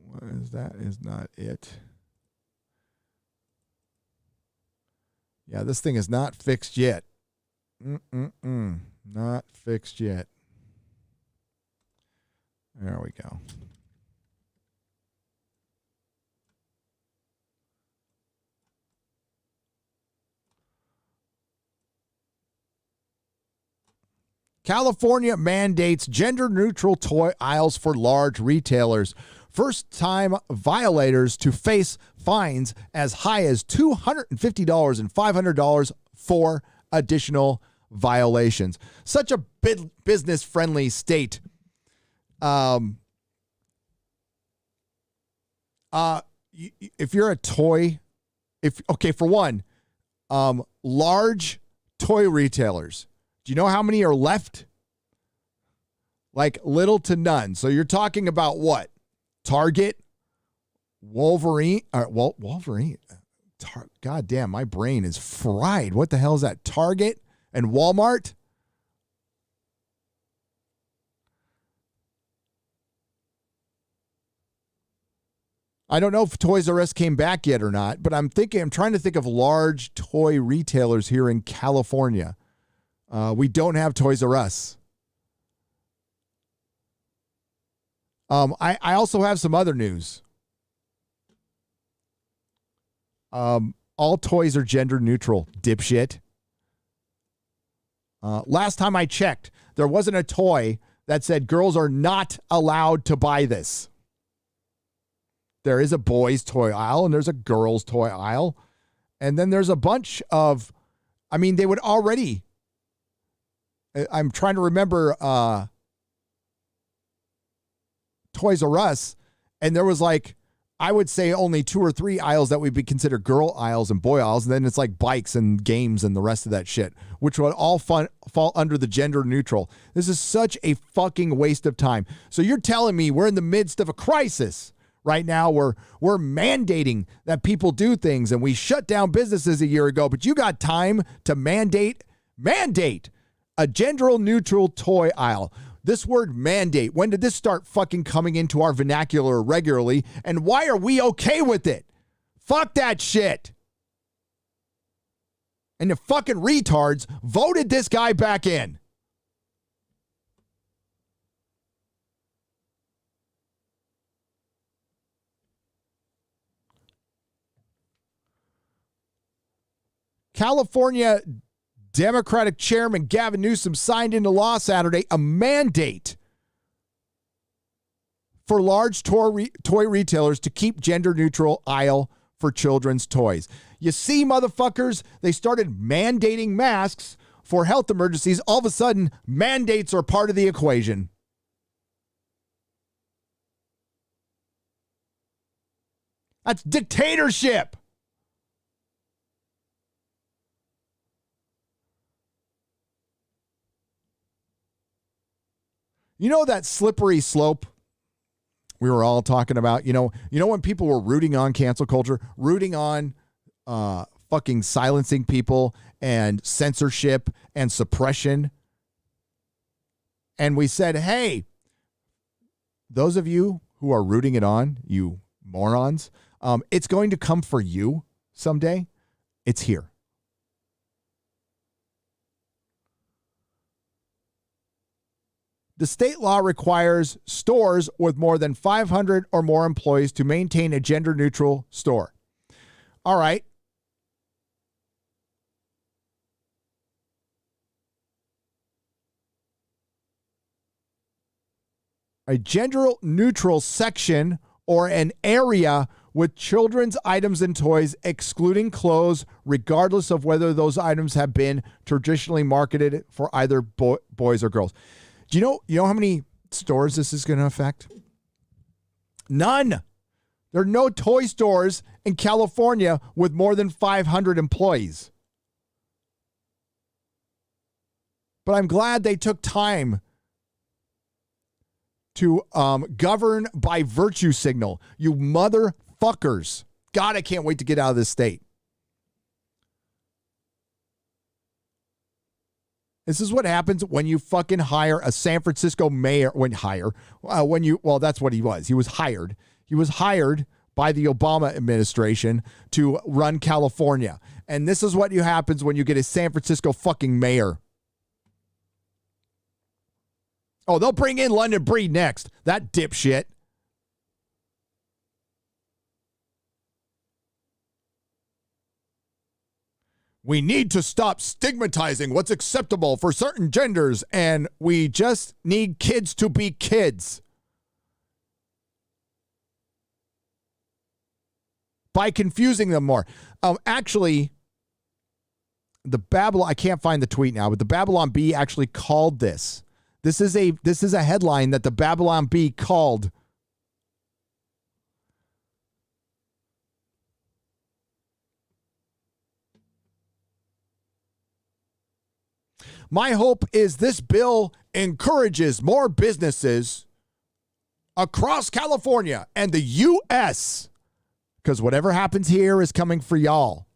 What is that? Is not it. Yeah, this thing is not fixed yet. Not fixed yet. There we go. California mandates gender-neutral toy aisles for large retailers. First-time violators to face fines as high as $250 and $500 for additional violations. Such a business-friendly state. If you're a toy, for one, large toy retailers, do you know how many are left? Like little to none. So you're talking about what? Target, Wolverine. Wolverine. God damn, my brain is fried. What the hell is that? Target and Walmart? I don't know if Toys R Us came back yet or not, but I'm trying to think of large toy retailers here in California. We don't have Toys R Us. I also have some other news. All toys are gender neutral, dipshit. Last time I checked, there wasn't a toy that said girls are not allowed to buy this. There is a boys' toy aisle and there's a girls' toy aisle. And then there's a bunch of, they would already, I'm trying to remember Toys R Us, and there was I would say only 2 or 3 aisles that would be considered girl aisles and boy aisles. And then it's bikes and games and the rest of that shit, which would all fall under the gender neutral. This is such a fucking waste of time. So you're telling me we're in the midst of a crisis right now. We're mandating that people do things, and we shut down businesses a year ago, but you got time to mandate a gender neutral toy aisle. This word mandate, when did this start fucking coming into our vernacular regularly? And why are we okay with it? Fuck that shit. And the fucking retards voted this guy back in. California Democratic Chairman Gavin Newsom signed into law Saturday a mandate for large toy retailers to keep gender-neutral aisle for children's toys. You see, motherfuckers, they started mandating masks for health emergencies. All of a sudden, mandates are part of the equation. That's dictatorship. You know that slippery slope we were all talking about? You know when people were rooting on cancel culture, rooting on fucking silencing people and censorship and suppression. And we said, hey, those of you who are rooting it on, you morons, it's going to come for you someday. It's here. The state law requires stores with more than 500 or more employees to maintain a gender-neutral store. All right. A gender-neutral section or an area with children's items and toys, excluding clothes, regardless of whether those items have been traditionally marketed for either boys or girls. Do you know how many stores this is going to affect? None. There are no toy stores in California with more than 500 employees. But I'm glad they took time to govern by virtue signal. You motherfuckers. God, I can't wait to get out of this state. This is what happens when you fucking hire a San Francisco mayor. That's what he was. He was hired. He was hired by the Obama administration to run California. And this is what happens when you get a San Francisco fucking mayor. Oh, they'll bring in London Breed next. That dipshit. We need to stop stigmatizing what's acceptable for certain genders, and we just need kids to be kids. By confusing them more. Actually, I can't find the tweet now, but the Babylon Bee actually called this. This is a headline that the Babylon Bee called. My hope is this bill encourages more businesses across California and the U.S. because whatever happens here is coming for y'all.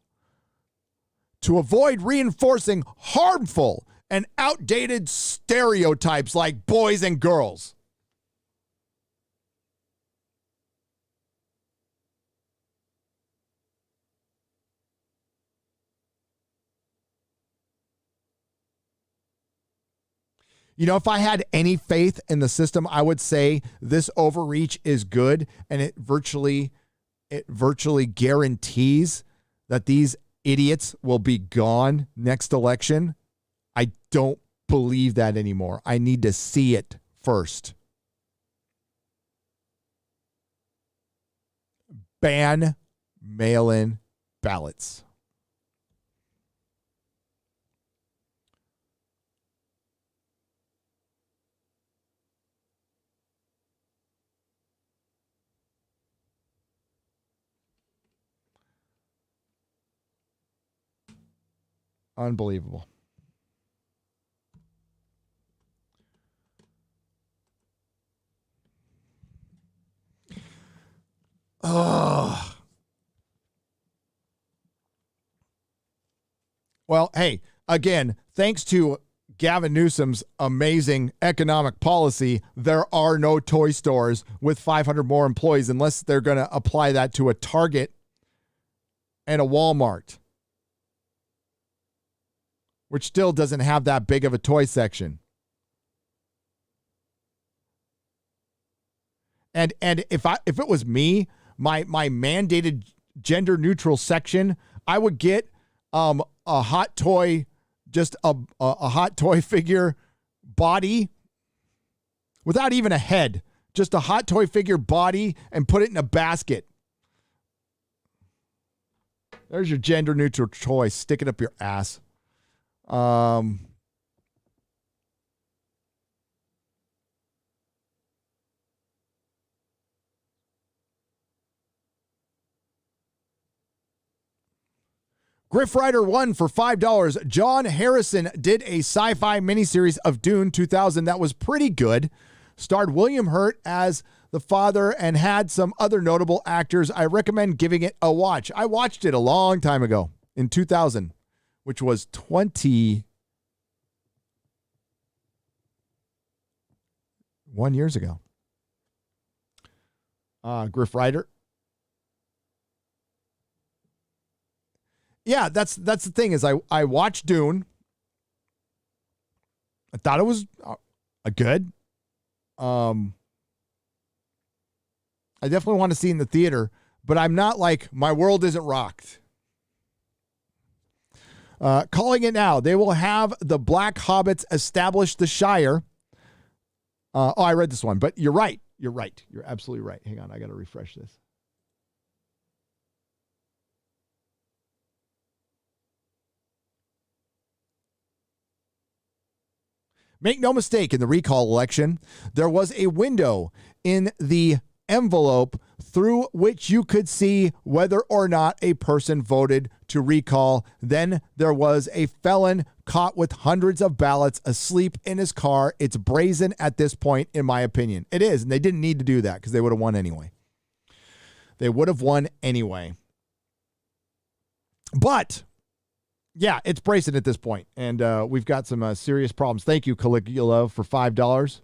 To avoid reinforcing harmful and outdated stereotypes like boys and girls. You know, if I had any faith in the system, I would say this overreach is good, and it virtually guarantees that these idiots will be gone next election. I don't believe that anymore. I need to see it first. Ban mail-in ballots. Unbelievable. Oh. Well, hey, again, thanks to Gavin Newsom's amazing economic policy, there are no toy stores with 500 more employees unless they're going to apply that to a Target and a Walmart, which still doesn't have that big of a toy section. And if it was me, my mandated gender neutral section, I would get a hot toy, just a hot toy figure body without even a head, just a hot toy figure body, and put it in a basket. There's your gender neutral toy. Stick it up your ass. Griff Rider 1 for $5. John Harrison did a sci-fi miniseries of Dune 2000 that was pretty good. Starred William Hurt as the father and had some other notable actors. I recommend giving it a watch. I watched it a long time ago in 2000, which was 21 years ago. Griff Rider. Yeah, that's the thing is I watched Dune. I thought it was a good. I definitely want to see it in the theater, but I'm not like, my world isn't rocked. Calling it now. They will have the Black Hobbits establish the Shire. I read this one, but you're right. You're right. You're absolutely right. Hang on, I got to refresh this. Make no mistake, in the recall election, there was a window in the envelope through which you could see whether or not a person voted to recall. Then there was a felon caught with hundreds of ballots asleep in his car. It's brazen at this point, in my opinion. It is, and they didn't need to do that because they would have won anyway. They would have won anyway. But yeah, it's brazen at this point, and we've got some serious problems. Thank you, Caligula, for $5.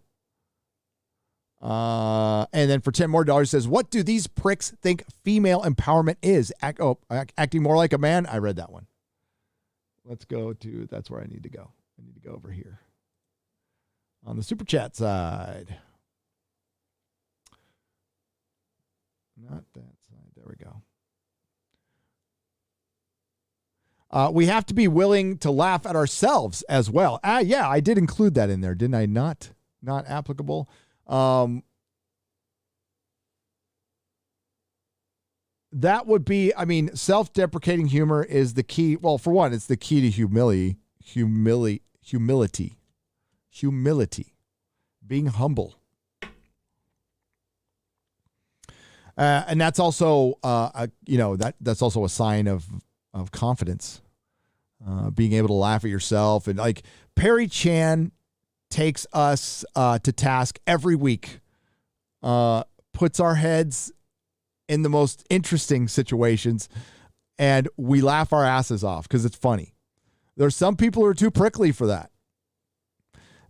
And then for $10 more, says, what do these pricks think female empowerment is? Acting more like a man? I read that one. Let's go to, that's where I need to go. I need to go over here. On the Super Chat side. Not that side. There we go. We have to be willing to laugh at ourselves as well. Yeah, I did include that in there, didn't I? Not applicable. That would be, I mean, self-deprecating humor is the key. Well, for one, it's the key to humility, being humble. And that's also, that's also a sign of confidence, being able to laugh at yourself. And like Perry Chan takes us to task every week, puts our heads in the most interesting situations, and we laugh our asses off because it's funny. There's some people who are too prickly for that.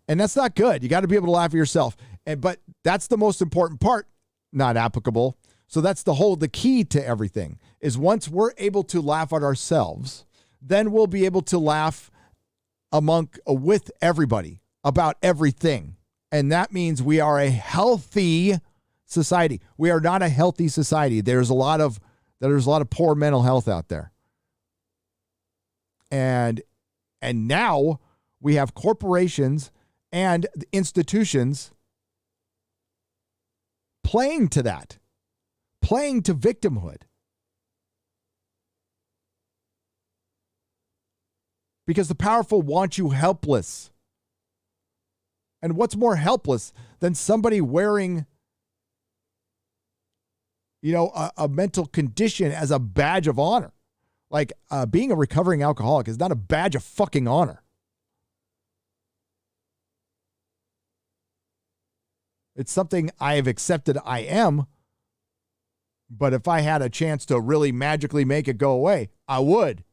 And that's not good. You got to be able to laugh at yourself. But that's the most important part, not applicable. So that's the key to everything is once we're able to laugh at ourselves, then we'll be able to laugh with everybody about everything. And that means we are a healthy society. We are not a healthy society. There's a lot of poor mental health out there. And now we have corporations and institutions playing to that, playing to victimhood. Because the powerful want you helpless. And what's more helpless than somebody wearing, a mental condition as a badge of honor? Like being a recovering alcoholic is not a badge of fucking honor. It's something I have accepted I am, but if I had a chance to really magically make it go away, I would.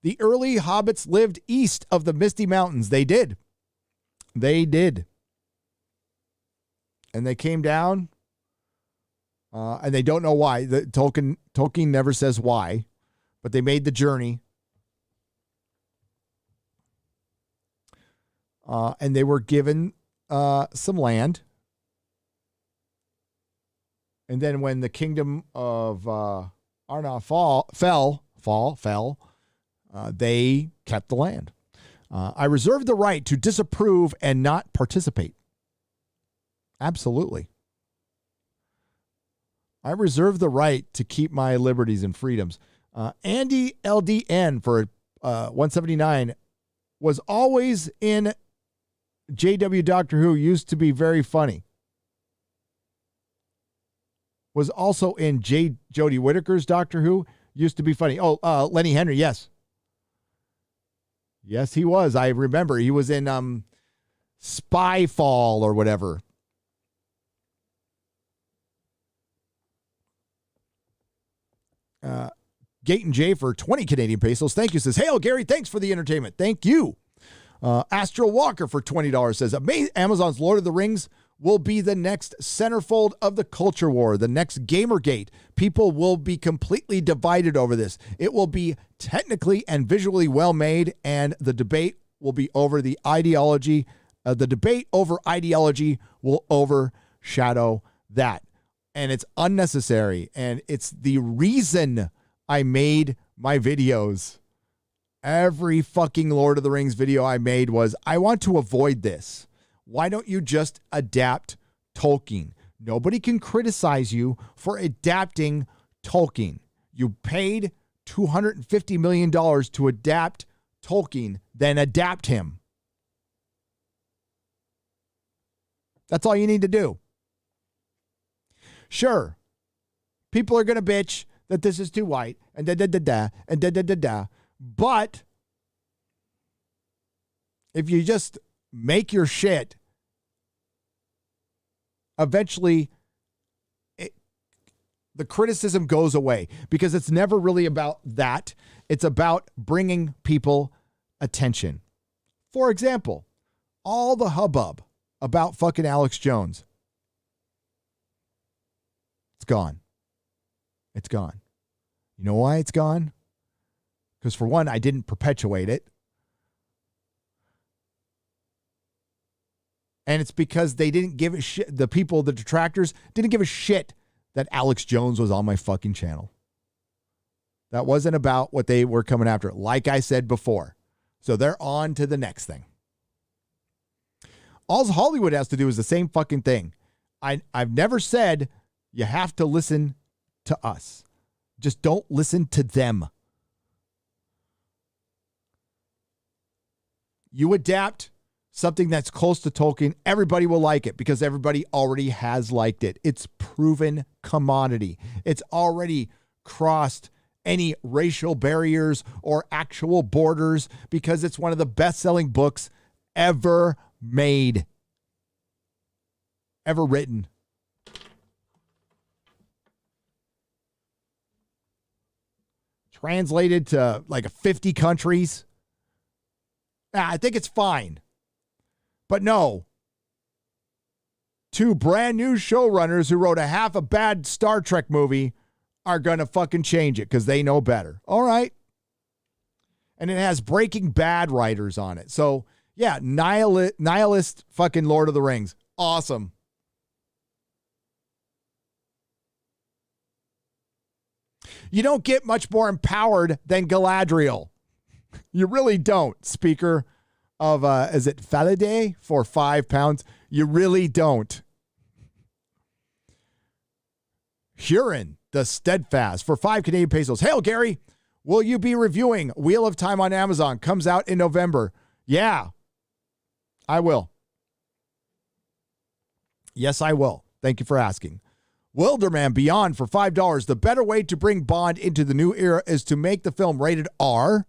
The early hobbits lived east of the Misty Mountains. They did. They did. And they came down, and they don't know why. Tolkien never says why, but they made the journey. And they were given some land. And then when the kingdom of Arnor fell, they kept the land. I reserve the right to disapprove and not participate. Absolutely. I reserve the right to keep my liberties and freedoms. Andy LDN for 179 was always in JW Doctor Who, used to be very funny. Was also in Jodie Whittaker's Doctor Who, used to be funny. Oh, Lenny Henry, yes. Yes, he was. I remember he was in Spyfall or whatever. Gayton J for 20 Canadian pesos. Thank you. Says, "Hail, Gary. Thanks for the entertainment." Thank you. Astral Walker for $20 says, Amazon's Lord of the Rings will be the next centerfold of the culture war, the next Gamergate. People will be completely divided over this. It will be technically and visually well made, and the debate will be over the ideology. The debate over ideology will overshadow that. And it's unnecessary. And it's the reason I made my videos. Every fucking Lord of the Rings video I made was, I want to avoid this. Why don't you just adapt Tolkien? Nobody can criticize you for adapting Tolkien. You paid $250 million to adapt Tolkien, then adapt him. That's all you need to do. Sure, people are going to bitch that this is too white and da-da-da-da and da-da-da-da. But if you just make your shit, eventually the criticism goes away, because it's never really about that. It's about bringing people attention. For example, all the hubbub about fucking Alex Jones. It's gone. It's gone. You know why it's gone? Because for one, I didn't perpetuate it. And it's because they didn't give a shit. The people, the detractors, didn't give a shit that Alex Jones was on my fucking channel. That wasn't about what they were coming after, like I said before. So they're on to the next thing. All Hollywood has to do is the same fucking thing. I've never said you have to listen to us. Just don't listen to them. You adapt something that's close to Tolkien, everybody will like it because everybody already has liked it. It's proven commodity. It's already crossed any racial barriers or actual borders because it's one of the best-selling books ever made, ever written. Translated to like 50 countries. I think it's fine. But no. Two brand new showrunners who wrote a half a bad Star Trek movie are going to fucking change it because they know better. All right. And it has Breaking Bad writers on it. So, yeah, nihilist fucking Lord of the Rings. Awesome. You don't get much more empowered than Galadriel. You really don't, speaker of, is it Faladay for £5? You really don't. Huron, the Steadfast, for 5 Canadian pesos. Hail, Gary. Will you be reviewing Wheel of Time on Amazon? Comes out in November. Yeah, I will. Yes, I will. Thank you for asking. Wilderman Beyond for $5. The better way to bring Bond into the new era is to make the film rated R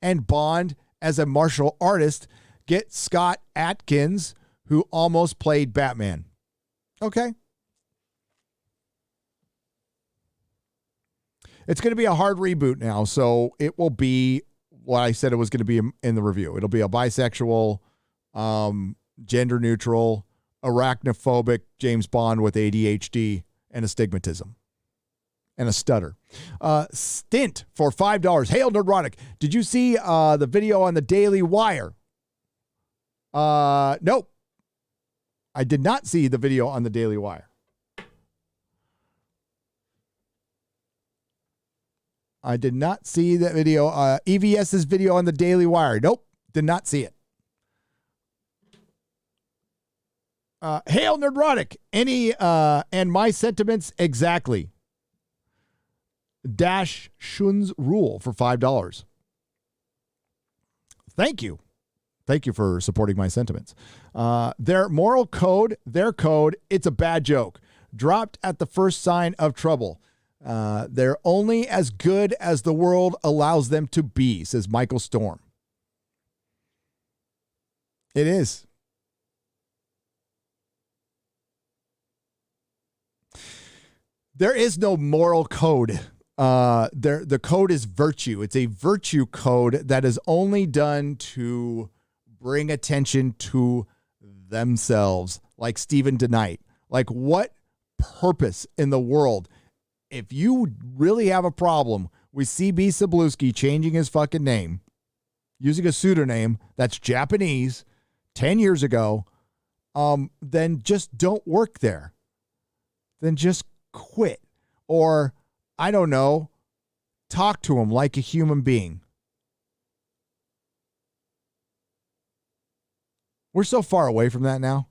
and Bond as a martial artist. Get Scott Adkins, who almost played Batman. Okay. It's going to be a hard reboot now, so it will be what I said it was going to be in the review. It'll be a bisexual, gender neutral, arachnophobic James Bond with ADHD and astigmatism and a stutter. Stint for $5. Hail, Nerdrotic. Did you see the video on the Daily Wire? Nope. I did not see the video on the Daily Wire. I did not see that video. EVS's video on the Daily Wire. Nope. Did not see it. Hail, Nerdrotic. Any and my sentiments exactly. Dash Shun's Rule for $5. Thank you. Thank you for supporting my sentiments. Their moral code, their code, it's a bad joke. Dropped at the first sign of trouble. They're only as good as the world allows them to be, says Michael Storm. It is. There is no moral code. The code is virtue. It's a virtue code that is only done to bring attention to themselves, like Stephen DeKnight. Like, what purpose in the world? If you really have a problem with CB Cebulski changing his fucking name, using a pseudonym that's Japanese 10 years ago, then just don't work there. Then just quit. Or, I don't know, talk to him like a human being. We're so far away from that now.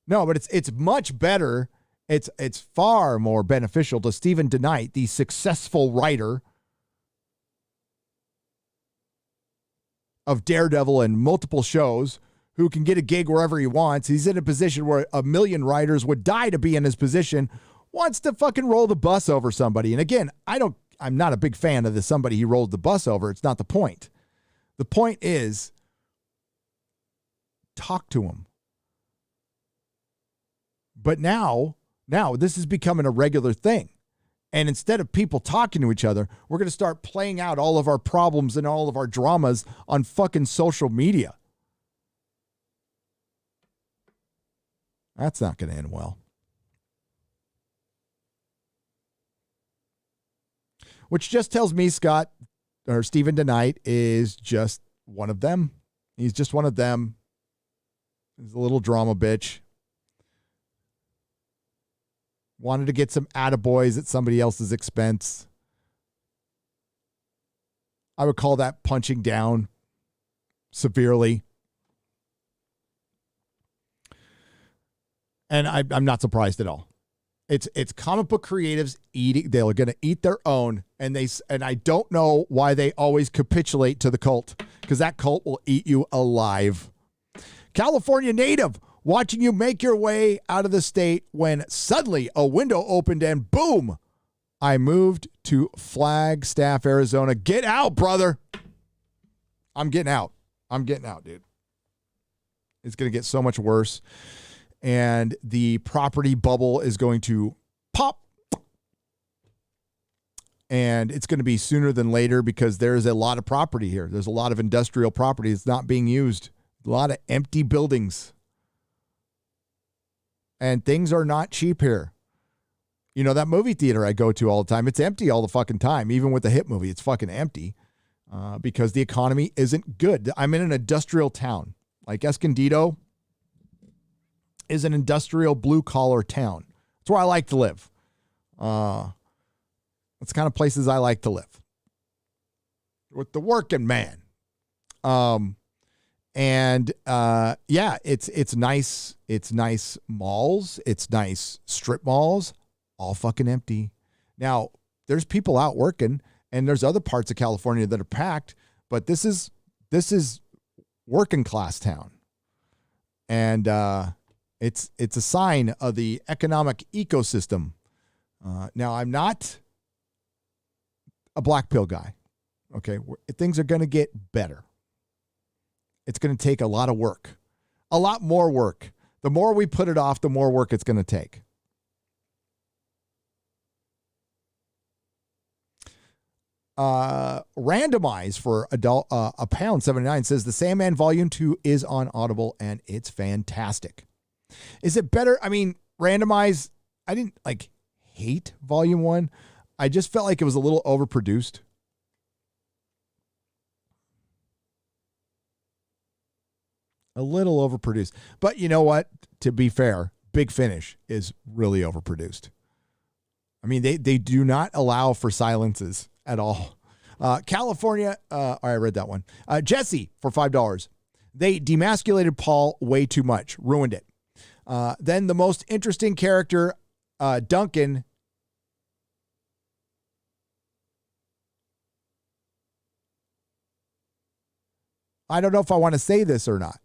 No, but it's much better. It's far more beneficial to Stephen DeKnight, the successful writer of Daredevil and multiple shows, who can get a gig wherever he wants. He's in a position where 1 million writers would die to be in his position, wants to fucking roll the bus over somebody. And again, I'm not a big fan of somebody he rolled the bus over. It's not the point. The point is, talk to him. But now this is becoming a regular thing. And instead of people talking to each other, we're going to start playing out all of our problems and all of our dramas on fucking social media. That's not going to end well. Which just tells me Stephen DeKnight is just one of them. He's just one of them. He's a little drama bitch. Wanted to get some attaboys at somebody else's expense. I would call that punching down severely. And I'm not surprised at all. It's comic book creatives eating. They're going to eat their own, and I don't know why they always capitulate to the cult, because that cult will eat you alive. California native, watching you make your way out of the state when suddenly a window opened and boom, I moved to Flagstaff, Arizona. Get out, brother. I'm getting out. Dude. It's going to get so much worse. And the property bubble is going to pop. And it's going to be sooner than later because there's a lot of property here. There's a lot of industrial property that's not being used. A lot of empty buildings. And things are not cheap here. You know, that movie theater I go to all the time, it's empty all the fucking time. Even with a hit movie, it's fucking empty because the economy isn't good. I'm in an industrial town. Like Escondido is an industrial blue-collar town. That's where I like to live. That's the kind of places I like to live. With the working man. Yeah, it's nice. It's nice malls. It's nice strip malls. All fucking empty. Now, there's people out working, and there's other parts of California that are packed, but this is working class town. And it's a sign of the economic ecosystem. Now, I'm not a black pill guy. Okay, things are going to get better. It's going to take a lot of work, a lot more work. The more we put it off, the more work it's going to take. Randomize for adult a pound 79 says the Sandman Volume 2 is on Audible and it's fantastic. Is it better? I mean, Randomize, I didn't hate Volume 1. I just felt like it was a little overproduced. A little overproduced. But you know what? To be fair, Big Finish is really overproduced. I mean, they do not allow for silences at all. California, I read that one. Jesse for $5. They demasculated Paul way too much. Ruined it. Then the most interesting character, Duncan. I don't know if I want to say this or not.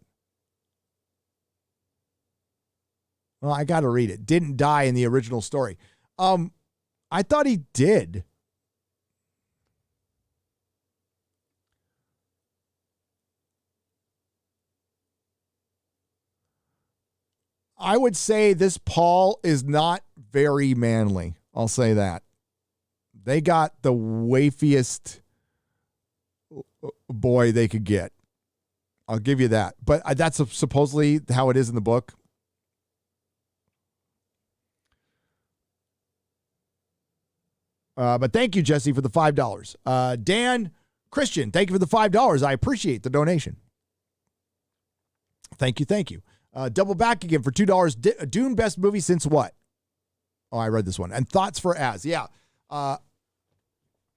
Well, I got to read it. Didn't die in the original story. I thought he did. I would say this Paul is not very manly. I'll say that. They got the wafiest boy they could get. I'll give you that. But that's supposedly how it is in the book. But thank you, Jesse, for the $5. Dan Christian, thank you for the $5. I appreciate the donation. Thank you. Double back again for $2. Dune best movie since what? Oh, I read this one. And thoughts for Az. Yeah. I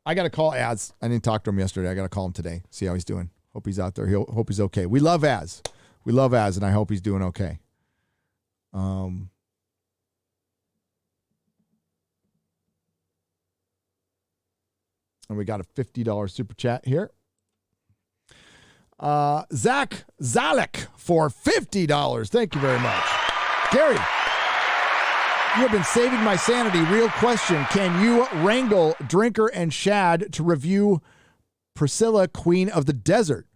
got to call Az. I didn't talk to him yesterday. I got to call him today. See how he's doing. Hope he's out there. Hope he's okay. We love Az. And I hope he's doing okay. And we got a $50 super chat here. Zach Zalek for $50. Thank you very much. Gary, you have been saving my sanity. Real question. Can you wrangle Drinker and Shad to review Priscilla, Queen of the Desert?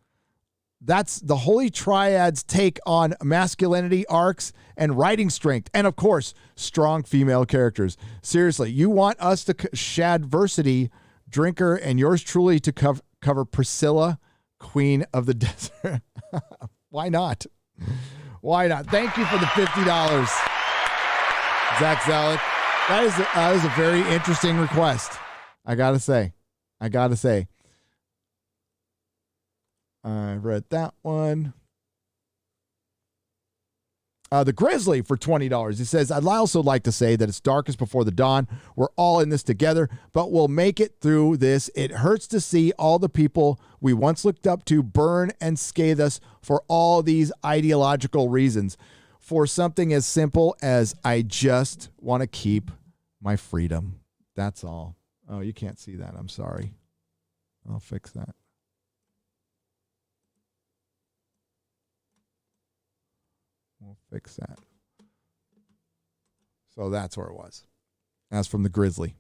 That's the Holy Triad's take on masculinity arcs and writing strength. And, of course, strong female characters. Seriously, you want us to Shadversity, Drinker, and yours truly to cover Priscilla, Queen of the Desert. Why not? Thank you for the $50. Zach Zalek. That is a very interesting request. I gotta say. I read that one. The Grizzly for $20. He says, I'd also like to say that it's darkest before the dawn. We're all in this together, but we'll make it through this. It hurts to see all the people we once looked up to burn and scathe us for all these ideological reasons. For something as simple as I just want to keep my freedom. That's all. Oh, you can't see that. I'm sorry. I'll fix that. We'll fix that. So that's where it was. That's from the Grizzly.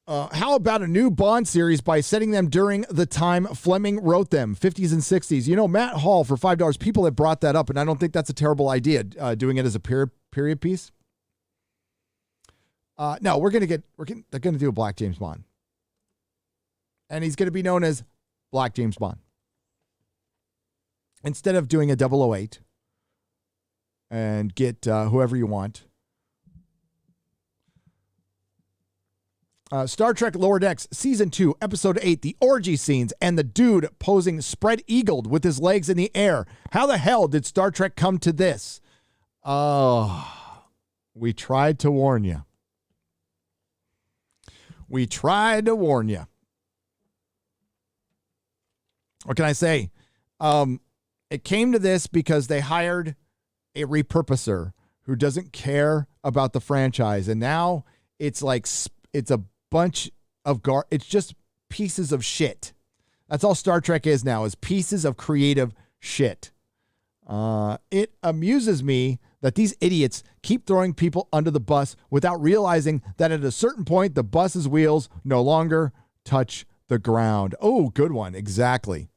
How about a new Bond series by setting them during the time Fleming wrote them, 50s and 60s? You know, Matt Hall for $5. People have brought that up, and I don't think that's a terrible idea, doing it as a period piece. No, they're going to do a Black James Bond. And he's going to be known as Black James Bond. Instead of doing a 008 and get whoever you want. Star Trek Lower Decks, Season 2, Episode 8, the orgy scenes, and the dude posing spread-eagled with his legs in the air. How the hell did Star Trek come to this? Oh, we tried to warn you. We tried to warn you. What can I say? It came to this because they hired a repurposer who doesn't care about the franchise. And now it's like, it's a bunch of it's just pieces of shit. That's all Star Trek is now, is pieces of creative shit. It amuses me that these idiots keep throwing people under the bus without realizing that at a certain point, the bus's wheels no longer touch the ground. Oh, good one. Exactly.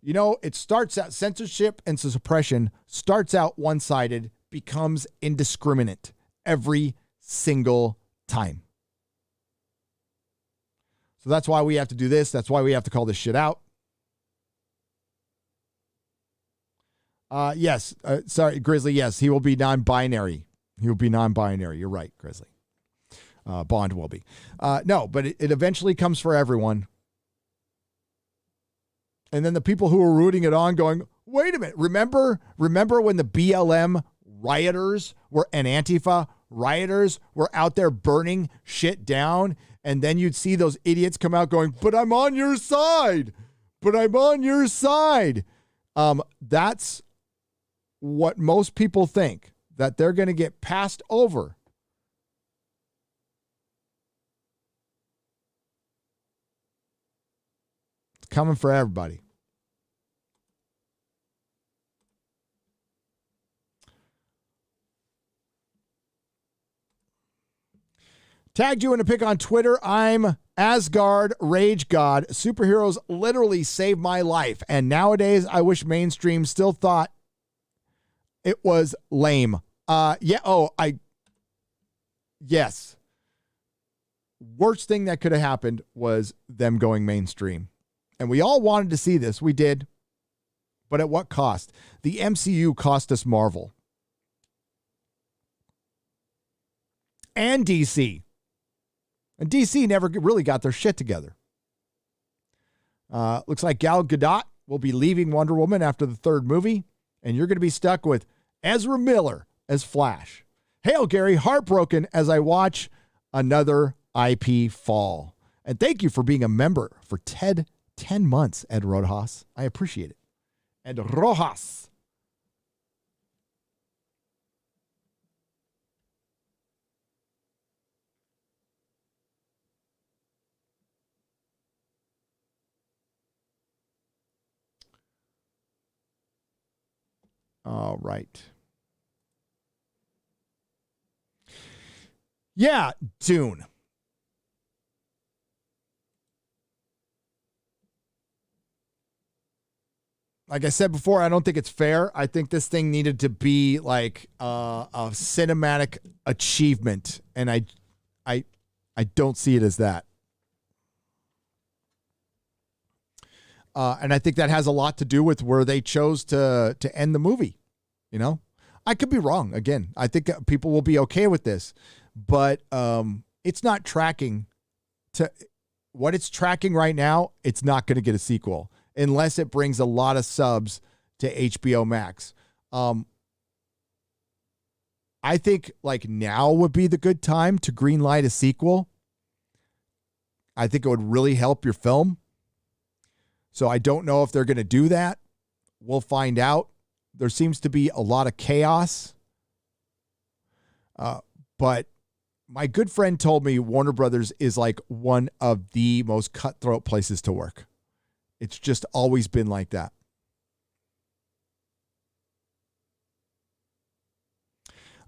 You know, it starts out, censorship and suppression starts out one-sided, becomes indiscriminate every single time. So that's why we have to do this. That's why we have to call this shit out. Yes. Sorry, Grizzly. Yes, he will be non-binary. He will be non-binary. You're right, Grizzly. Bond will be. No, but it eventually comes for everyone. And then the people who are rooting it on going, wait a minute. Remember when the BLM rioters and Antifa rioters were out there burning shit down? And then you'd see those idiots come out going, but I'm on your side. But I'm on your side. That's what most people think, that they're going to get passed over. It's coming for everybody. Tagged you in a pic on Twitter. I'm Asgard Rage God. Superheroes literally saved my life. And nowadays, I wish mainstream still thought it was lame. Yes. Worst thing that could have happened was them going mainstream. And we all wanted to see this. We did. But at what cost? The MCU cost us Marvel. And DC. And DC never really got their shit together. Looks like Gal Gadot will be leaving Wonder Woman after the third movie, and you're going to be stuck with Ezra Miller as Flash. Hail, Gary, heartbroken as I watch another IP fall. And thank you for being a member for 10 months, Ed Rojas. I appreciate it. Ed Rojas. All right. Yeah, Dune. Like I said before, I don't think it's fair. I think this thing needed to be like a cinematic achievement, and I don't see it as that. And I think that has a lot to do with where they chose to end the movie. You know, I could be wrong. Again, I think people will be okay with this, but it's not tracking to what it's tracking right now. It's not going to get a sequel unless it brings a lot of subs to HBO Max. I think like now would be the good time to greenlight a sequel. I think it would really help your film. So I don't know if they're going to do that. We'll find out. There seems to be a lot of chaos. But my good friend told me Warner Brothers is like one of the most cutthroat places to work. It's just always been like that.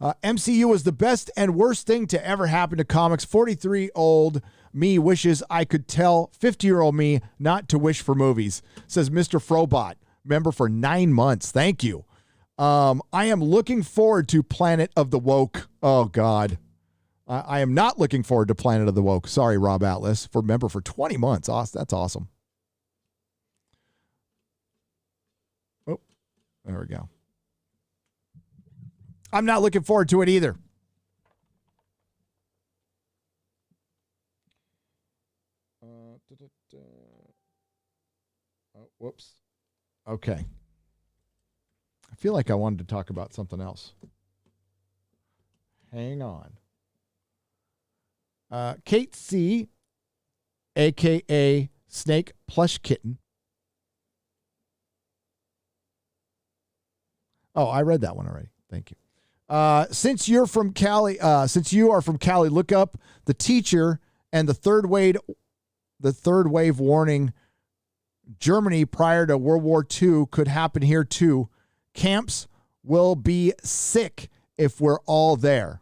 MCU was the best and worst thing to ever happen to comics. 43-year-old me wishes I could tell 50-year-old me not to wish for movies, says Mr. Frobot, member for 9 months. Thank you. I am looking forward to Planet of the Woke. Oh, God. I am not looking forward to Planet of the Woke. Sorry, Rob Atlas, for member for 20 months. That's awesome. Oh, there we go. I'm not looking forward to it either. Oh, whoops. Okay. I feel like I wanted to talk about something else. Hang on. Kate C., a.k.a. Snake Plush Kitten. Oh, I read that one already. Thank you. Since you are from Cali, look up The Teacher and the third wave warning. Germany prior to World War II could happen here too. Camps will be sick if we're all there.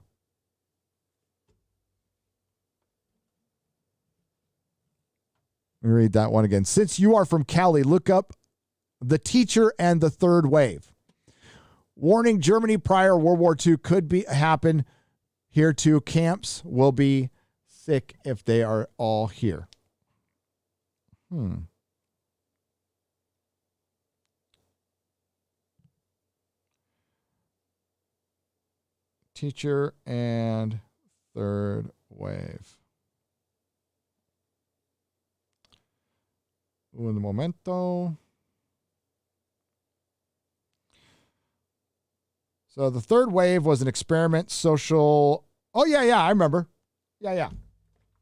Let me read that one again. Since you are from Cali, look up The Teacher and the Third Wave. Warning, Germany prior World War II could happen here too. Camps will be sick if they are all here. Teacher and Third Wave. Un momento. So the third wave was an experiment, social. Oh, yeah, I remember. Yeah.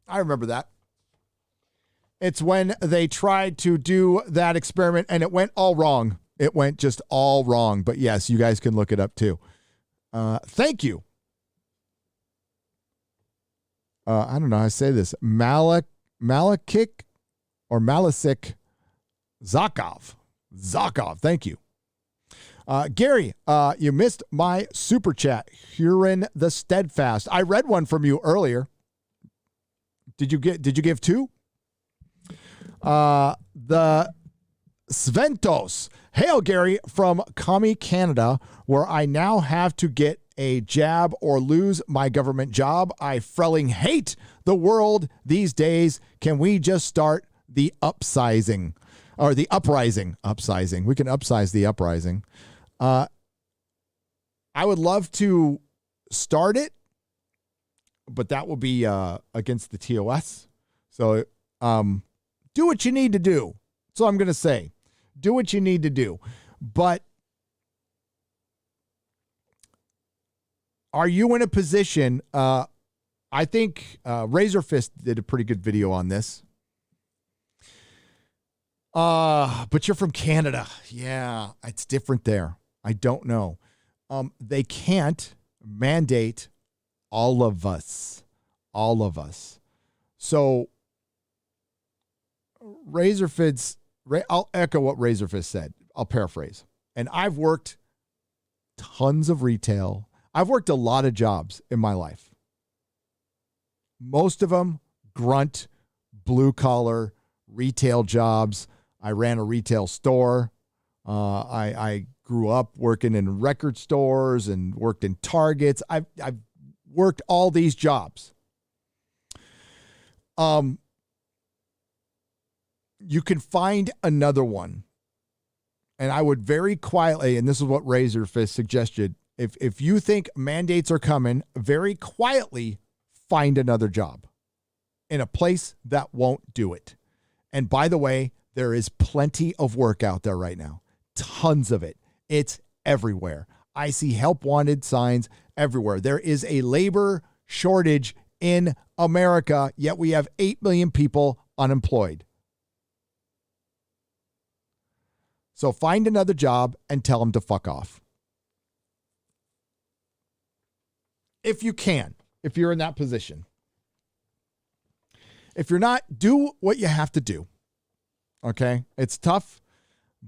I remember that. It's when they tried to do that experiment and it went all wrong. It went just all wrong. But yes, you guys can look it up too. Thank you. I don't know how to say this. Malakik or Malasik Zakov. Thank you. Gary, you missed my super chat. Huron the Steadfast. I read one from you earlier. Did you give two? The Sventos. Hail, Gary, from Commie, Canada, where I now have to get a jab or lose my government job. I frelling hate the world these days. Can we just start the upsizing or the uprising? Upsizing. We can upsize the uprising. I would love to start it, but that will be against the TOS. So do what you need to do. So I'm going to say, do what you need to do. But are you in a position? I think Razor Fist did a pretty good video on this. But you're from Canada. Yeah, it's different there. I don't know. They can't mandate all of us. So Razor Fist, I'll echo what Razor Fist said. I'll paraphrase. And I've worked tons of retail. I've worked a lot of jobs in my life. Most of them grunt, blue collar, retail jobs. I ran a retail store. I grew up working in record stores and worked in Targets. I've worked all these jobs. You can find another one. And I would very quietly, and this is what Razor Fist suggested, if you think mandates are coming, very quietly find another job in a place that won't do it. And by the way, there is plenty of work out there right now. Tons of it. It's everywhere. I see help wanted signs everywhere. There is a labor shortage in America, yet we have 8 million people unemployed. So find another job and tell them to fuck off. If you can, if you're in that position. If you're not, do what you have to do. Okay? It's tough,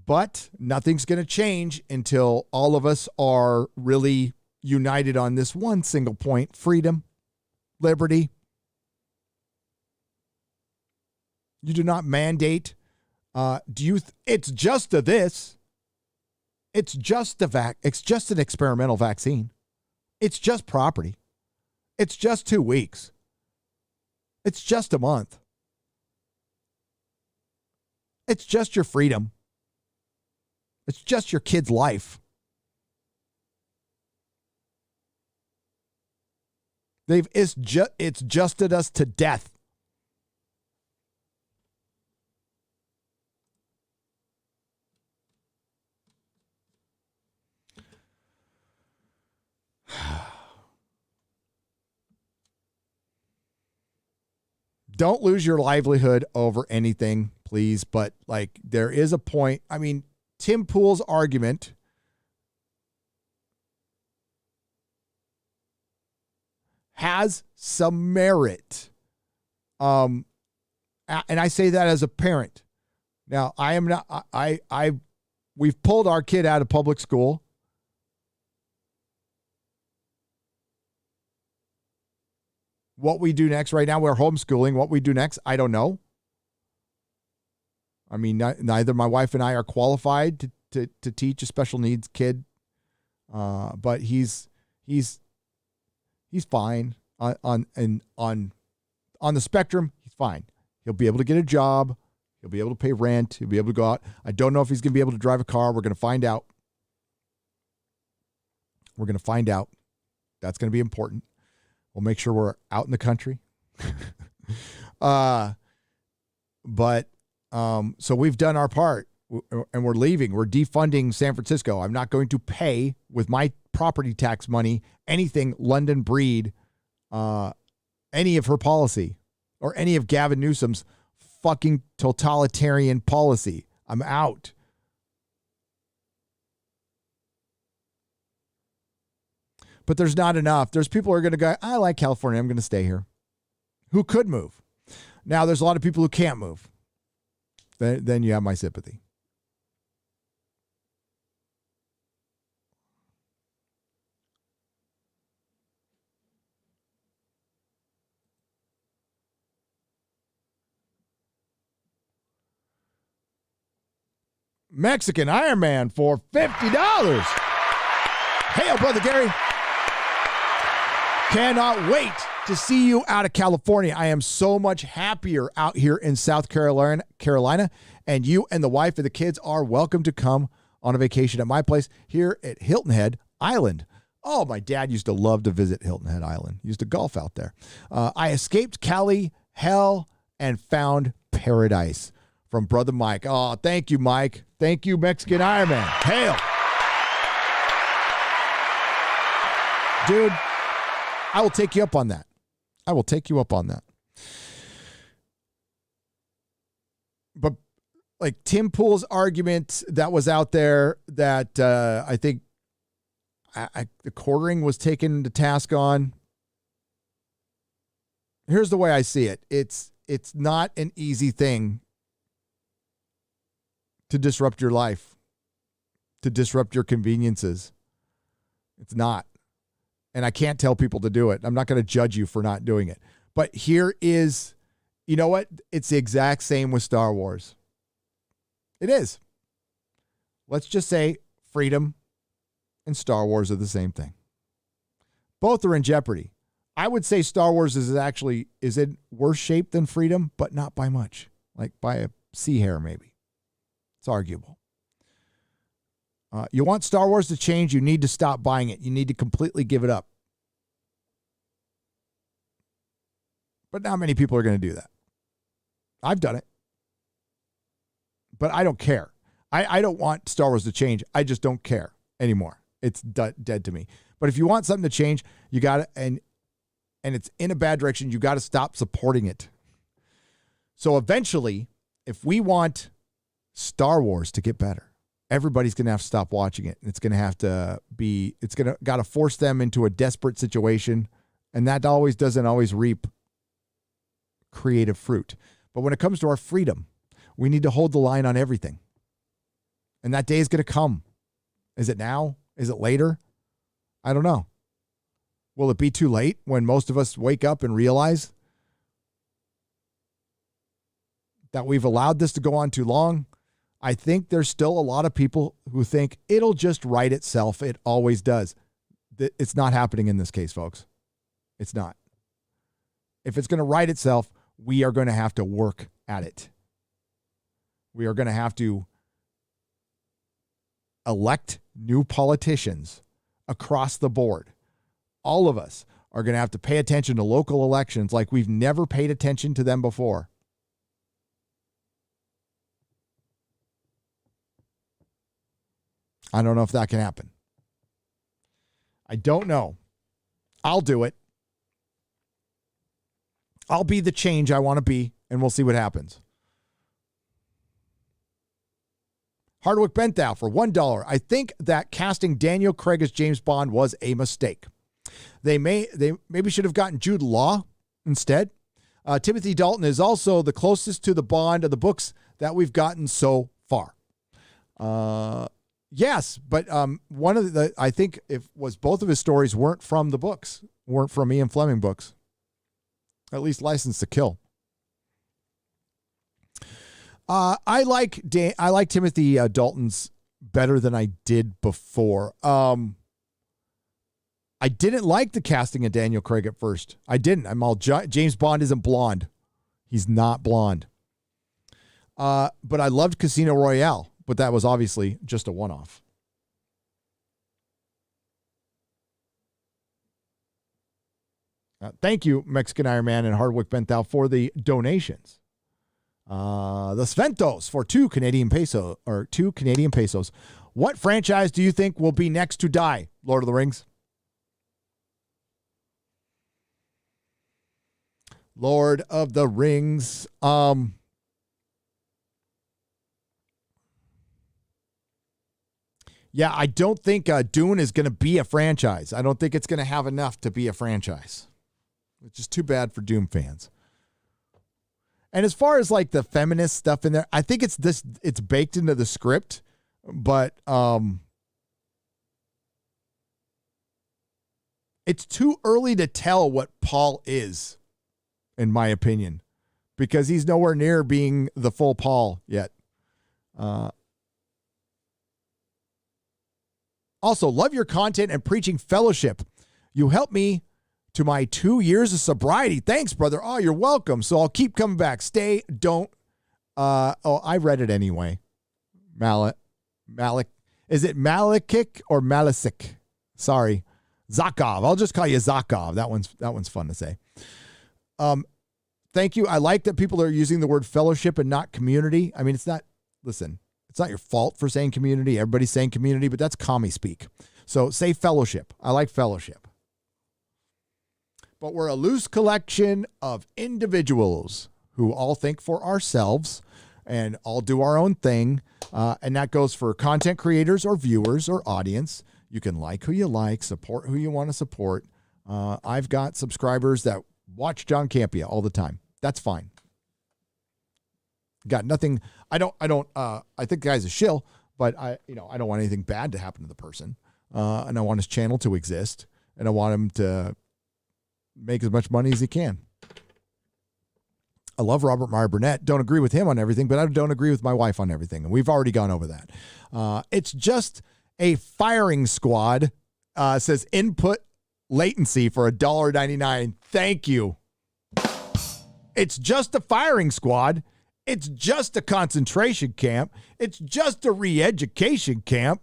but nothing's going to change until all of us are really united on this one single point: freedom, liberty. You do not mandate. It's just this. It's just it's just an experimental vaccine. It's just property. It's just 2 weeks. It's just a month. It's just your freedom. It's just your kid's life. It's justed us to death. Don't lose your livelihood over anything, please. But like, there is a point. I mean, Tim Pool's argument has some merit. And I say that as a parent. Now, I am not, we've pulled our kid out of public school. What we do next, right now, we're homeschooling. What we do next, I don't know. I mean, neither my wife and I are qualified to teach a special needs kid, but he's fine on the spectrum. He's fine. He'll be able to get a job. He'll be able to pay rent. He'll be able to go out. I don't know if he's going to be able to drive a car. We're going to find out. That's going to be important. We'll make sure we're out in the country. So we've done our part and we're leaving. We're defunding San Francisco. I'm not going to pay with my property tax money anything London Breed, any of her policy or any of Gavin Newsom's fucking totalitarian policy. I'm out. But there's not enough. There's people who are going to go, I like California. I'm going to stay here. Who could move? Now, there's a lot of people who can't move. Then you have my sympathy. Mexican Iron Man for $50. Hail, Brother Gary. Cannot wait to see you out of California. I am so much happier out here in South Carolina, and you and the wife and the kids are welcome to come on a vacation at my place here at Hilton Head Island. Oh, my dad used to love to visit Hilton Head Island. He used to golf out there. I escaped Cali, hell, and found paradise from Brother Mike. Oh, thank you, Mike. Thank you, Mexican Iron Man. Hail. Dude, I will take you up on that. But like Tim Pool's argument that was out there that I think the quartering was taken to task on. Here's the way I see it. It's not an easy thing to disrupt your life, to disrupt your conveniences. It's not. And I can't tell people to do it. I'm not going to judge you for not doing it. But here is, you know what? It's the exact same with Star Wars. It is. Let's just say freedom and Star Wars are the same thing. Both are in jeopardy. I would say Star Wars is in worse shape than freedom, but not by much. Like by a sea hair, maybe. It's arguable. You want Star Wars to change, you need to stop buying it. You need to completely give it up. But not many people are going to do that. I've done it. But I don't care. I don't want Star Wars to change. I just don't care anymore. It's dead to me. But if you want something to change, you got to, and it's in a bad direction, you got to stop supporting it. So eventually, if we want Star Wars to get better, everybody's going to have to stop watching it. It's going to have to be, it's going to got to force them into a desperate situation. And that doesn't always reap creative fruit. But when it comes to our freedom, we need to hold the line on everything. And that day is going to come. Is it now? Is it later? I don't know. Will it be too late when most of us wake up and realize that we've allowed this to go on too long? I think there's still a lot of people who think it'll just right itself. It always does. It's not happening in this case, folks. It's not. If it's going to right itself, we are going to have to work at it. We are going to have to elect new politicians across the board. All of us are going to have to pay attention to local elections like we've never paid attention to them before. I don't know if that can happen. I don't know. I'll do it. I'll be the change I want to be, and we'll see what happens. Hardwick Benthau for $1. I think that casting Daniel Craig as James Bond was a mistake. They maybe should have gotten Jude Law instead. Timothy Dalton is also the closest to the Bond of the books that we've gotten so far. Yes, but one of the, I think it was both of his stories weren't from the books, weren't from Ian Fleming books. At least License to Kill. I like Timothy Dalton's better than I did before. I didn't like the casting of Daniel Craig at first. I didn't. James Bond isn't blonde. He's not blonde. But I loved Casino Royale, but that was obviously just a one-off. Thank you, Mexican Iron Man and Hardwick Benthau, for the donations. The Sventos for 2 Canadian pesos. What franchise do you think will be next to die? Lord of the Rings. Lord of the Rings. Yeah, I don't think Dune is going to be a franchise. I don't think it's going to have enough to be a franchise. Which is too bad for Doom fans. And as far as like the feminist stuff in there, I think it's baked into the script, but it's too early to tell what Paul is, in my opinion, because he's nowhere near being the full Paul yet. Also, love your content and preaching fellowship. You help me to my 2 years of sobriety. Thanks, brother. Oh, you're welcome. So I'll keep coming back. Stay, don't. I read it anyway. Malik. Is it Malikik or Malisik? Sorry. Zakov. I'll just call you Zakov. That one's fun to say. Thank you. I like that people are using the word fellowship and not community. I mean, it's not your fault for saying community. Everybody's saying community, but that's commie speak. So say fellowship. I like fellowship. But we're a loose collection of individuals who all think for ourselves and all do our own thing. And that goes for content creators or viewers or audience. You can like who you like, support who you want to support. I've got subscribers that watch John Campea all the time. That's fine. Got nothing. I think the guy's a shill, but I don't want anything bad to happen to the person. And I want his channel to exist, and I want him to make as much money as he can. I love Robert Meyer Burnett. Don't agree with him on everything, but I don't agree with my wife on everything. And we've already gone over that. It's just a firing squad, says input latency for $1.99. Thank you. It's just a firing squad. It's just a concentration camp. It's just a re-education camp.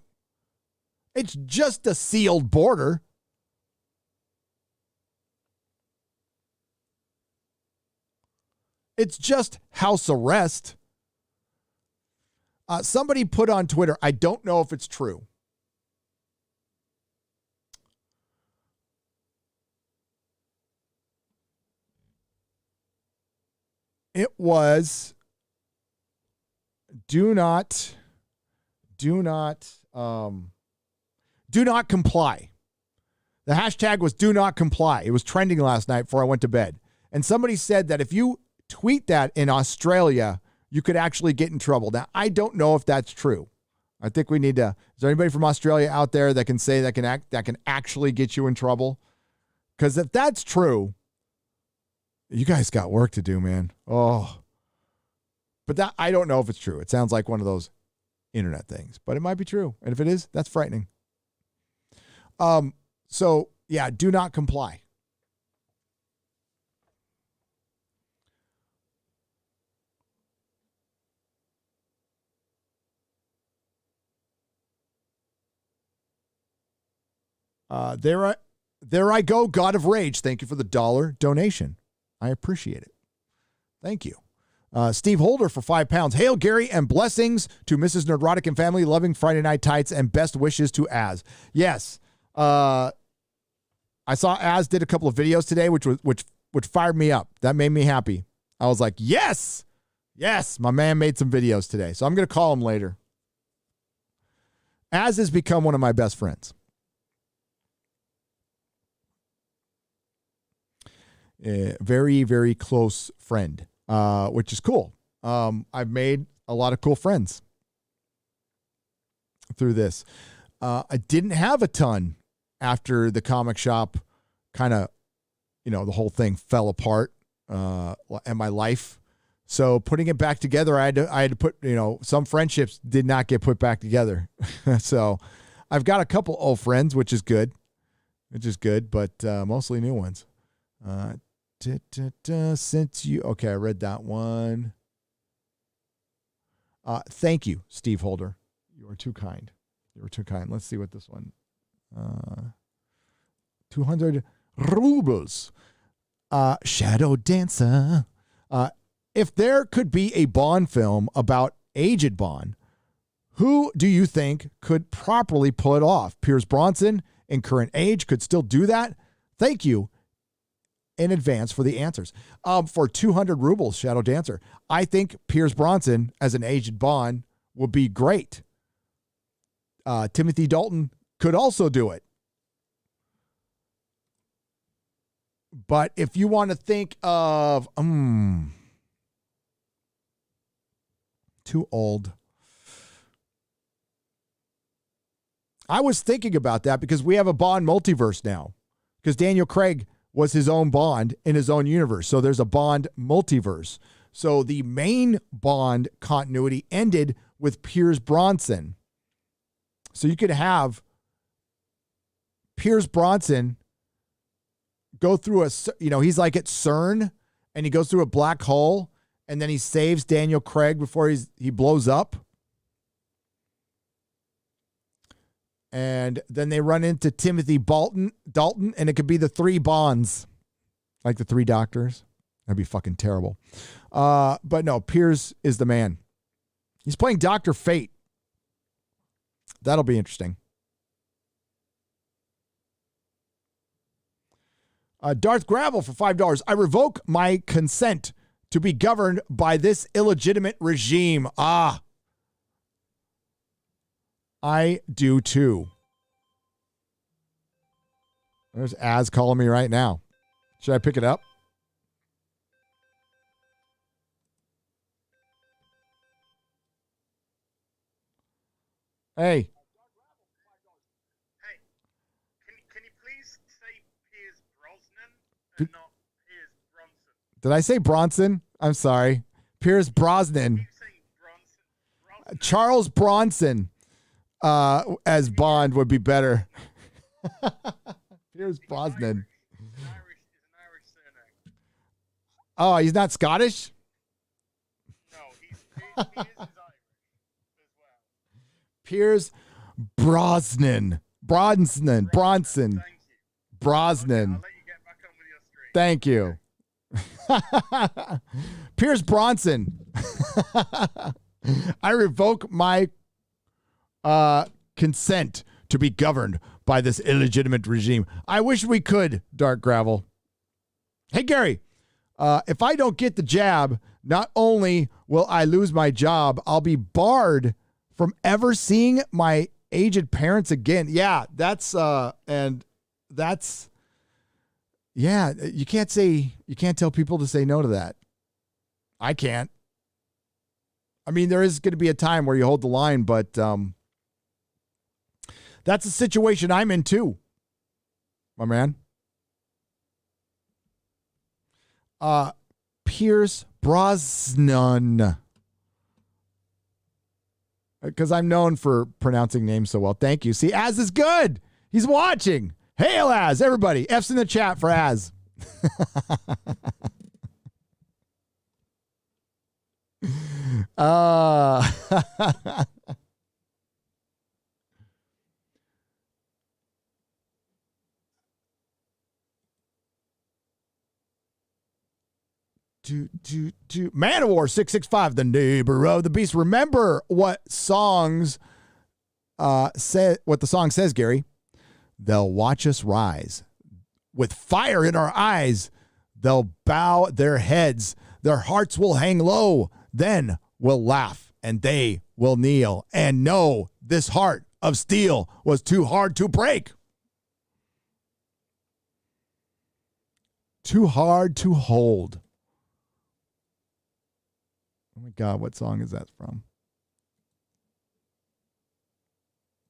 It's just a sealed border. It's just house arrest. Somebody put on Twitter, I don't know if it's true. It was do not comply. The hashtag was do not comply. It was trending last night before I went to bed. And somebody said that if you tweet that in Australia, you could actually get in trouble. Now, I don't know if that's true. I think we need to. Is there anybody from Australia out there that can say that can actually get you in trouble? Because if that's true, you guys got work to do, man. Oh. But that I don't know if it's true. It sounds like one of those internet things, but it might be true. And if it is, that's frightening. So yeah, do not comply. There I go, God of Rage. Thank you for the $1 donation. I appreciate it. Thank you. Steve Holder for £5. Hail Gary and blessings to Mrs. Nerdrotic and family, loving Friday Night Tights, and best wishes to Az. Yes. I saw Az did a couple of videos today, which fired me up. That made me happy. I was like, yes, my man made some videos today. So I'm going to call him later. Az has become one of my best friends. Very, very close friend, which is cool. I've made a lot of cool friends through this. I didn't have a ton after the comic shop kind of, the whole thing fell apart in my life. So putting it back together, I had to put, some friendships did not get put back together. So I've got a couple old friends, which is good, but mostly new ones. Since you, okay, I read that one. Thank you, Steve Holder. You are too kind. Let's see what this one. 200 rubles. Shadow Dancer. If there could be a Bond film about aged Bond, who do you think could properly pull it off? Pierce Bronson in current age could still do that? Thank you in advance for the answers. For 200 rubles, Shadow Dancer, I think Pierce Bronson as an aged Bond would be great. Timothy Dalton could also do it. But if you want to think of too old. I was thinking about that because we have a Bond multiverse now. Because Daniel Craig was his own Bond in his own universe. So there's a Bond multiverse. So the main Bond continuity ended with Pierce Bronson. So you could have Pierce Bronson go through he's like at CERN and he goes through a black hole and then he saves Daniel Craig before he blows up. And then they run into Timothy Dalton, and it could be the three Bonds, like the three doctors. That'd be fucking terrible. But no, Pierce is the man. He's playing Dr. Fate. That'll be interesting. Darth Gravel for $5. I revoke my consent to be governed by this illegitimate regime. I do too. There's Az calling me right now. Should I pick it up? Hey. Hey, can you please say Pierce Brosnan and not Pierce Bronson? Did I say Bronson? I'm sorry. Pierce Brosnan. Keep saying Bronson. Charles Bronson as Bond would be better. Pierce Brosnan. It's an Irish surname. Oh, he's not Scottish? No, he is Irish as well. Pierce Brosnan. Bronson. Thank you. Brosnan. Okay, I'll let you get back on with your stream. Thank you. Pierce Bronson. I revoke my consent to be governed by this illegitimate regime. I wish we could, Dark Gravel. Hey, Gary, if I don't get the jab, not only will I lose my job, I'll be barred from ever seeing my aged parents again. Yeah, you can't tell people to say no to that. I can't. I mean, there is going to be a time where you hold the line, but that's a situation I'm in too, my man. Pierce Brosnan. Because I'm known for pronouncing names so well. Thank you. See, Az is good. He's watching. Hail, Az. Everybody, F's in the chat for Az. Man of War 665, the neighbor of the beast. Remember what songs what the song says, Gary. They'll watch us rise. With fire in our eyes, they'll bow their heads. Their hearts will hang low. Then we'll laugh and they will kneel and know this heart of steel was too hard to break. Too hard to hold. Oh my God, what song is that from?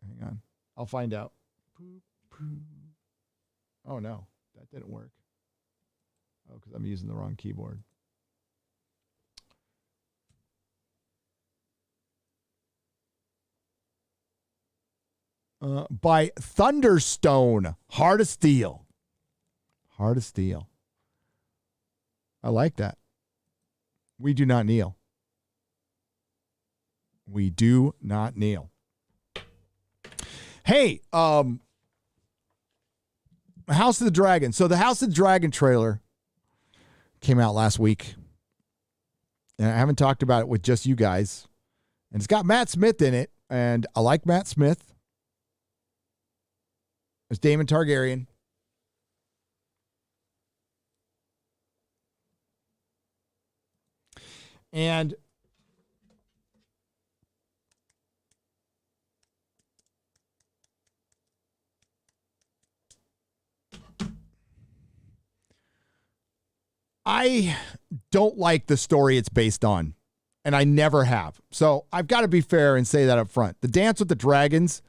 Hang on. I'll find out. Oh no, that didn't work. Oh, because I'm using the wrong keyboard. By Thunderstone, Heart of Steel. Heart of Steel. I like that. We do not kneel. We do not kneel. Hey, House of the Dragon. So the House of the Dragon trailer came out last week. And I haven't talked about it with just you guys. And it's got Matt Smith in it. And I like Matt Smith. It's Daemon Targaryen. And I don't like the story it's based on, and I never have. So I've got to be fair and say that up front. The Dance with the Dragons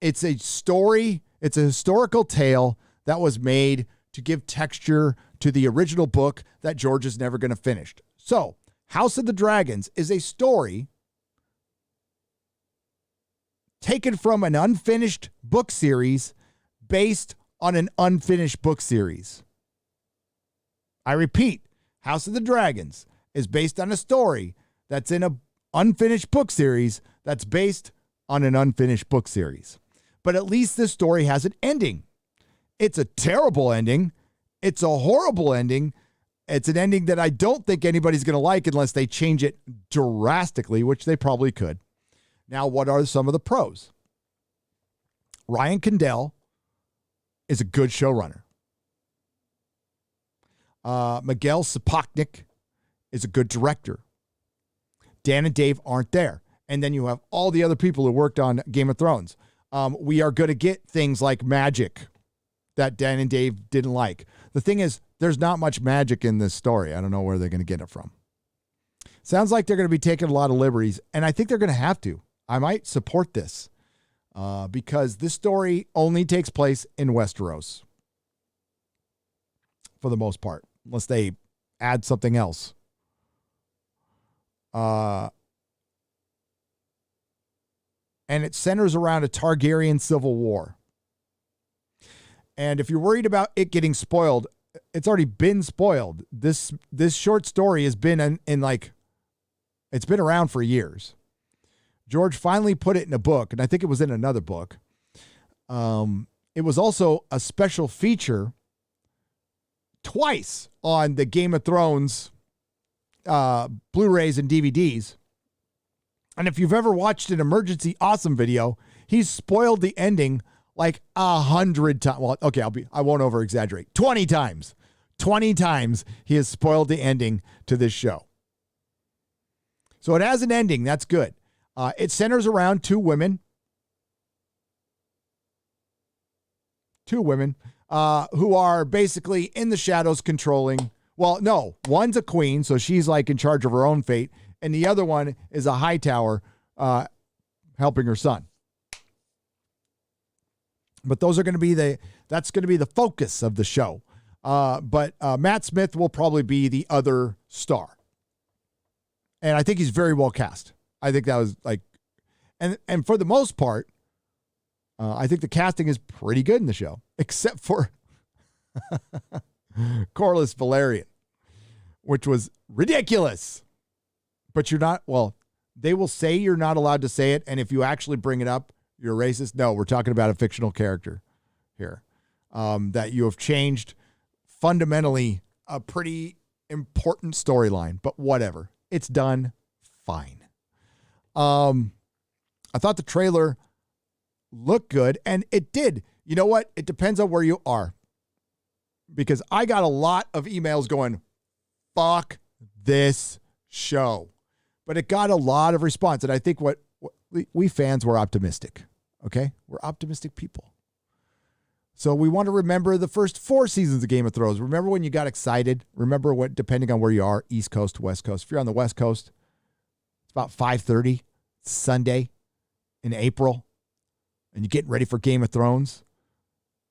it's a story, it's a historical tale that was made to give texture to the original book that George is never going to finish. So, House of the Dragons is a story taken from an unfinished book series based on an unfinished book series. I repeat, House of the Dragons is based on a story that's in an unfinished book series that's based on an unfinished book series. But at least this story has an ending. It's a terrible ending. It's a horrible ending. It's an ending that I don't think anybody's going to like unless they change it drastically, which they probably could. Now, what are some of the pros? Ryan Condell is a good showrunner. Miguel Sapochnik is a good director. Dan and Dave aren't there. And then you have all the other people who worked on Game of Thrones. We are going to get things like magic that Dan and Dave didn't like. The thing is, there's not much magic in this story. I don't know where they're going to get it from. Sounds like they're going to be taking a lot of liberties, and I think they're going to have to. I might support this because this story only takes place in Westeros for the most part, unless they add something else. And it centers around a Targaryen civil war. And if you're worried about it getting spoiled, it's already been spoiled. This short story has been it's been around for years. George finally put it in a book, and I think it was in another book. It was also a special feature twice on the Game of Thrones Blu-rays and DVDs. And if you've ever watched an Emergency Awesome video, he's spoiled the ending like 100 times. Well, okay, I won't over exaggerate. 20 times. 20 times he has spoiled the ending to this show. So it has an ending. That's good. It centers around two women who are basically in the shadows controlling. Well, no, one's a queen, so she's like in charge of her own fate. And the other one is a Hightower helping her son. But those are going to be that's going to be the focus of the show. But Matt Smith will probably be the other star. And I think he's very well cast. I think that was like, and for the most part, I think the casting is pretty good in the show, except for Corliss Valerian, which was ridiculous. But you're not, well, they will say you're not allowed to say it, and if you actually bring it up, you're racist. No, we're talking about a fictional character here that you have changed fundamentally a pretty important storyline, but whatever. It's done fine. I thought the trailer looked good, and it did. You know what? It depends on where you are, because I got a lot of emails going, fuck this show. But it got a lot of response, and I think what we fans were optimistic, okay? We're optimistic people. So we want to remember the first 4 seasons of Game of Thrones. Remember when you got excited? Remember what, depending on where you are, East Coast, West Coast. If you're on the West Coast, it's about 5:30 Sunday in April, and you're getting ready for Game of Thrones.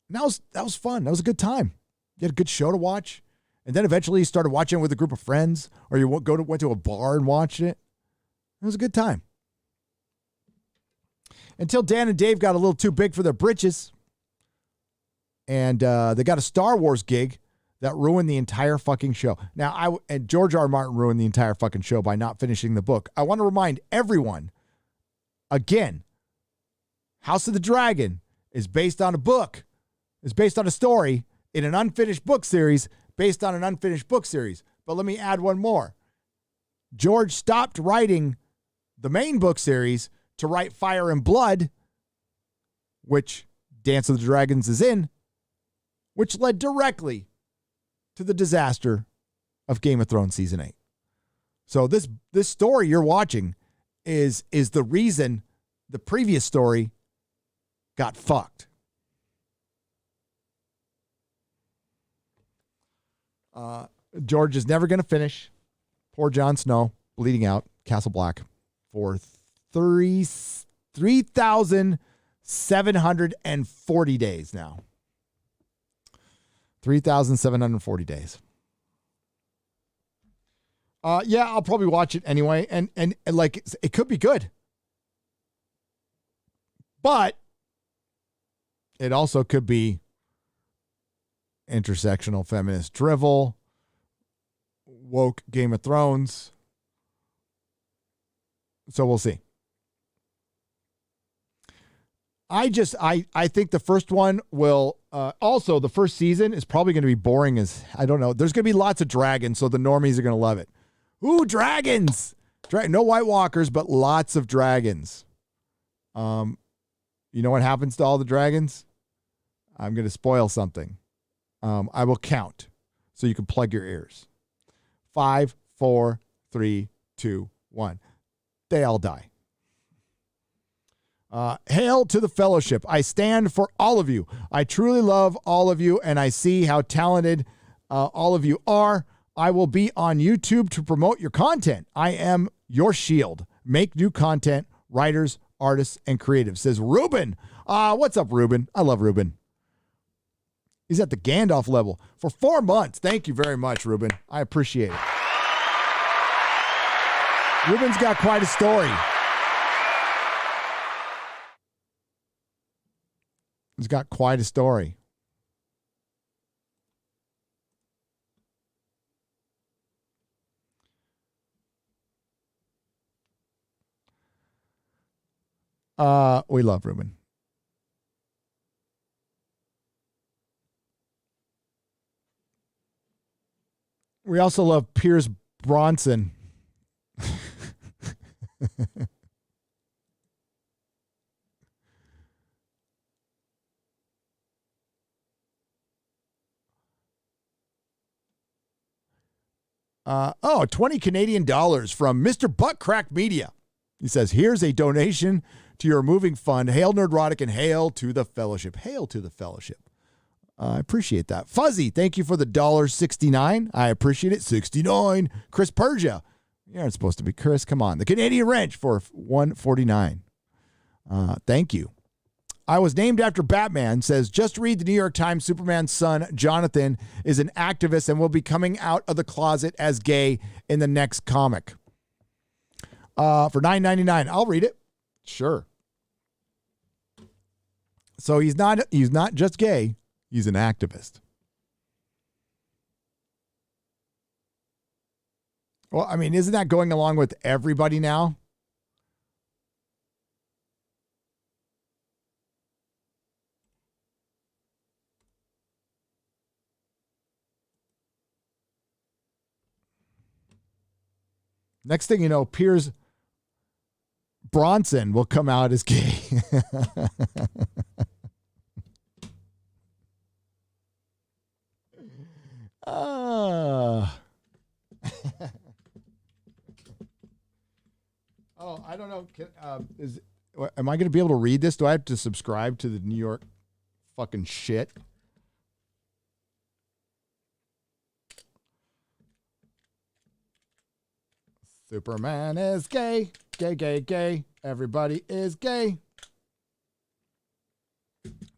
And that was fun. That was a good time. You had a good show to watch. And then eventually you started watching it with a group of friends, or you went to a bar and watched it. It was a good time. Until Dan and Dave got a little too big for their britches. And they got a Star Wars gig that ruined the entire fucking show. Now, and George R. R. Martin ruined the entire fucking show by not finishing the book. I want to remind everyone, again, House of the Dragon is based on a book. It's based on a story in an unfinished book series based on an unfinished book series. But let me add one more. George stopped writing the main book series to write Fire and Blood, which Dance of the Dragons is in, which led directly to the disaster of Game of Thrones Season 8. So this story you're watching is the reason the previous story got fucked. George is never going to finish. Poor Jon Snow, bleeding out, Castle Black, for 3,740 days now. 3,740 days. Yeah, I'll probably watch it anyway. And like, it could be good. But it also could be intersectional feminist drivel, woke Game of Thrones. So we'll see. I think the first one will, also the first season is probably going to be boring as, I don't know. There's going to be lots of dragons, so the normies are going to love it. Ooh, dragons! No White Walkers, but lots of dragons. You know what happens to all the dragons? I'm going to spoil something. I will count so you can plug your ears. 5, 4, 3, 2, 1. They all die. Hail to the fellowship. I stand for all of you. I truly love all of you, and I see how talented all of you are. I will be on YouTube to promote your content. I am your shield. Make new content, writers, artists, and creatives, says Ruben. What's up, Ruben? I love Ruben. He's at the Gandalf level for 4 months. Thank you very much, Ruben. I appreciate it. Ruben's got quite a story. He's got quite a story. We love Ruben. We also love Pierce Bronson. $20 Canadian from Mr. Buttcrack Media. He says, here's a donation to your moving fund. Hail Nerdrotic and hail to the fellowship. Hail to the fellowship. I appreciate that. Fuzzy, thank you for the $1.69. I appreciate it. 69. Chris Persia. You aren't supposed to be Chris. Come on. The Canadian Wrench for $1.49. Thank you. I was named after Batman says, just read the New York Times. Superman's son, Jonathan, is an activist and will be coming out of the closet as gay in the next comic. For $9.99. I'll read it. Sure. So he's not just gay. He's an activist. Well, I mean, isn't that going along with everybody now? Next thing you know, Piers Bronson will come out as gay. Oh, I don't know. Am I going to be able to read this? Do I have to subscribe to the New York fucking shit? Superman is gay. Gay, gay, gay. Everybody is gay.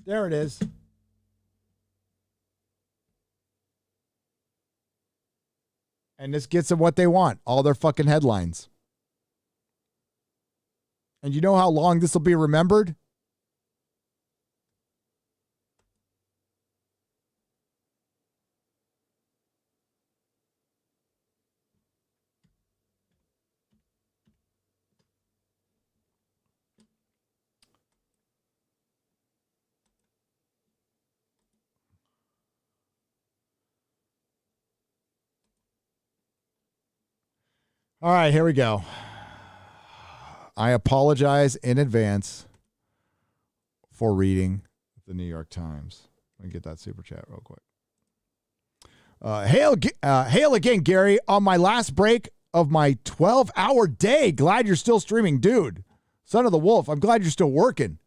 There it is. And this gets them what they want. All their fucking headlines. And you know how long this will be remembered? All right, here we go. I apologize in advance for reading the New York Times. Let me get that super chat real quick. Hail again, Gary. On my last break of my 12-hour day. Glad you're still streaming. Dude, son of the wolf, I'm glad you're still working.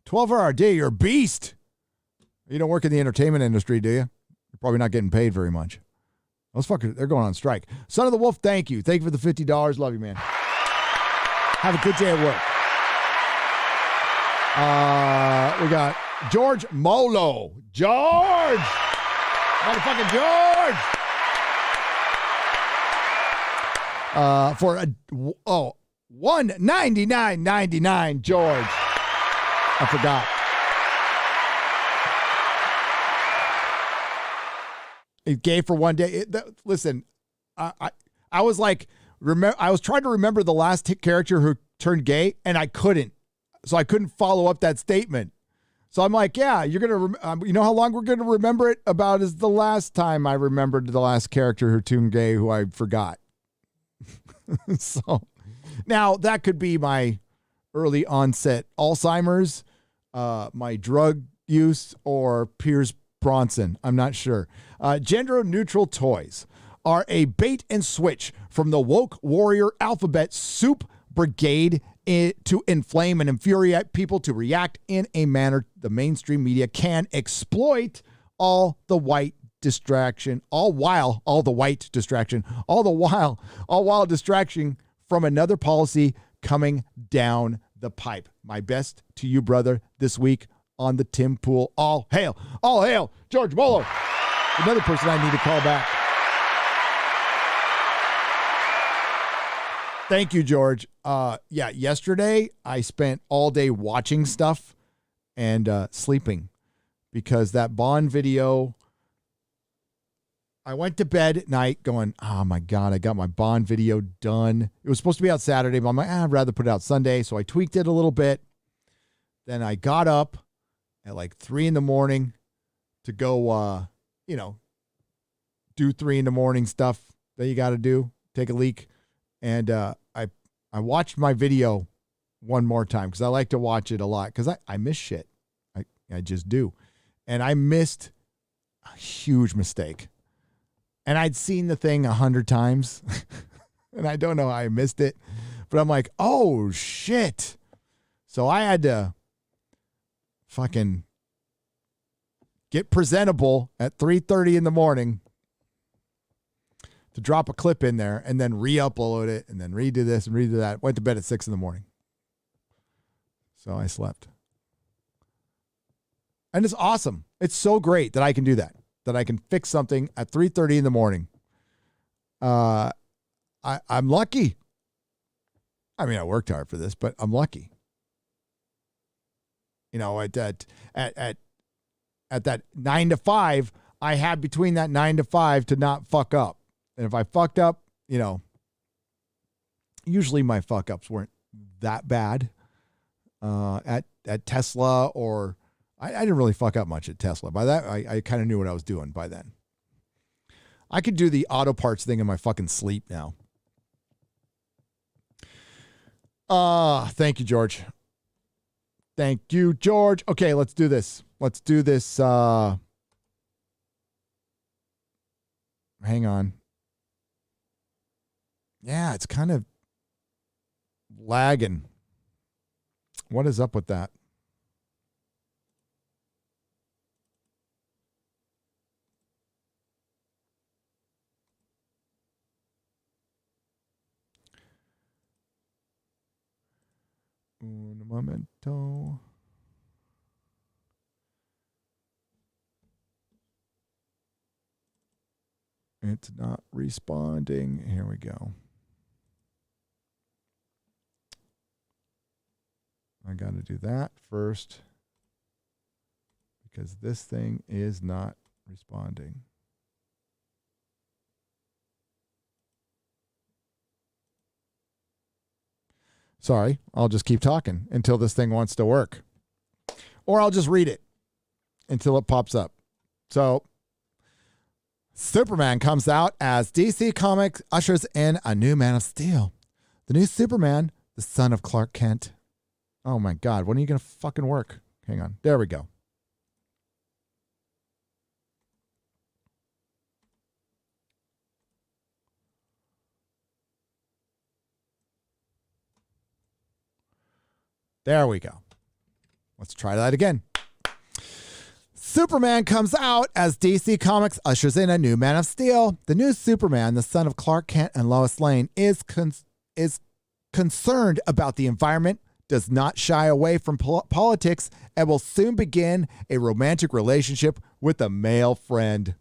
12-hour day, you're a beast. You don't work in the entertainment industry, do you? You're probably not getting paid very much. Those fuckers, they're going on strike. Son of the wolf, thank you. Thank you for the $50. Love you, man. Have a good day at work. We got George Molo. George! Motherfucking George! For $199.99, George. I forgot. It's gay for one day. Listen, I was like, I was trying to remember the last character who turned gay, and I couldn't. So I couldn't follow up that statement. So I'm like, yeah, you're going to, you know how long we're going to remember it about is the last time I remembered the last character who turned gay who I forgot. So now that could be my early onset Alzheimer's, my drug use, or Piers Bronson. I'm not sure. Gender neutral toys are a bait and switch from the woke warrior alphabet soup brigade to inflame and infuriate people to react in a manner the mainstream media can exploit, all the while distraction from another policy coming down the pipe. My best to you, brother, this week on the Tim Pool. All hail, George Molo. Another person I need to call back. Thank you, George. Yesterday I spent all day watching stuff and sleeping because that Bond video, I went to bed at night going, oh my God, I got my Bond video done. It was supposed to be out Saturday, but I'm like, I'd rather put it out Sunday. So I tweaked it a little bit. Then I got up at like 3 a.m. to go, do 3 a.m. stuff that you got to do, take a leak. And I watched my video one more time because I like to watch it a lot because I miss shit. I just do. And I missed a huge mistake. And I'd seen the thing 100 times. And I don't know how I missed it. But I'm like, oh, shit. So I had to fucking get presentable at 3:30 in the morning to drop a clip in there and then re-upload it and then redo this and redo that. Went to bed at 6 a.m. So I slept. And it's awesome. It's so great that I can do that I can fix something at 3:30 in the morning. I'm lucky. I mean, I worked hard for this, but I'm lucky. You know, at that 9 to 5, I had between that 9 to 5 to not fuck up. And if I fucked up, you know, usually my fuck ups weren't that bad at Tesla, or I didn't really fuck up much at Tesla. By that, I kind of knew what I was doing by then. I could do the auto parts thing in my fucking sleep now. Thank you, George. Thank you, George. Okay, let's do this. Hang on. Yeah, it's kind of lagging. What is up with that? Un momento. It's not responding. Here we go. I got to do that first because this thing is not responding. Sorry, I'll just keep talking until this thing wants to work. Or I'll just read it until it pops up. So, Superman comes out as DC Comics ushers in a new Man of Steel. The new Superman, the son of Clark Kent. Oh my God, when are you going to fucking work? Hang on. There we go. There we go. Let's try that again. Superman comes out as DC Comics ushers in a new Man of Steel. The new Superman, the son of Clark Kent and Lois Lane, is concerned about the environment, does not shy away from politics, and will soon begin a romantic relationship with a male friend.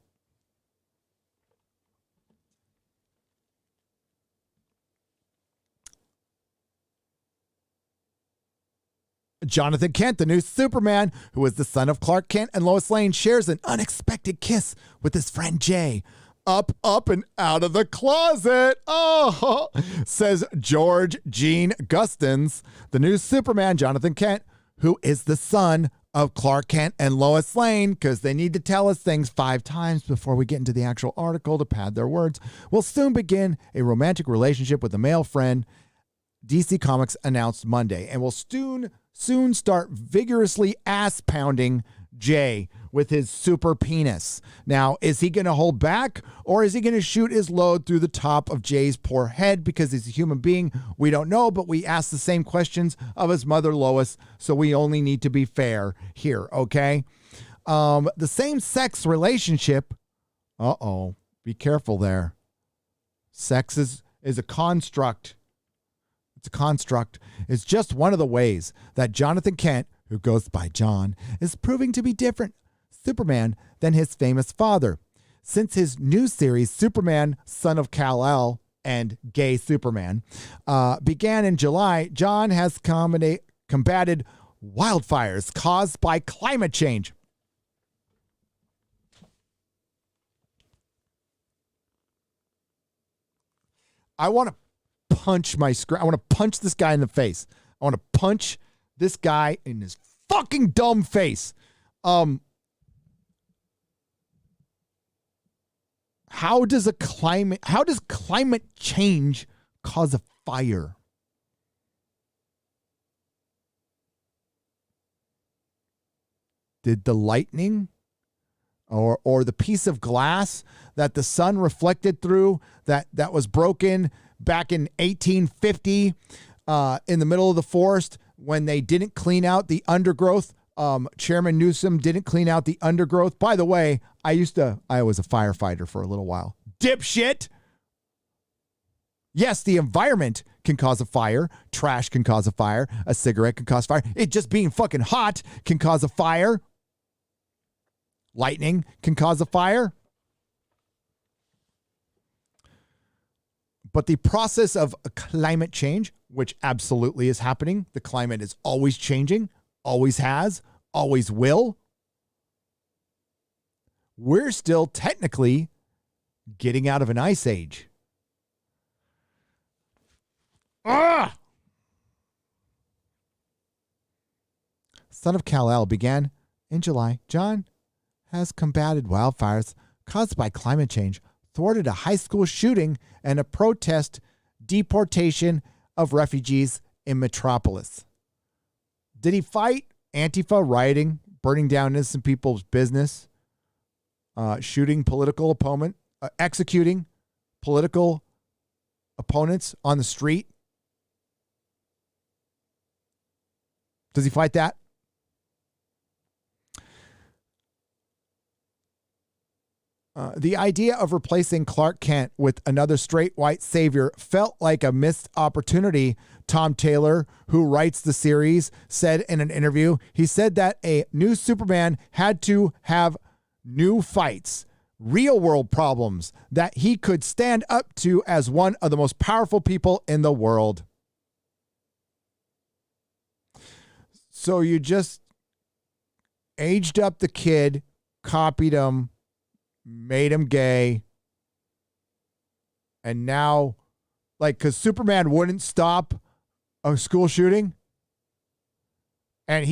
Jonathan Kent, the new Superman, who is the son of Clark Kent and Lois Lane, shares an unexpected kiss with his friend Jay. Up, and out of the closet. Oh, says George Gene Gustins, the new Superman, Jonathan Kent, who is the son of Clark Kent and Lois Lane, because they need to tell us things 5 times before we get into the actual article to pad their words, will soon begin a romantic relationship with a male friend, DC Comics announced Monday, and will soon start vigorously ass-pounding Jay with his super penis. Now, is he going to hold back, or is he going to shoot his load through the top of Jay's poor head because he's a human being? We don't know, but we ask the same questions of his mother, Lois, so we only need to be fair here, okay? The same-sex relationship, be careful there. Sex is a construct. It's a construct. It's just one of the ways that Jonathan Kent, who goes by John, is proving to be different Superman than his famous father. Since his new series, Superman, Son of Kal-El, and Gay Superman, began in July, John has combated wildfires caused by climate change. I want to punch my screen. I want to punch this guy in the face. I want to punch this guy in his fucking dumb face. How does climate change cause a fire? Did the lightning or the piece of glass that the sun reflected through that was broken back in 1850 in the middle of the forest when they didn't clean out the undergrowth? Chairman Newsom didn't clean out the undergrowth. By the way, I was a firefighter for a little while. Dipshit! Yes, the environment can cause a fire. Trash can cause a fire. A cigarette can cause fire. It just being fucking hot can cause a fire. Lightning can cause a fire. But the process of climate change, which absolutely is happening, the climate is always changing, always has, always will. We're still technically getting out of an ice age. Ah! Son of Kal-El began in July. John has combated wildfires caused by climate change, thwarted a high school shooting, and a protest deportation of refugees in Metropolis. Did he fight Antifa rioting, burning down innocent people's business, shooting political opponent, executing political opponents on the street? Does he fight that? The idea of replacing Clark Kent with another straight white savior felt like a missed opportunity, Tom Taylor, who writes the series, said in an interview. He said that a new Superman had to have new fights, real-world problems that he could stand up to as one of the most powerful people in the world. So you just aged up the kid, copied him, made him gay, and now, like, because Superman wouldn't stop a school shooting, and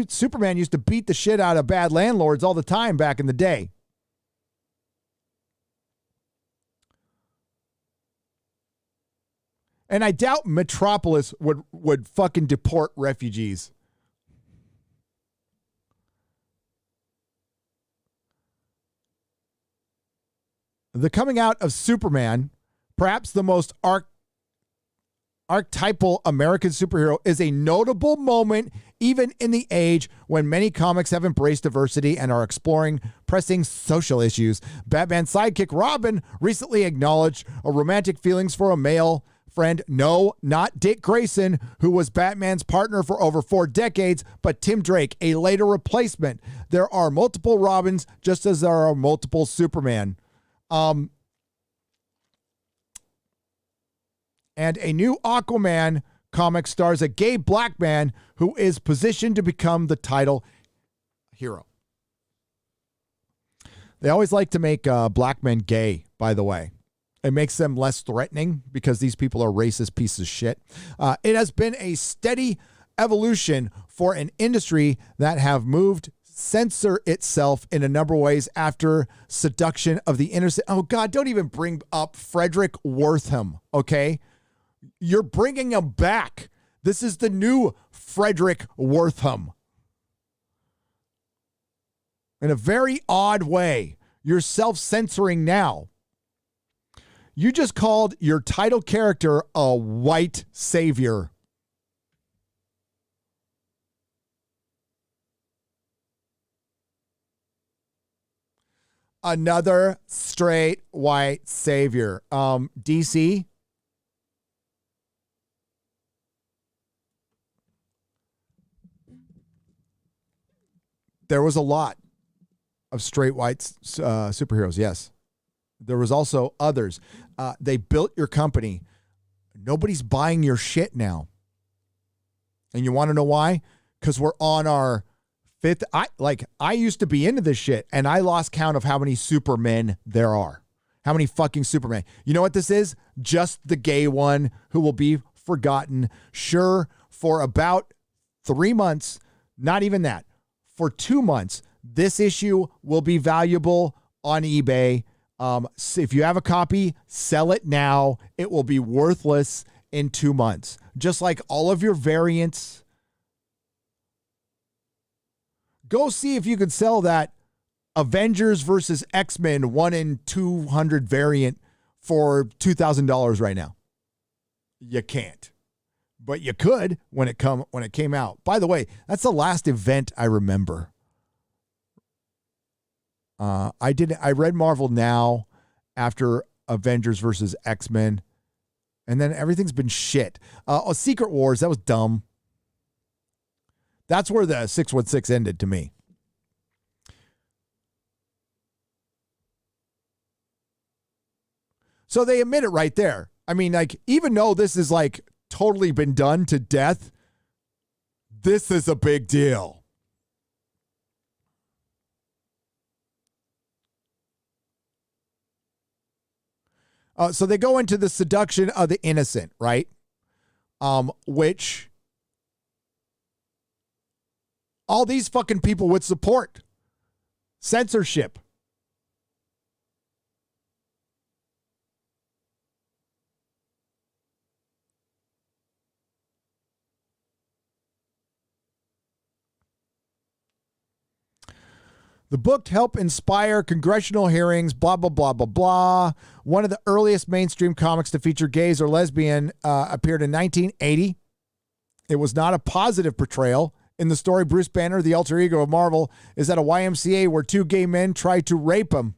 Superman used to beat the shit out of bad landlords all the time back in the day. And I doubt Metropolis would fucking deport refugees. The coming out of Superman, perhaps the most archetypal American superhero, is a notable moment even in the age when many comics have embraced diversity and are exploring pressing social issues. Batman's sidekick Robin recently acknowledged romantic feelings for a male friend. No, not Dick Grayson, who was Batman's partner for over 4 decades, but Tim Drake, a later replacement. There are multiple Robins, just as there are multiple Superman. And a new Aquaman comic stars a gay black man who is positioned to become the title hero. They always like to make black men gay, by the way. It makes them less threatening because these people are racist pieces of shit. It has been a steady evolution for an industry that have moved censor itself in a number of ways after seduction of the innocent. Oh God, don't even bring up Frederick Wortham, okay? You're bringing him back. This is the new Frederick Wortham. In a very odd way, you're self-censoring now. You just called your title character a white savior. Another straight white savior. DC. There was a lot of straight white superheroes, yes. There was also others. They built your company. Nobody's buying your shit now. And you want to know why? Because we're on our 5th. I used to be into this shit, and I lost count of how many Supermen there are. How many fucking Supermen. You know what this is? Just the gay one who will be forgotten. Sure, for about 3 months, not even that. For 2 months, this issue will be valuable on eBay. If you have a copy, sell it now. It will be worthless in 2 months. Just like all of your variants. Go see if you could sell that Avengers versus X-Men 1 in 200 variant for $2,000 right now. You can't. But you could when it came out. By the way, that's the last event I remember. I read Marvel Now after Avengers versus X-Men, and then everything's been shit. Secret Wars, that was dumb. That's where the 616 ended to me. So they admit it right there. I mean, like, even though this is like totally been done to death, this is a big deal. So they go into the seduction of the innocent, right? Which all these fucking people would support. Censorship. The book helped inspire congressional hearings, blah, blah, blah, blah, blah. One of the earliest mainstream comics to feature gays or lesbian appeared in 1980. It was not a positive portrayal. In the story, Bruce Banner, the alter ego of Marvel, is at a YMCA where two gay men try to rape him.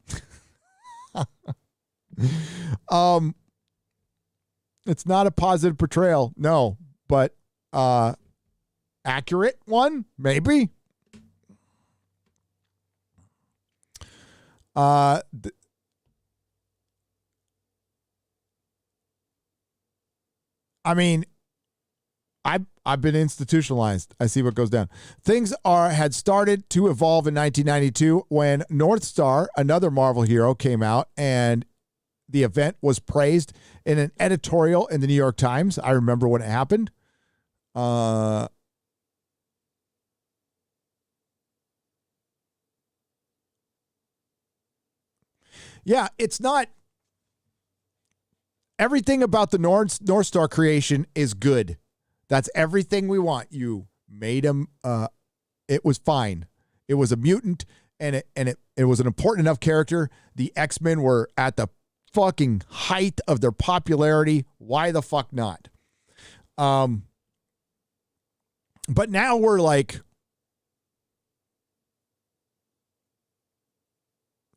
It's not a positive portrayal, no, but accurate one, maybe. I mean, I've been institutionalized. I see what goes down. Things had started to evolve in 1992 when North Star, another Marvel hero, came out, and the event was praised in an editorial in the New York Times. I remember when it happened. Yeah, it's not. Everything about the North Star creation is good. That's everything we want. You made him. It was fine. It was a mutant, and it was an important enough character. The X-Men were at the fucking height of their popularity. Why the fuck not? But now we're like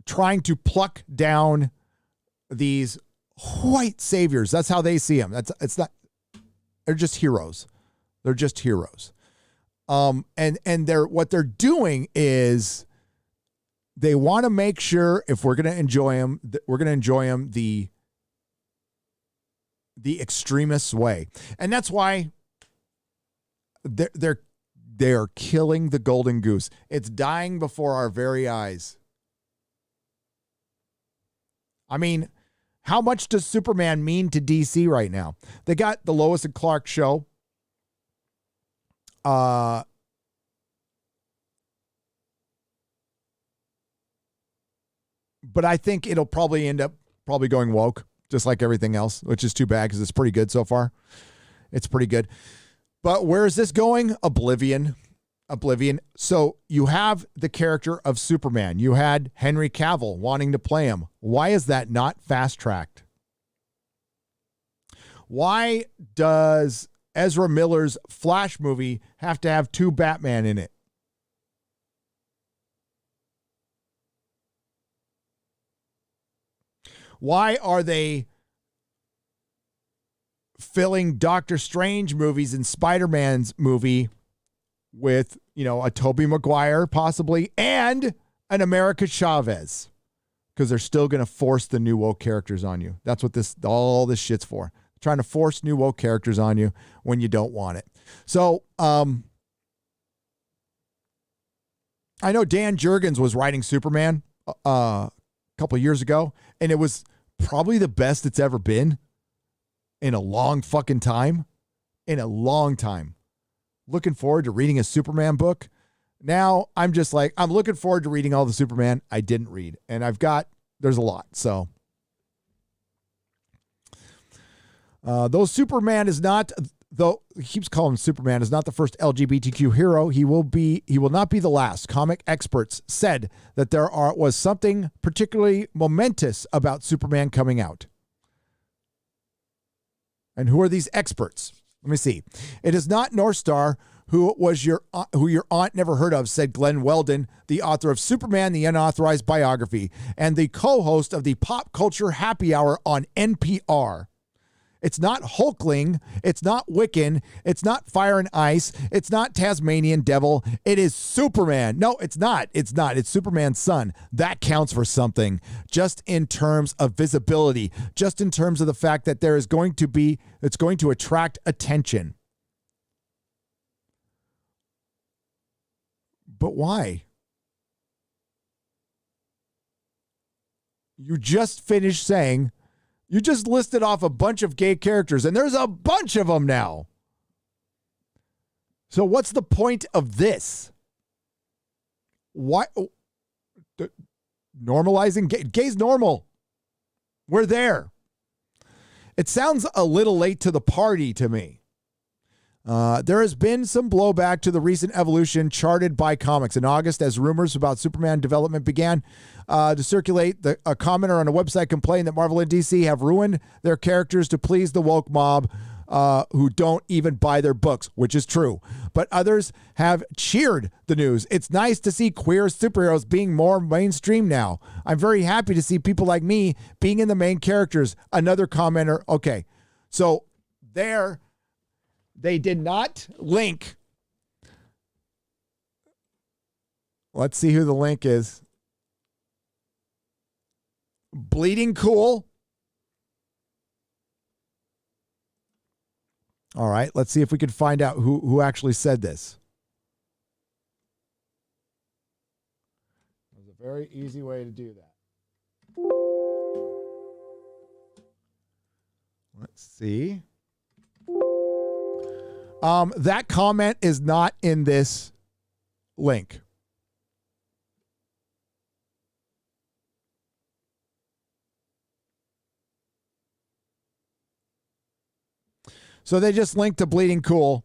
trying to pluck down these white saviors. That's how they see them. It's not. They're just heroes. They're just heroes. And what they're doing is they want to make sure if we're going to enjoy them, we're going to enjoy them the extremist way. And that's why they're killing the golden goose. It's dying before our very eyes. I mean, how much does Superman mean to DC right now? They got the Lois and Clark show. But I think it'll probably end up going woke, just like everything else, which is too bad because it's pretty good so far. It's pretty good. But where is this going? Oblivion. So you have the character of Superman. You had Henry Cavill wanting to play him. Why is that not fast-tracked? Why does Ezra Miller's Flash movie have to have two Batman in it? Why are they filling Doctor Strange movies and Spider-Man's movie with, a Tobey Maguire possibly and an America Chavez? Because they're still going to force the new woke characters on you. That's what all this shit's for. Trying to force new woke characters on you when you don't want it. So, I know Dan Jurgens was writing Superman a couple of years ago, and it was probably the best it's ever been in a long fucking time. In a long time. Looking forward to reading a Superman book. Now I'm just like, I'm looking forward to reading all the Superman I didn't read. And there's a lot. So though Superman is not, though he keeps calling him Superman, is not the first LGBTQ hero, he will not be the last. Comic experts said that was something particularly momentous about Superman coming out. And who are these experts? Let me see. It is not North Star, who your aunt never heard of, said Glenn Weldon, the author of Superman, the Unauthorized Biography, and the co-host of the Pop Culture Happy Hour on NPR. It's not Hulkling. It's not Wiccan. It's not Fire and Ice. It's not Tasmanian Devil. It is Superman. No, it's not. It's not. It's Superman's son. That counts for something, just in terms of visibility, just in terms of the fact that it's going to attract attention. But why? You just finished saying, you just listed off a bunch of gay characters, and there's a bunch of them now. So what's the point of this? Why? Normalizing gay's normal. We're there. It sounds a little late to the party to me. There has been some blowback to the recent evolution charted by comics. In August, as rumors about Superman development began to circulate, a commenter on a website complained that Marvel and DC have ruined their characters to please the woke mob who don't even buy their books, which is true. But others have cheered the news. It's nice to see queer superheroes being more mainstream now. I'm very happy to see people like me being in the main characters. Another commenter. Okay, so there... They did not link. Let's see who the link is. Bleeding Cool. All right, let's see if we can find out who actually said this. There's a very easy way to do that. Let's see. That comment is not in this link. So they just linked to Bleeding Cool.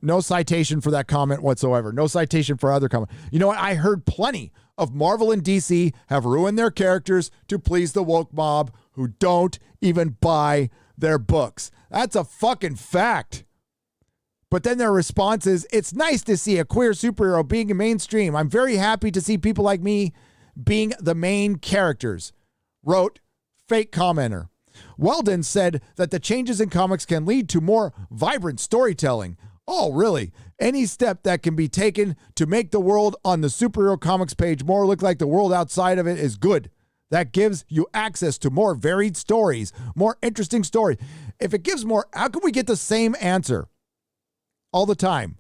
No citation for that comment whatsoever. No citation for other comment. You know what? I heard plenty of Marvel and DC have ruined their characters to please the woke mob who don't even buy their books. That's a fucking fact. But then their response is, it's nice to see a queer superhero being mainstream. I'm very happy to see people like me being the main characters, wrote fake commenter. Weldon said that the changes in comics can lead to more vibrant storytelling. Oh, really? Any step that can be taken to make the world on the superhero comics page more look like the world outside of it is good. That gives you access to more varied stories, more interesting stories. If it gives more, how can we get the same answer all the time?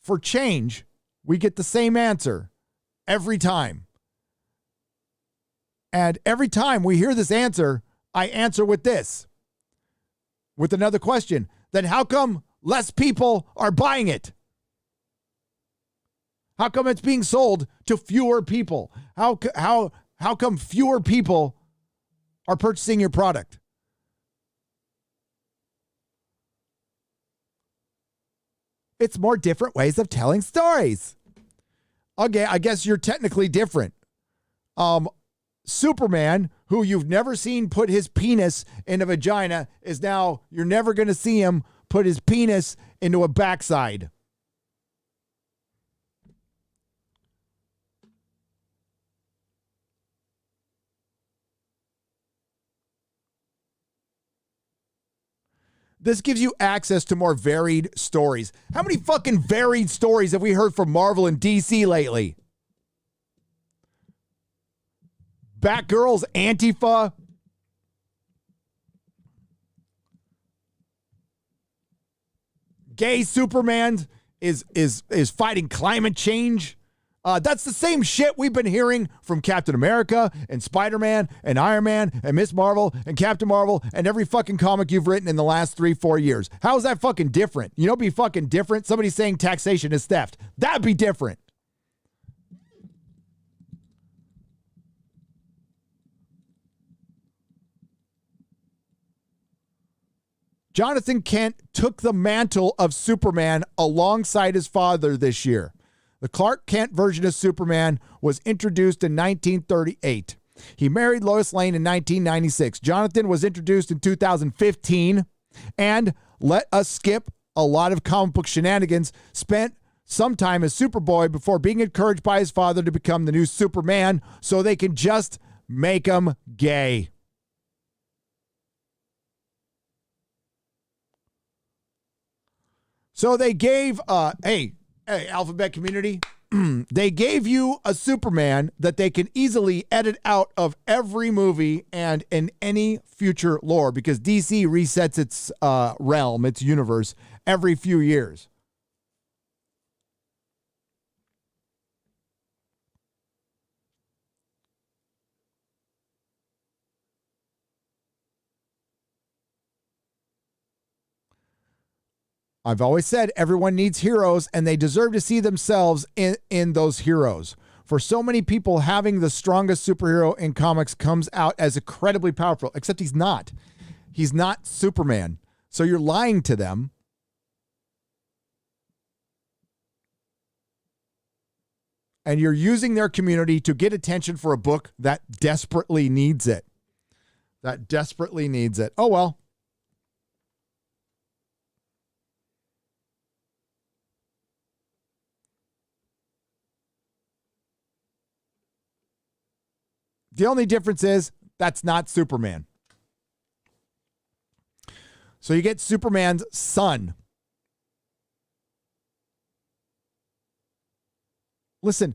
For change, we get the same answer every time. And every time we hear this answer, I answer with this, with another question. Then how come less people are buying it? How come it's being sold to fewer people? How come fewer people are purchasing your product? It's more different ways of telling stories. Okay, I guess you're technically different. Superman, who you've never seen put his penis in a vagina, is now, you're never going to see him put his penis into a backside. This gives you access to more varied stories. How many fucking varied stories have we heard from Marvel and DC lately? Batgirl's Antifa. Gay Superman is fighting climate change. That's the same shit we've been hearing from Captain America and Spider-Man and Iron Man and Miss Marvel and Captain Marvel and every fucking comic you've written in the last 3-4 years. How is that fucking different? You know, be fucking different. Somebody saying taxation is theft. That'd be different. Jonathan Kent took the mantle of Superman alongside his father this year. The Clark Kent version of Superman was introduced in 1938. He married Lois Lane in 1996. Jonathan was introduced in 2015. And let us skip a lot of comic book shenanigans, spent some time as Superboy before being encouraged by his father to become the new Superman so they can just make him gay. So they gave, hey, Alphabet community, they gave you a Superman that they can easily edit out of every movie and in any future lore because DC resets its realm, its universe, every few years. I've always said everyone needs heroes and they deserve to see themselves in those heroes. For so many people, having the strongest superhero in comics comes out as incredibly powerful, except he's not. He's not Superman. So you're lying to them. And you're using their community to get attention for a book that desperately needs it. That desperately needs it. Oh, well. The only difference is that's not Superman. So you get Superman's son. Listen,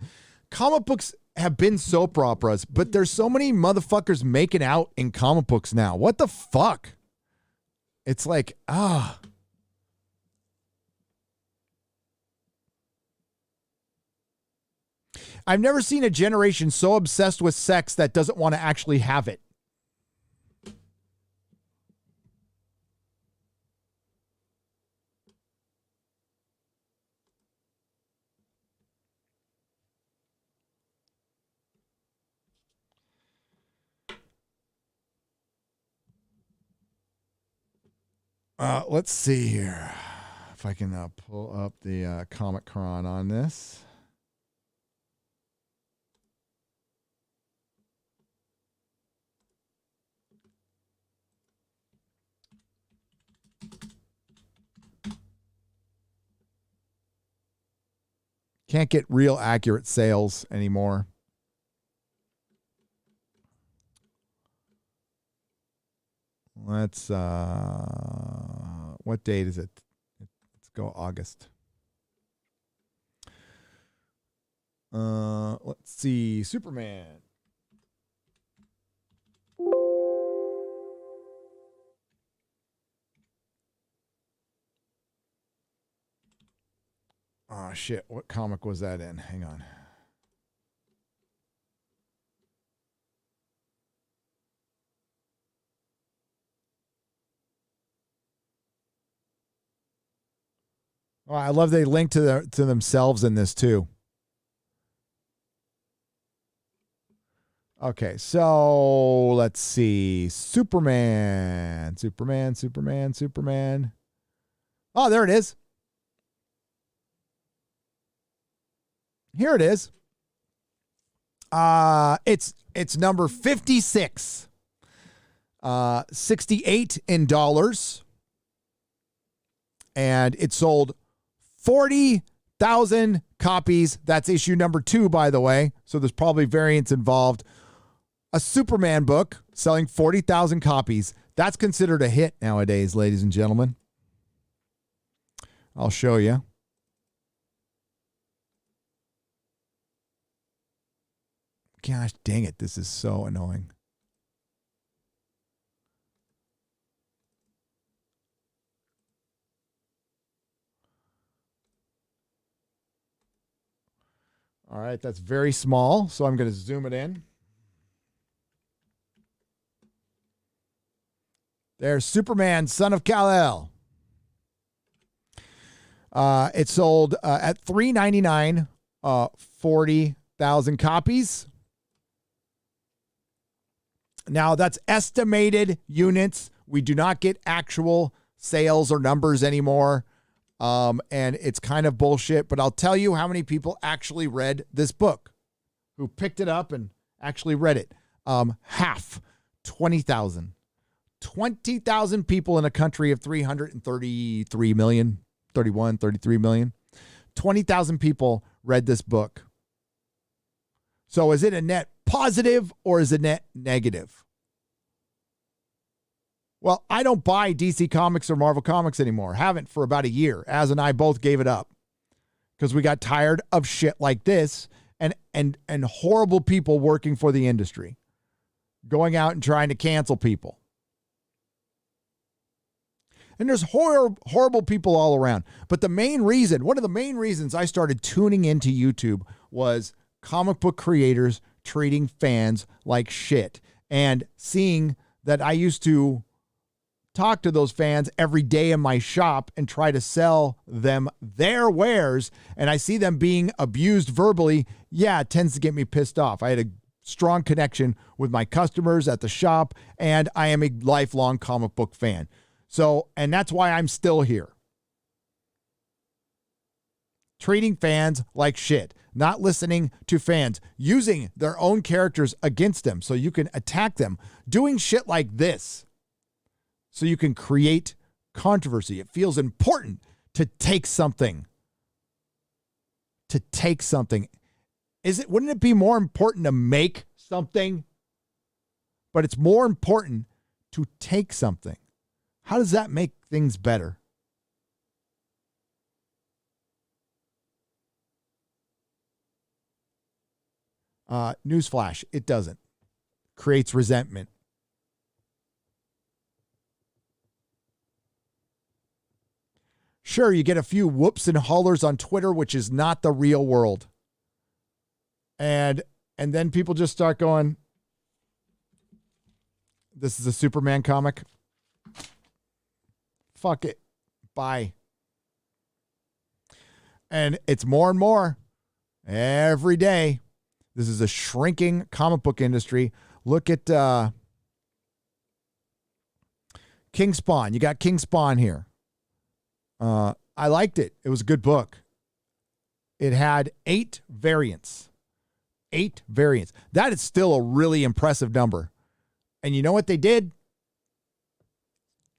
comic books have been soap operas, but there's so many motherfuckers making out in comic books now. What the fuck? It's like, I've never seen a generation so obsessed with sex that doesn't want to actually have it. Let's see here if I can pull up the Comic Cron on this. Can't get real accurate sales anymore. Let's what date is it? Let's go August. Let's see, Superman. Oh shit, what comic was that in? Hang on. Oh, I love they link to themselves in this too. Okay, so let's see. Superman. Oh, there it is. Here it is. It's number 56. 68 in dollars. And it sold 40,000 copies. That's issue number 2, by the way. So there's probably variants involved. A Superman book selling 40,000 copies. That's considered a hit nowadays, ladies and gentlemen. I'll show you. Gosh dang it. This is so annoying. All right, that's very small, so I'm going to zoom it in. There's Superman, son of Kal-El. It sold at $3.99, 40,000 copies. Now, that's estimated units. We do not get actual sales or numbers anymore. And it's kind of bullshit, but I'll tell you how many people actually read this book, who picked it up and actually read it. Half, 20,000. 20,000 people in a country of 333 million, 31, 33 million. 20,000 people read this book. So is it a net positive or is it net negative? Well, I don't buy DC Comics or Marvel Comics anymore. Haven't for about a year. Az and I both gave it up because we got tired of shit like this and horrible people working for the industry, going out and trying to cancel people. And there's horrible people all around. But one of the main reasons I started tuning into YouTube was comic book creators treating fans like shit and seeing that I used to talk to those fans every day in my shop and try to sell them their wares, and I see them being abused verbally. Yeah, it tends to get me pissed off. I had a strong connection with my customers at the shop, and I am a lifelong comic book fan. So, and that's why I'm still here. Treating fans like shit, not listening to fans, using their own characters against them so you can attack them, doing shit like this so you can create controversy. It feels important to take something. Wouldn't it be more important to make something? But it's more important to take something. How does that make things better? Newsflash, it doesn't. Creates resentment. Sure, you get a few whoops and hollers on Twitter, which is not the real world. And then people just start going, this is a Superman comic. Fuck it. Bye. And it's more and more every day. This is a shrinking comic book industry. Look at King Spawn. You got King Spawn here. I liked it. It was a good book. It had 8 variants. 8 variants. That is still a really impressive number. And you know what they did?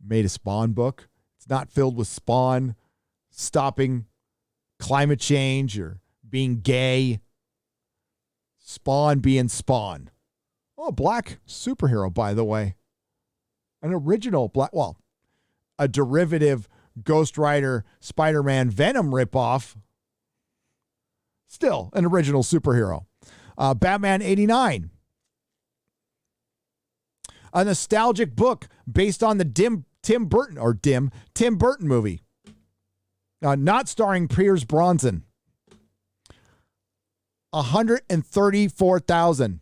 Made a Spawn book. It's not filled with Spawn stopping climate change or being gay. Spawn being Spawn. Oh, black superhero, by the way. An original black, well, a derivative Ghost Rider, Spider-Man, Venom ripoff. Still an original superhero. Batman 89. A nostalgic book based on the Tim Burton movie. Not starring Piers Bronson. 134,000.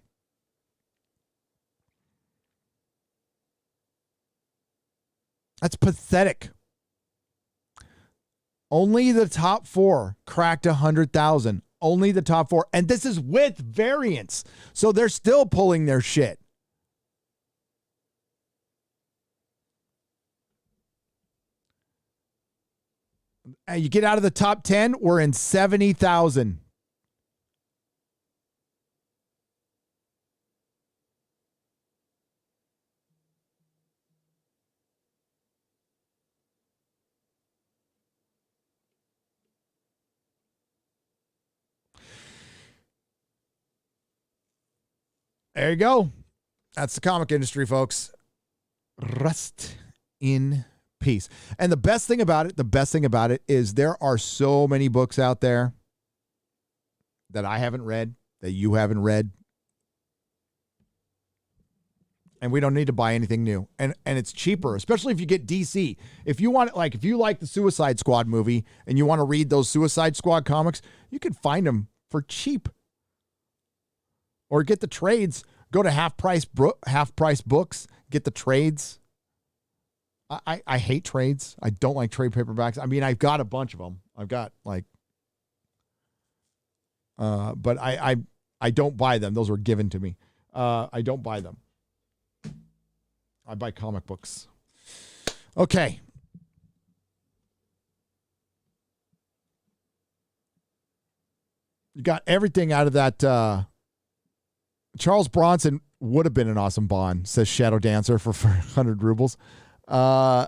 That's pathetic. Only the top 4 cracked 100,000. Only the top 4. And this is with variants. So they're still pulling their shit. And you get out of the top 10, we're in 70,000. There you go. That's the comic industry, folks. Rest in peace. And the best thing about it is there are so many books out there that I haven't read, that you haven't read. And we don't need to buy anything new. And it's cheaper, especially if you get DC. If you want, like, if you like the Suicide Squad movie and you want to read those Suicide Squad comics, you can find them for cheap. Or get the trades. Go to half price books. Get the trades. I hate trades. I don't like trade paperbacks. I mean, I've got a bunch of them. I've got like, but I don't buy them. Those were given to me. I don't buy them. I buy comic books. Okay. You got everything out of that. Charles Bronson would have been an awesome Bond, says Shadow Dancer for 100 rubles. Do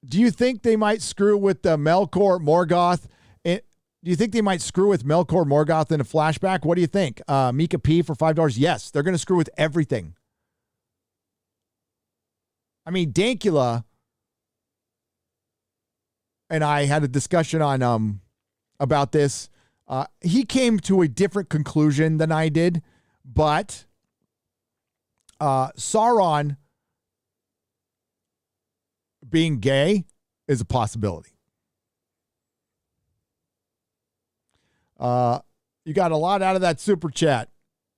you think they might screw with the Melkor Morgoth? Do you think they might screw with Melkor Morgoth in a flashback? What do you think? Mika P for $5. Yes, they're going to screw with everything. I mean, Dankula and I had a discussion on about this. He came to a different conclusion than I did, but Sauron being gay is a possibility. You got a lot out of that super chat.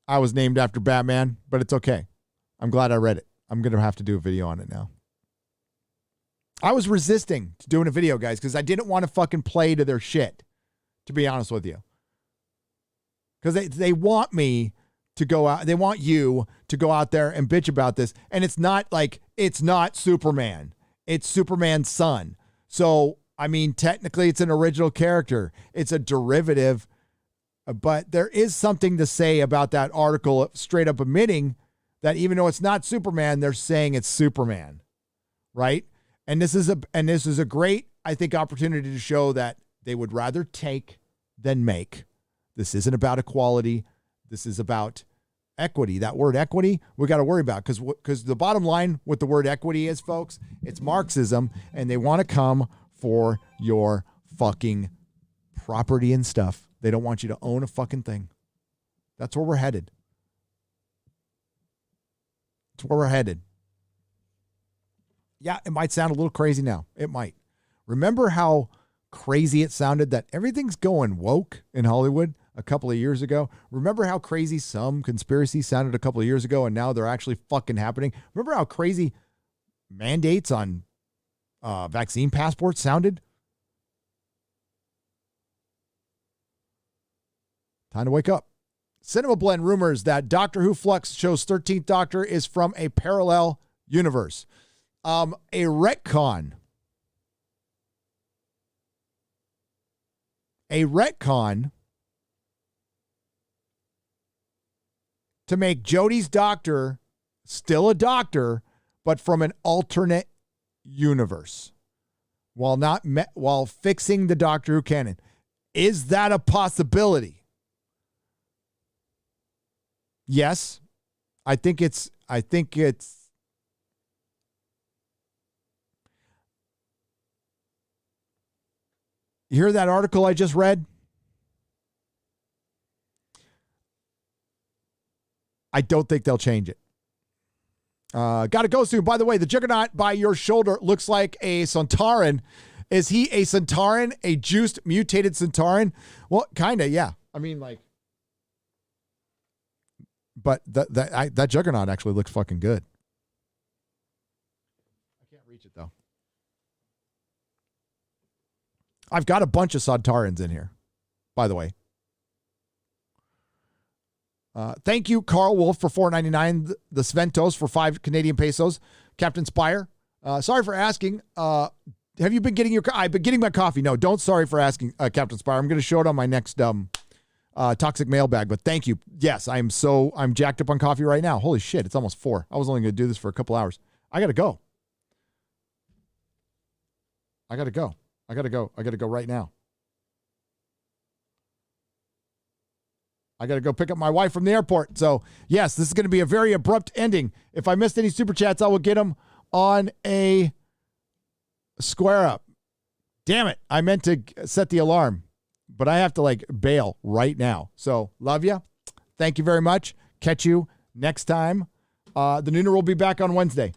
I was named after Batman, but it's okay. I'm glad I read it. I'm going to have to do a video on it now. I was resisting to doing a video, guys, because I didn't want to fucking play to their shit, to be honest with you. Because they want me to go out. They want you to go out there and bitch about this. And it's not Superman. It's Superman's son. So, I mean, technically it's an original character. It's a derivative. But there is something to say about that article straight up admitting that even though it's not Superman, they're saying it's Superman. Right? And this is a great, I think, opportunity to show that they would rather take than make. This isn't about equality. This is about equity. That word equity, we got to worry about because the bottom line with the word equity is, folks, it's Marxism, and they want to come for your fucking property and stuff. They don't want you to own a fucking thing. That's where we're headed. That's where we're headed. Yeah, it might sound a little crazy now. It might. Remember how crazy it sounded that everything's going woke in Hollywood a couple of years ago? Remember how crazy some conspiracies sounded a couple of years ago and now they're actually fucking happening? Remember how crazy mandates on vaccine passports sounded? Time to wake up. Cinema Blend rumors that Doctor Who Flux show's 13th Doctor is from a parallel universe. A retcon. A retcon to make Jodie's doctor still a doctor, but from an alternate universe, while fixing the Doctor Who canon. Is that a possibility? Yes, I think it's. You hear that article I just read? I don't think they'll change it. Gotta go soon. By the way, the Juggernaut by your shoulder looks like a Centauran. Is he a Centauran? A juiced, mutated Centauran? Well, kind of, yeah. I mean, like... But that Juggernaut actually looks fucking good. I can't reach it, though. I've got a bunch of Sontarans in here, by the way. Thank you, Carl Wolf, for $4.99. The Sventos for 5 Canadian pesos. Captain Spire. Sorry for asking. Have you been getting your... I've been getting my coffee. No, don't sorry for asking, Captain Spire. I'm going to show it on my next toxic mailbag, but thank you. Yes, I'm jacked up on coffee right now. Holy shit, it's almost 4. I was only going to do this for a couple hours. I got to go. I got to go right now. I got to go pick up my wife from the airport. So, yes, this is going to be a very abrupt ending. If I missed any super chats, I will get them on a square up. Damn it. I meant to set the alarm, but I have to bail right now. So, love you. Thank you very much. Catch you next time. The Nooner will be back on Wednesday.